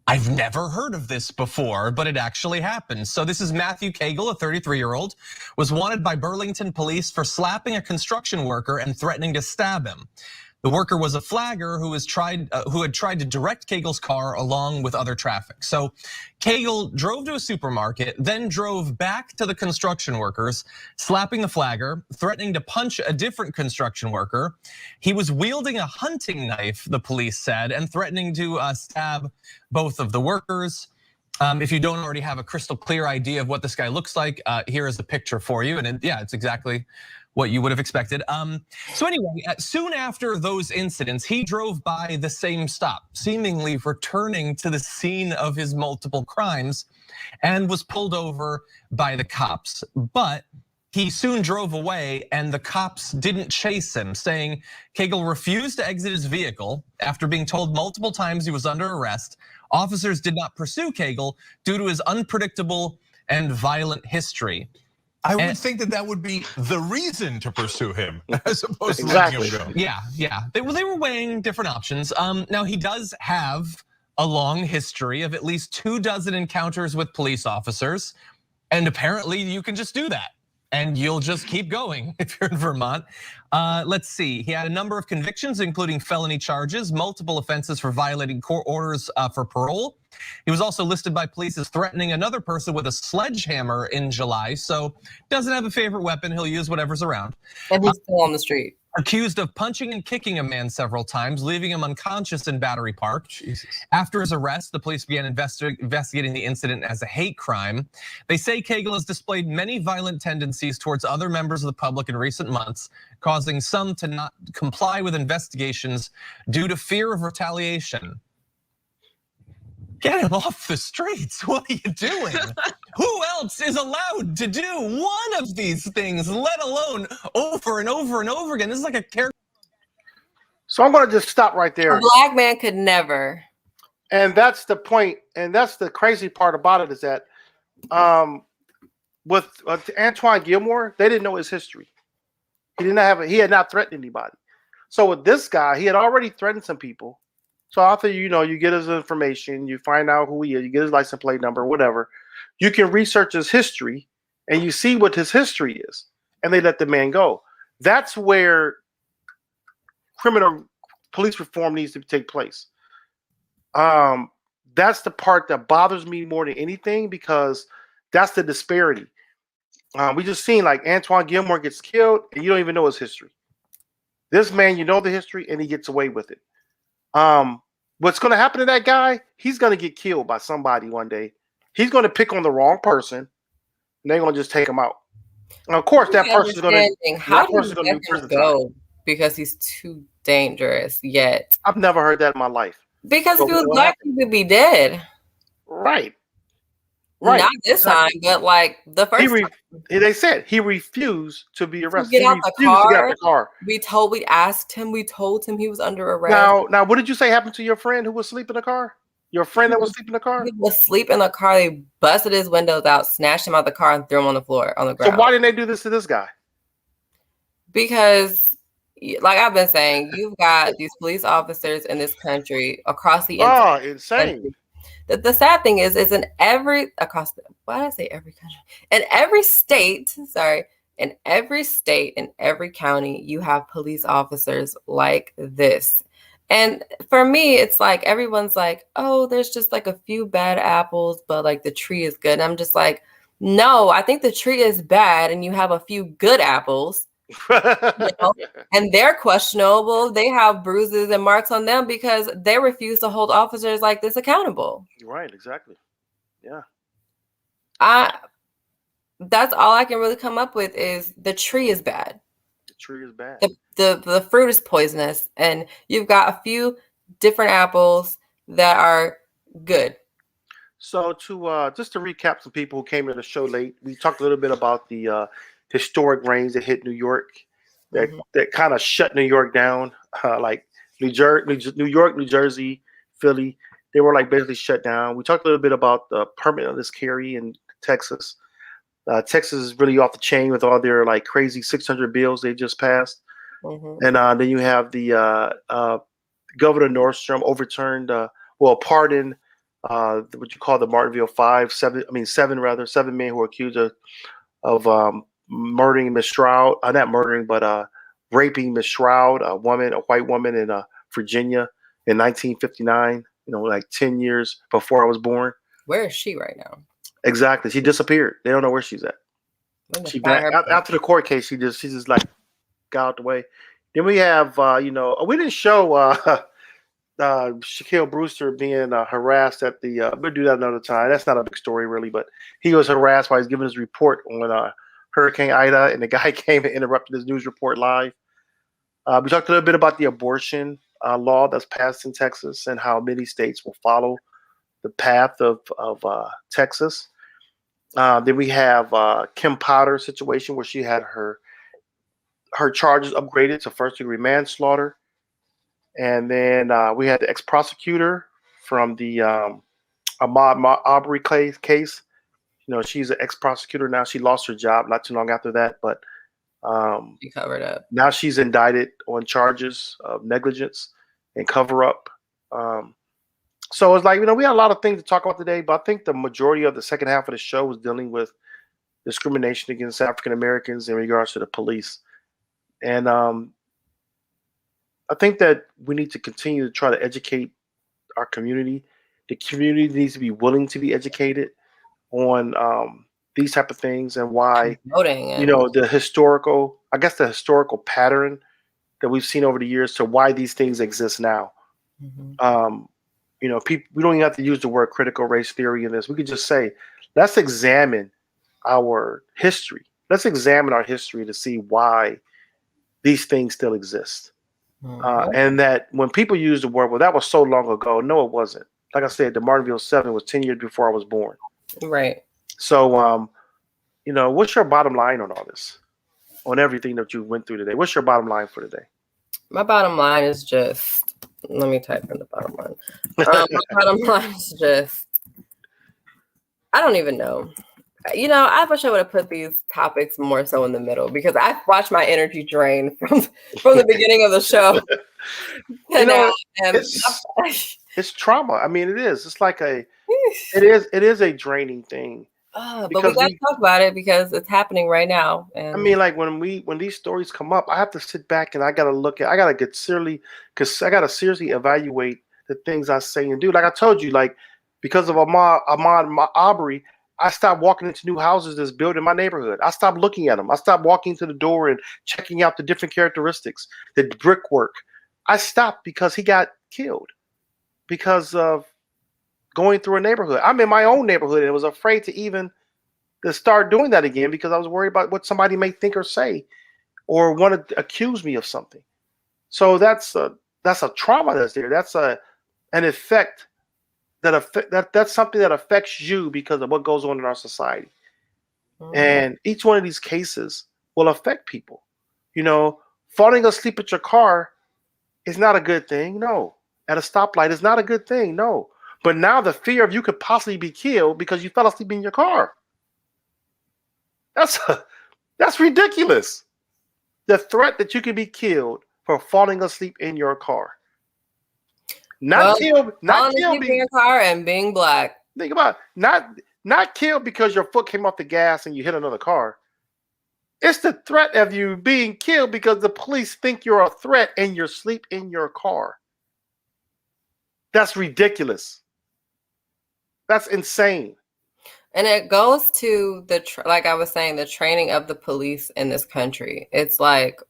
I've never heard of this before, but it actually happened. So this is Matthew Cagle, a 33-year-old, was wanted by Burlington police for slapping a construction worker and threatening to stab him. The worker was a flagger who had tried to direct Cagle's car along with other traffic. So Cagle drove to a supermarket, then drove back to the construction workers, slapping the flagger, threatening to punch a different construction worker. He was wielding a hunting knife, the police said, and threatening to stab both of the workers. If you don't already have a crystal clear idea of what this guy looks like, here is the picture for you. And it's exactly what you would have expected. So anyway, soon after those incidents, he drove by the same stop, seemingly returning to the scene of his multiple crimes, and was pulled over by the cops. But he soon drove away, and the cops didn't chase him, saying Cagle refused to exit his vehicle after being told multiple times he was under arrest. Officers did not pursue Cagle due to his unpredictable and violent history. I would think that would be the reason to pursue him as opposed to letting him go. Yeah. They were weighing different options. Now he does have a long history of at least 24 encounters with police officers, and apparently you can just do that. And you'll just keep going if you're in Vermont. Let's see, he had a number of convictions, including felony charges, multiple offenses for violating court orders for parole. He was also listed by police as threatening another person with a sledgehammer in July. So doesn't have a favorite weapon, he'll use whatever's around. And he's still on the street. Accused of punching and kicking a man several times, leaving him unconscious in Battery Park. Jesus. After his arrest, the police began investigating the incident as a hate crime. They say Cagle has displayed many violent tendencies towards other members of the public in recent months, causing some to not comply with investigations due to fear of retaliation. Get him off the streets. What are you doing? Who else is allowed to do one of these things, let alone over and over and over again? This is like a character. So I'm going to just stop right there. A black man could never. And that's the point. And that's the crazy part about it is that with Antoine Gilmore, they didn't know his history. He had not threatened anybody. So with this guy, he had already threatened some people. So after you get his information, you find out who he is, you get his license plate number, whatever. You can research his history, and you see what his history is, and they let the man go. That's where criminal police reform needs to take place. That's the part that bothers me more than anything because that's the disparity. We just seen like Antoine Gilmore gets killed, and you don't even know his history. This man, you know the history, and he gets away with it. What's going to happen to that guy? He's going to get killed by somebody one day. He's going to pick on the wrong person, and they're going to just take him out. And of course, that person's going to. How do you let him go because he's too dangerous? Yet I've never heard that in my life. Because if he was black, he would be dead. Right. Not this time, but like the first time. They said he refused to be arrested. Get out the car. We told him he was under arrest. Now, what did you say happened to your friend who was asleep in the car? Your friend that was asleep in the car? He was asleep in the car. They busted his windows out, snatched him out the car, and threw him on the floor, on the ground. So why didn't they do this to this guy? Because, like I've been saying, you've got these police officers in this country across the insane. Country. The sad thing is in every country, in every state, in every county, you have police officers like this. And for me, it's like everyone's like, oh, there's just like a few bad apples, but like the tree is good. And I'm just like, no, I think the tree is bad, and you have a few good apples. And they're questionable. They have bruises and marks on them because they refuse to hold officers like this accountable. Right, exactly. Yeah. That's all I can really come up with is the tree is bad. The tree is bad. The fruit is poisonous, and you've got a few different apples that are good. So just to recap some people who came to the show late, we talked a little bit about the historic rains that hit New York, that kind of shut New York down, like New York, New Jersey, Philly. They were like basically shut down. We talked a little bit about the permitless carry in Texas. Texas is really off the chain with all their like crazy 600 bills they just passed. And then you have the Governor Nordstrom overturned, pardon what you call the Martinville 7 men who were accused of murdering Miss Stroud, not murdering, but raping Miss Stroud, a white woman in Virginia in 1959, like 10 years before I was born. Where is she right now? Exactly. She disappeared. They don't know where she's at. After the court case, she just like got out the way. Then we have, we didn't show Shaquille Brewster being harassed at the, we'll do that another time. That's not a big story really, but he was harassed while he's giving his report on Hurricane Ida, and the guy came and interrupted his news report live. We talked a little bit about the abortion law that's passed in Texas and how many states will follow the path of Texas. Then we have Kim Potter's situation where she had her charges upgraded to first-degree manslaughter. And then we had the ex-prosecutor from the Ahmaud Arbery case. You know, she's an ex-prosecutor now. She lost her job not too long after that, but She covered up. now she's indicted on charges of negligence and cover up. So it's like, you know, we had a lot of things to talk about today, but I think the majority of the second half of the show was dealing with discrimination against African Americans in regards to the police. And I think that we need to continue to try to educate our community. The community needs to be willing to be educated on these type of things and why, you know, the historical pattern that we've seen over the years to why these things exist now. You know, we don't even have to use the word critical race theory in this. We could just say, let's examine our history. Let's examine our history to see why these things still exist. And that when people use the word, well, that was so long ago. No, it wasn't. Like I said, the Martinville 7 was 10 years before I was born. Right. So, you know, what's your bottom line on all this? On everything that you went through today? What's your bottom line for today? My bottom line is just, let me type in the bottom line. My bottom line is just, I don't even know. You know, I wish I would have put these topics more so in the middle because I watched my energy drain from the beginning of the show. You know, it's trauma. I mean, it is. It's like it is a draining thing. But we gotta talk about it because it's happening right now. And I mean, like when these stories come up, I have to sit back and I gotta get seriously evaluate the things I say and do. Like I told you, like because of Ahmaud Arbery, I stopped walking into new houses that's built in my neighborhood. I stopped looking at them. I stopped walking to the door and checking out the different characteristics, the brickwork. I stopped because he got killed because of going through a neighborhood. I'm in my own neighborhood and was afraid to start doing that again because I was worried about what somebody may think or say or want to accuse me of something. So that's a trauma that's there. That's an effect that's something that affects you because of what goes on in our society. And each one of these cases will affect people. You know, falling asleep at your car is not a good thing. No. At a stoplight is not a good thing. No. But now the fear of you could possibly be killed because you fell asleep in your car. That's ridiculous. The threat that you could be killed for falling asleep in your car. Not killed in your car and being black. Think about it. Not killed because your foot came off the gas and you hit another car. It's the threat of you being killed because the police think you're a threat and you're asleep in your car. That's ridiculous. That's insane. And it goes to like I was saying, the training of the police in this country. It's like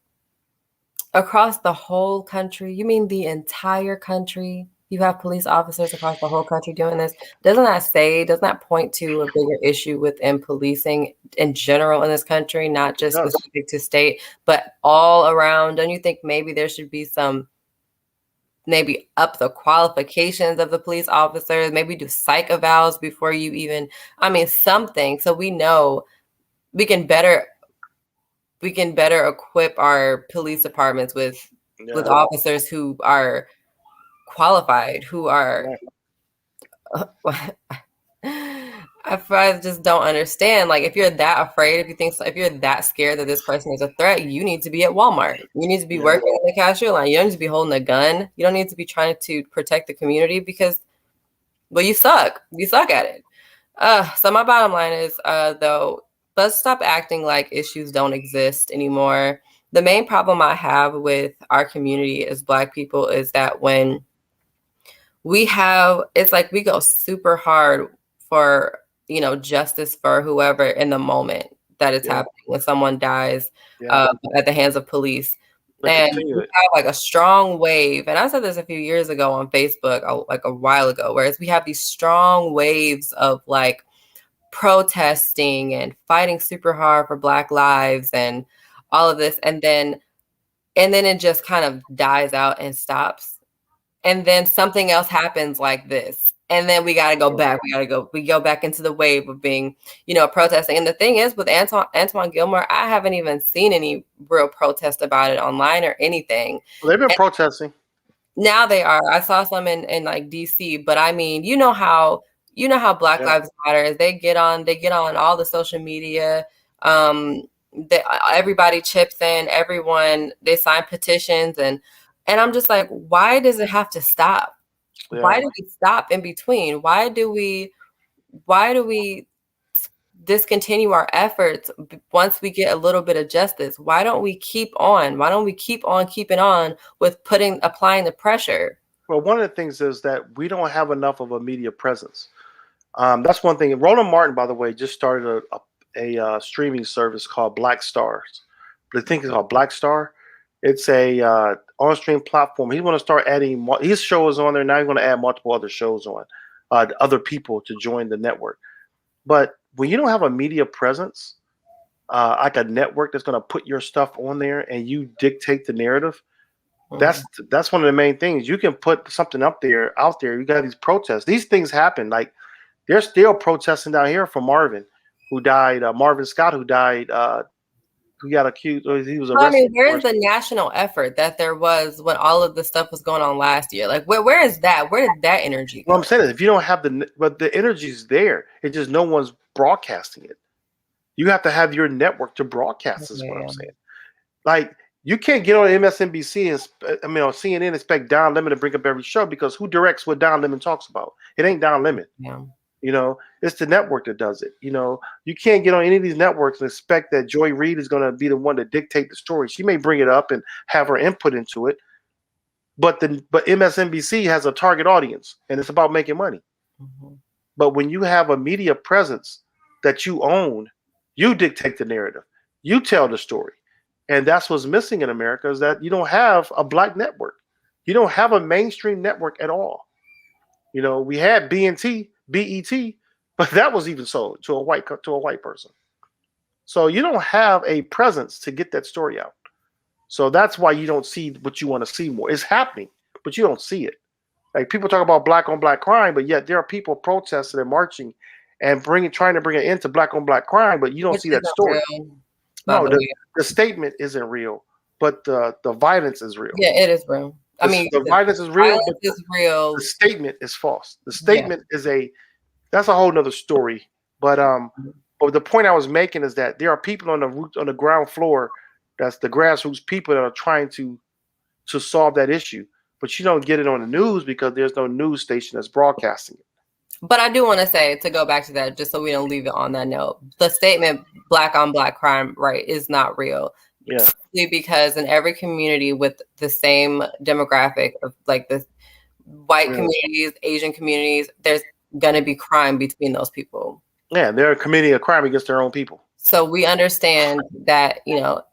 across the whole country. You mean the entire country? You have police officers across the whole country doing this. Doesn't that point to a bigger issue within policing in general in this country, not just specific to state, but all around? Don't you think maybe there should be maybe up the qualifications of the police officers, maybe do psych evals before you even, something, so we know we can better equip our police departments with officers who are qualified, who are I just don't understand. Like, if you're that afraid, if you're that scared that this person is a threat, you need to be at Walmart. You need to be working in the cashier line. You don't need to be holding a gun. You don't need to be trying to protect the community because, well, you suck. You suck at it. So my bottom line is, though, let's stop acting like issues don't exist anymore. The main problem I have with our community as Black people is that when it's like we go super hard for, justice for whoever in the moment that it's happening when someone dies at the hands of police. And we have like a strong wave. And I said this a few years ago on Facebook, like a while ago, whereas we have these strong waves of like protesting and fighting super hard for Black lives and all of this. And then it just kind of dies out and stops. And then something else happens like this. And then we got to go back. We go back into the wave of being, protesting. And the thing is with Antoine Gilmore, I haven't even seen any real protest about it online or anything. Well, they've been protesting. Now they are. I saw some in like DC, but I mean, you know how you know how Black Lives Matter is. They get on all the social media. Everybody chips in, everyone, they sign petitions, and I'm just like, why does it have to stop? Why do we stop in between? Why do we discontinue our efforts once we get a little bit of justice? Why don't we keep on? Why don't we keep on keeping on with applying the pressure? Well, one of the things is that we don't have enough of a media presence. That's one thing. Roland Martin, by the way, just started a streaming service called Black Stars. The thing is called Black Star. It's a on-stream platform. He's going to start adding his shows on there. Now he's going to add multiple other shows on, other people to join the network. But when you don't have a media presence, like a network that's going to put your stuff on there and you dictate the narrative, that's one of the main things. You can put something out there. You got these protests. These things happen. Like they're still protesting down here for Marvin, who died. Marvin Scott, who died. Who got accused? Or he was arrested. I mean, where's the national effort that there was when all of this stuff was going on last year? Like, where is that? Where did that energy go? Well, I'm saying is if you don't have the energy's there. It's just no one's broadcasting it. You have to have your network to broadcast. Is what I'm saying. Like. You can't get on MSNBC and on CNN and expect Don Lemon to bring up every show, because who directs what Don Lemon talks about? It ain't Don Lemon. Yeah. It's the network that does it. You can't get on any of these networks and expect that Joy Reid is going to be the one to dictate the story. She may bring it up and have her input into it, but MSNBC has a target audience and it's about making money. Mm-hmm. But when you have a media presence that you own, you dictate the narrative. You tell the story. And that's what's missing in America, is that you don't have a Black network. You don't have a mainstream network at all. We had BET, but that was even sold to a white person. So you don't have a presence to get that story out. So that's why you don't see what you want to see more. It's happening, but you don't see it. Like people talk about Black on Black crime, but yet there are people protesting and marching and trying to bring an end to Black on Black crime, but you don't see that story. No, the statement isn't real, but the violence is real. Yeah, it is real. I mean, the violence is real, but is real. The statement is false. The statement is that's a whole nother story. But the point I was making is that there are people on the ground floor, that's the grassroots people that are trying to solve that issue. But you don't get it on the news because there's no news station that's broadcasting it. But I do want to say, to go back to that, just so we don't leave it on that note, the statement Black on Black crime, right, is not real. Yeah. Simply because in every community with the same demographic of like the white communities, Asian communities, there's going to be crime between those people. Yeah, they're committing a crime against their own people. So we understand that,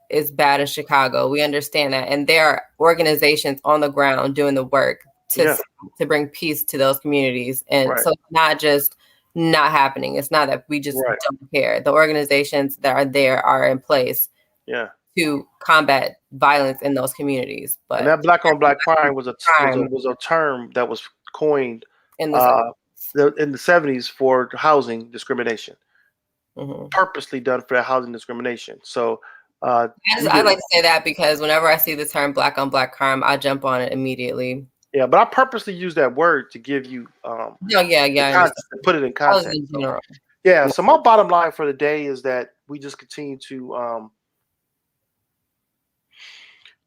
it's bad in Chicago. We understand that. And there are organizations on the ground doing the work to bring peace to those communities. And so it's not just not happening. It's not that we just don't care. The organizations that are there are in place to combat violence in those communities. But and that Black on Black crime was a term that was coined in the 70s for housing discrimination. Mm-hmm. Purposely done for that housing discrimination. So I like to say that because whenever I see the term Black on Black crime, I jump on it immediately. Yeah, but I purposely use that word to give you to put it in context. So my bottom line for the day is that we just continue to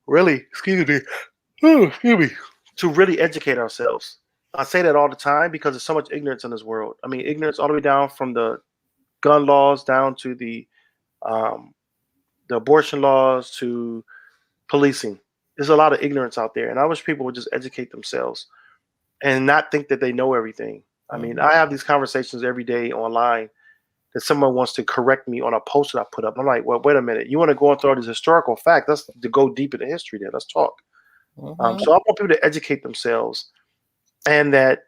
really educate ourselves. I say that all the time because there's so much ignorance in this world. I mean, ignorance all the way down from the gun laws down to the abortion laws to policing. There's a lot of ignorance out there, and I wish people would just educate themselves and not think that they know everything. I mean, I have these conversations every day online that someone wants to correct me on a post that I put up. I'm like, well, wait a minute. You want to go into all these historical facts? Let's go deep into history there. Let's talk. So I want people to educate themselves, and that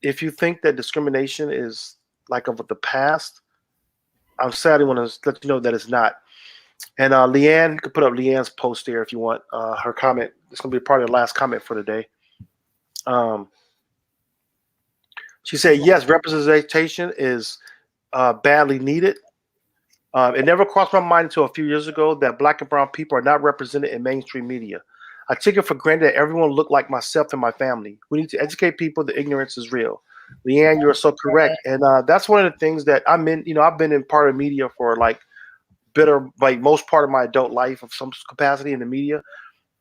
if you think that discrimination is like of the past, I'm sadly want to let you know that it's not. And Leanne, you can put up Leanne's post there if you want. Her comment, it's going to be part of the last comment for the day. She said, yes, representation is badly needed. It never crossed my mind until a few years ago that Black and brown people are not represented in mainstream media. I took it for granted that everyone looked like myself and my family. We need to educate people that ignorance is real. Leanne, you're so correct. And that's one of the things that I'm in, I've been in part of media for like most part of my adult life of some capacity in the media.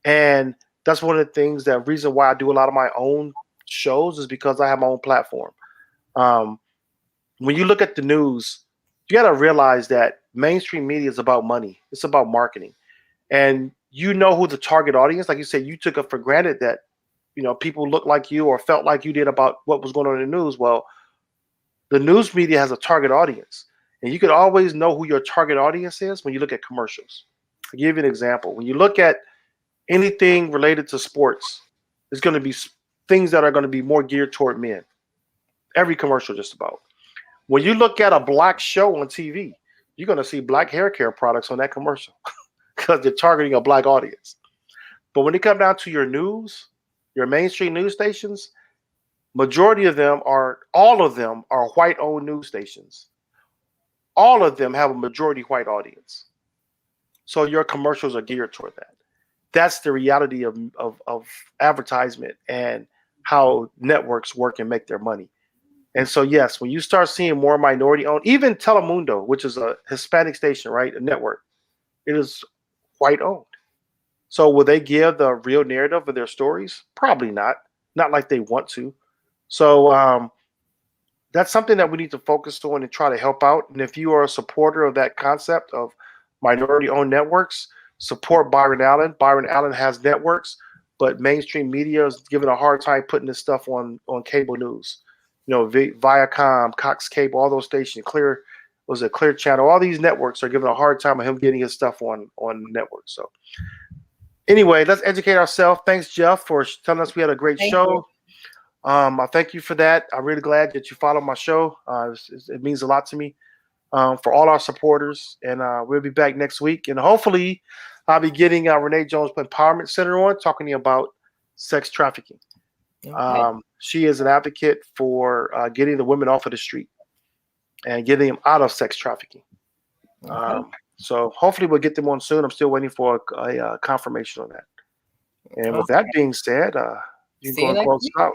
And that's one of the things that reason why I do a lot of my own shows is because I have my own platform. When you look at the news, you got to realize that mainstream media is about money. It's about marketing. And you know who the target audience, like you said, you took it for granted that, people look like you or felt like you did about what was going on in the news. Well, the news media has a target audience. And you can always know who your target audience is when you look at commercials. I'll give you an example. When you look at anything related to sports, there's going to be things that are going to be more geared toward men. Every commercial just about. When you look at a black show on TV, you're going to see black hair care products on that commercial because they're targeting a black audience. But when it comes down to your news, your mainstream news stations, all of them are white-owned news stations. All of them have a majority white audience. So your commercials are geared toward that. That's the reality of advertisement and how networks work and make their money. And so, yes, when you start seeing more minority-owned, even Telemundo, which is a Hispanic station, right, a network, it is white-owned. So will they give the real narrative of their stories? Probably not. Not like they want to. So that's something that we need to focus on and try to help out. And if you are a supporter of that concept of minority-owned networks, support Byron Allen. Byron Allen has networks, but mainstream media is giving a hard time putting this stuff on cable news. Viacom, Cox Cable, all those stations, Clear Channel, all these networks are giving a hard time of him getting his stuff on networks. So anyway, let's educate ourselves. Thanks, Jeff, for telling us we had a great show. I thank you for that. I'm really glad that you followed my show. It means a lot to me. For all our supporters, and we'll be back next week. And hopefully, I'll be getting Renee Jones Empowerment Center on, talking about sex trafficking. Okay. She is an advocate for getting the women off of the street and getting them out of sex trafficking. Okay. So hopefully we'll get them on soon. I'm still waiting for a confirmation on that. And with that being said, you can go and close out.